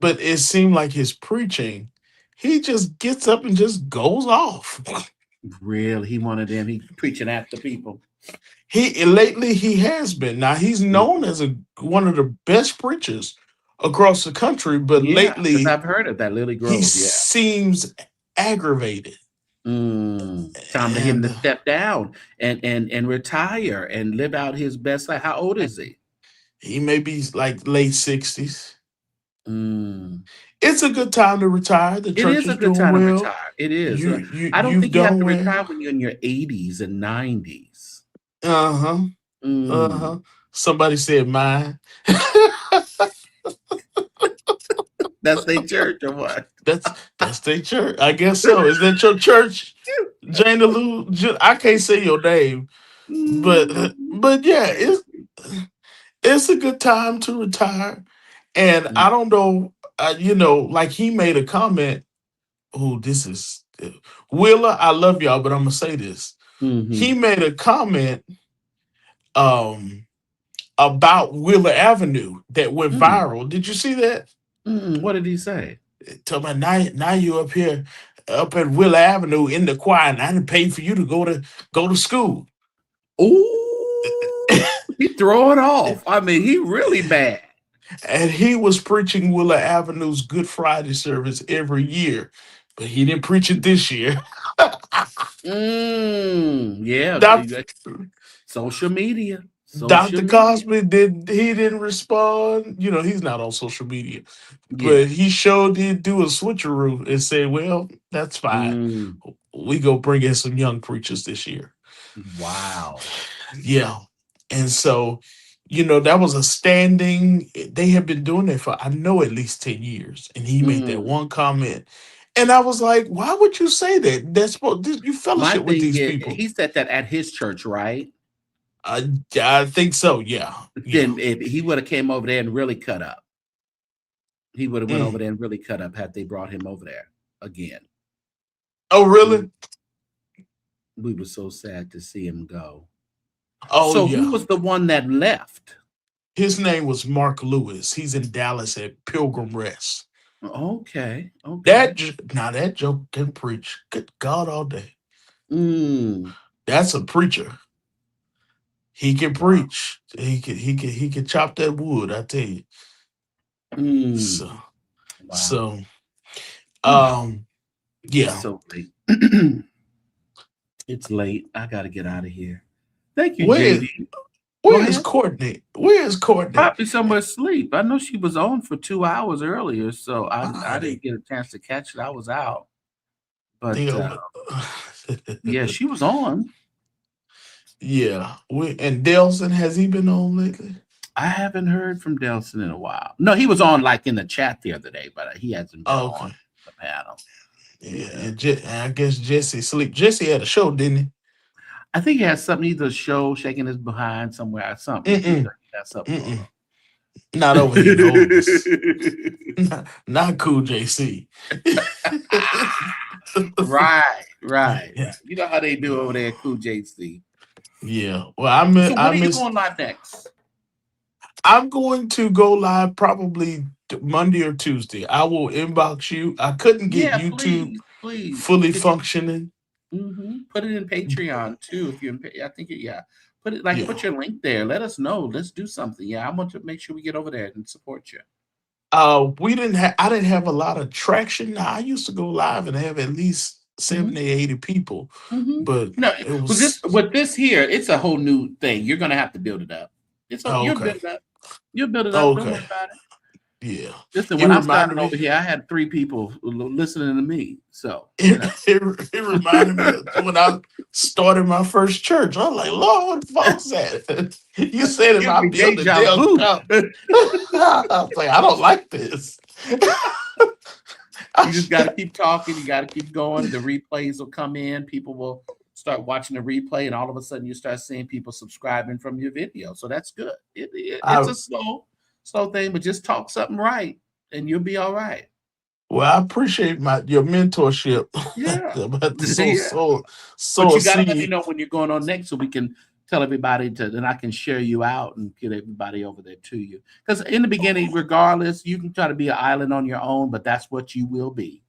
But it seemed like his preaching, he just gets up and just goes off. Really? He one of them, he preaching at the people. Lately he has been. Now he's known as one of the best preachers across the country, but lately I've heard of that Lily Grove. He seems aggravated. Time for him to step down and retire and live out his best life. How old is he? He may be like late 60s. It's a good time to retire. The church is a good time to retire. It is. I don't think you have to retire when you're in your 80s and 90s. Somebody said mine. That's their church or what? That's their church. I guess so. Is that your church, Jane Lou? I can't say your name, but yeah, it's a good time to retire. And I don't know, like he made a comment. Oh, this is Willa. I love y'all, but I'm gonna say this. He made a comment about Willa Avenue that went viral. Did you see that? What did he say? Tell me now you up here up at Willa Avenue in the choir, and I didn't pay for you to go to school. Ooh, he throw it off. I mean, he really bad. And he was preaching Willa Avenue's Good Friday service every year, but he didn't preach it this year. Yeah. Social media. Dr. Cosby didn't respond. He's not on social media. But he did do a switcheroo and say, well, that's fine. We go bring in some young preachers this year. Wow. Yeah. And so, that was a standing, they have been doing that for, I know, at least 10 years. And he made that one comment. And I was like, why would you say that? You fellowship with these people. He said that at his church, right? I think so, yeah. Then if he would have came over there and really cut up. He would have went over there and really cut up had they brought him over there again. Oh, really? We were so sad to see him go. Oh, so who was the one that left? His name was Mark Lewis. He's in Dallas at Pilgrim Rest. Okay. That joke can preach. Good God, all day. That's a preacher. He can preach. He can chop that wood, I tell you. Yeah. It's so late. It's late. I gotta get out of here. Thank you, JD. Where is Courtney? Probably somewhere asleep. I know she was on for 2 hours earlier, so I didn't get a chance to catch it. I was out. But yeah, she was on. Yeah. And Delson, has he been on lately? I haven't heard from Delson in a while. No, he was on like in the chat the other day, but he hasn't been on the panel. Yeah, and I guess Jesse sleep. Jesse had a show, didn't he? I think he has something, either a show, shaking his behind somewhere or something. That's something. Not over here. Not Cool JC. Right. Yeah. You know how they do over there at Cool JC. Yeah. Well, so when are you going live next? I'm going to go live probably Monday or Tuesday. I will inbox you. I couldn't get YouTube fully functioning. Put it in Patreon too. If you're in, I think put Put your link there. Let us know. Let's do something. Yeah, I want to make sure we get over there and support you. I didn't have a lot of traction. Now, I used to go live and have at least 70, 80 people, but No, it with this here, it's a whole new thing. You're gonna have to build it up. You'll build okay. it up. You'll build it up. Don't Okay. worry about it. Yeah. Listen, It when I reminded started me over here, I had 3 people listening to me. So it reminded me of when I started my first church. I was like, Lord, what the folks at? You said if give I me build it, deja they'll vu. come. I was like, I don't like this. You just got to keep talking. You got to keep going. The replays will come in. People will start watching the replay, and all of a sudden, you start seeing people subscribing from your video. So that's good. It's I, a slow thing, but just talk something right, and you'll be all right. well, I appreciate your mentorship. Yeah, I'm about to yeah. But sow a you got to let me seed. know when you're going on next, so we can tell everybody then I can share you out and get everybody over there to you. Because in the beginning, regardless, you can try to be an island on your own, but that's what you will be.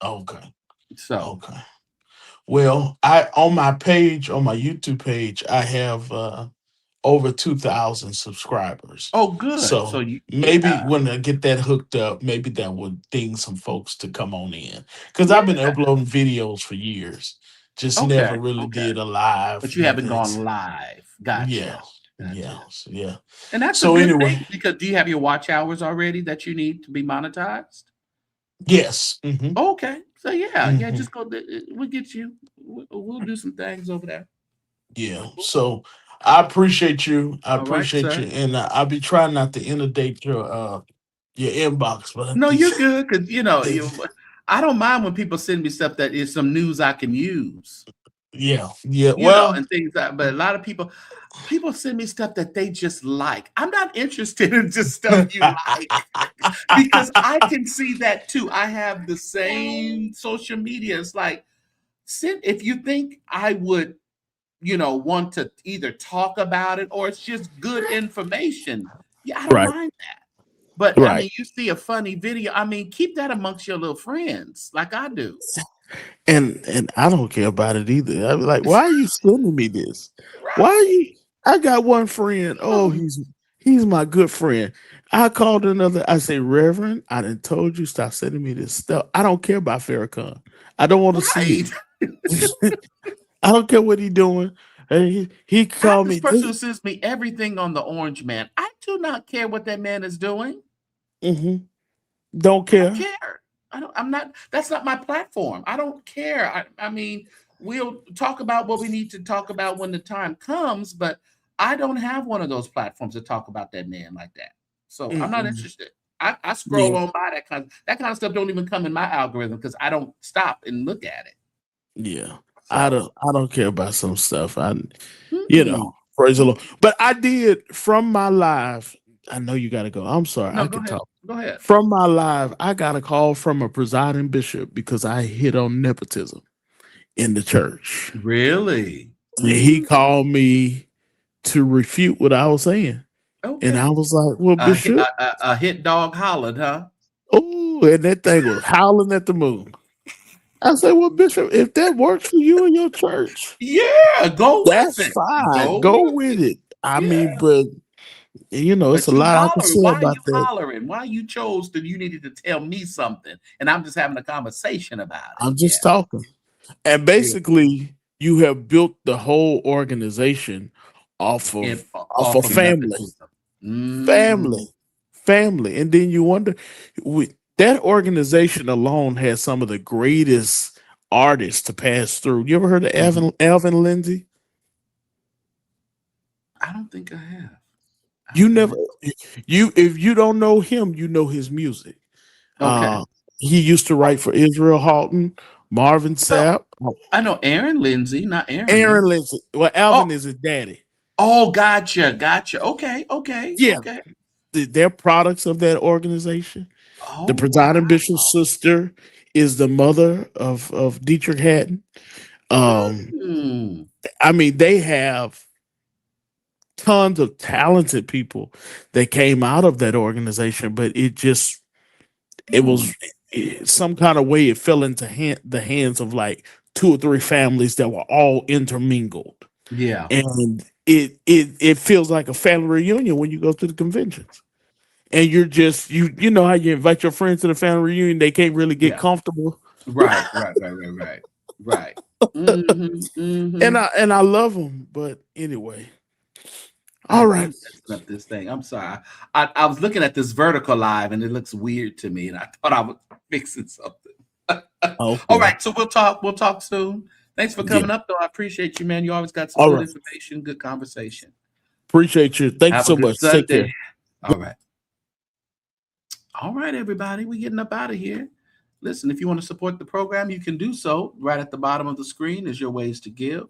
Okay. So Okay. Well, I on my YouTube page, I have over 2,000 subscribers. oh, good. So So maybe when I get that hooked up, maybe that would ding some folks to come on in. Because I've been yeah. uploading videos for years. Just never Okay, really okay. did a live, But you haven't nothing. gone live. Yeah. Gotcha. Yeah. Gotcha. Yeah. And that's a So good thing anyway, because do you have your watch hours already that you need to be monetized? yes. Okay. So yeah, Hmm. just go. We'll get you. We'll do some things over there. Yeah. So I appreciate you. I All right, appreciate you. sir. And I'll be trying not to inundate your inbox, but No, you're good because the I don't mind when people send me stuff that is some news I can use. yeah, yeah. Well, And things that. But a lot of people send me stuff that they just like. I'm not interested in just stuff you like because I can see that too. I have the same social media. It's like, if you think I would, want to either talk about it or it's just good information. Yeah, I don't right, mind that. But I right. mean, you see a funny video. I mean, keep that amongst your little friends, like I do. And I don't care about it either. I'm like, why are you sending me this? Why are Right. you? I got one friend. Oh, Oh, he's my good friend. I called another. I say, Reverend, I done told you stop sending me this stuff. I don't care about Farrakhan. I don't want to see right. it. I don't care what he doing. And he I have called this me. person who sends me everything on the Orange Man. I do not care what that man is doing. Don't I don't care. care. I'm not. That's not my platform. I don't care. I mean, we'll talk about what we need to talk about when the time comes, but I don't have one of those platforms to talk about that man like that. So I'm not Mm-mm. interested. I scroll Yeah, on by that kind of stuff don't even come in my algorithm because I don't stop and look at it. yeah. So I don't care about some stuff. mm-mm. Praise the Lord. But I did from my live. I know you got to go. I'm sorry. No, I go can ahead. talk. Go ahead. From my live, I got a call from a presiding bishop because I hit on nepotism in the church. Really? And he Mm, called me to refute what I was saying. And I okay. was like, well, A hit, Bishop, a hit dog hollered, huh? oh, and that thing was howling at the moon. I said, well, Bishop, if that works for you and your church, Yeah, go with that's it. fine. Go Go with with it. it. I Yeah. mean, but it's a But you lot I can hollering. say Why are you about that. hollering? Why you chose that you needed to tell me something, and I'm just having a conversation about it. I'm Yeah. just talking. And Yeah. basically, you have built the whole organization off Off of of family, nepotism. Mm, family, family, and then you wonder, that organization alone has some of the greatest artists to pass through. You ever heard of mhm. Alvin Lindsay? I don't think I have. You Alvin never Lee. you if you don't know him, you know his music. Okay. He used to write for Israel Houghton, Marvin Well, Sapp, I know Aaron Lindsay, not Aaron Aaron Lindsay. Lindsay. Well, Alvin Oh, is his daddy. gotcha. Okay, okay, Yeah, okay. they're products of that organization. The Oh, presiding bishop's wow. sister is the mother of Dietrich Hatton. Um, Mm, I mean, they have tons of talented people that came out of that organization, but it mm. was some kind of way it fell into the hands of like two or three families that were all intermingled. Yeah. And it feels like a family reunion when you go to the conventions. And you're just you know how you invite your friends to the family reunion, they can't really get comfortable. Right. And I love them, but anyway. All I'm right. setting up this thing. I'm sorry. I was looking at this vertical live and it looks weird to me, and I thought I was fixing something. All right, so we'll talk soon. Thanks for coming up, though. I appreciate you, man. You always got some good information, good conversation. Appreciate you. Thank you so much. Sunday. Take care. All right, everybody. We're getting up out of here. Listen, if you want to support the program, you can do so. Right at the bottom of the screen is your ways to give.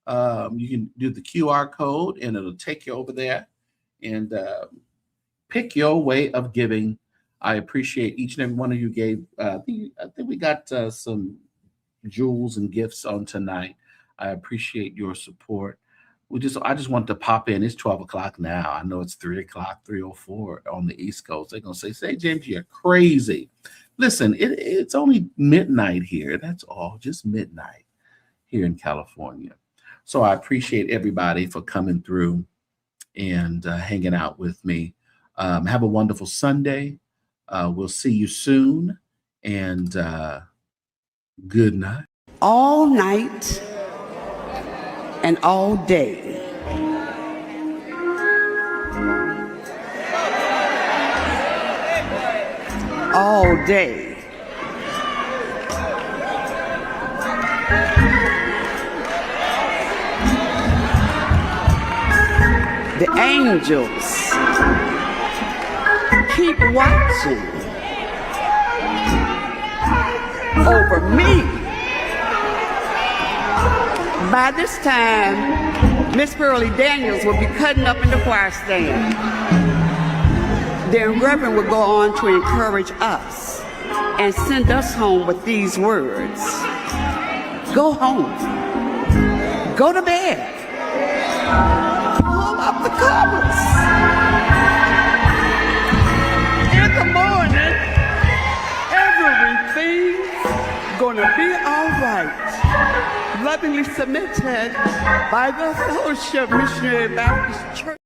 You can do the QR code, and it'll take you over there and pick your way of giving. I appreciate each and every one of you gave. I think we got some jewels and gifts on tonight. I appreciate your support. I just want to pop in. It's 12 o'clock now. I know it's 3 o'clock, 3:04 on the East Coast. They're going to say, James, you're crazy. Listen, it's only midnight here. That's all, just midnight here in California. So I appreciate everybody for coming through and hanging out with me. Have a wonderful Sunday. We'll see you soon. And good night. All night and all day. All day. The angels keep watching over me. By this time, Miss Pearlie Daniels will be cutting up in the choir stand. Then Reverend will go on to encourage us and send us home with these words. Go home. Go to bed. Pull up the covers. In the morning, everything's gonna be all right. Lovingly submitted by the Fellowship Missionary Baptist Church.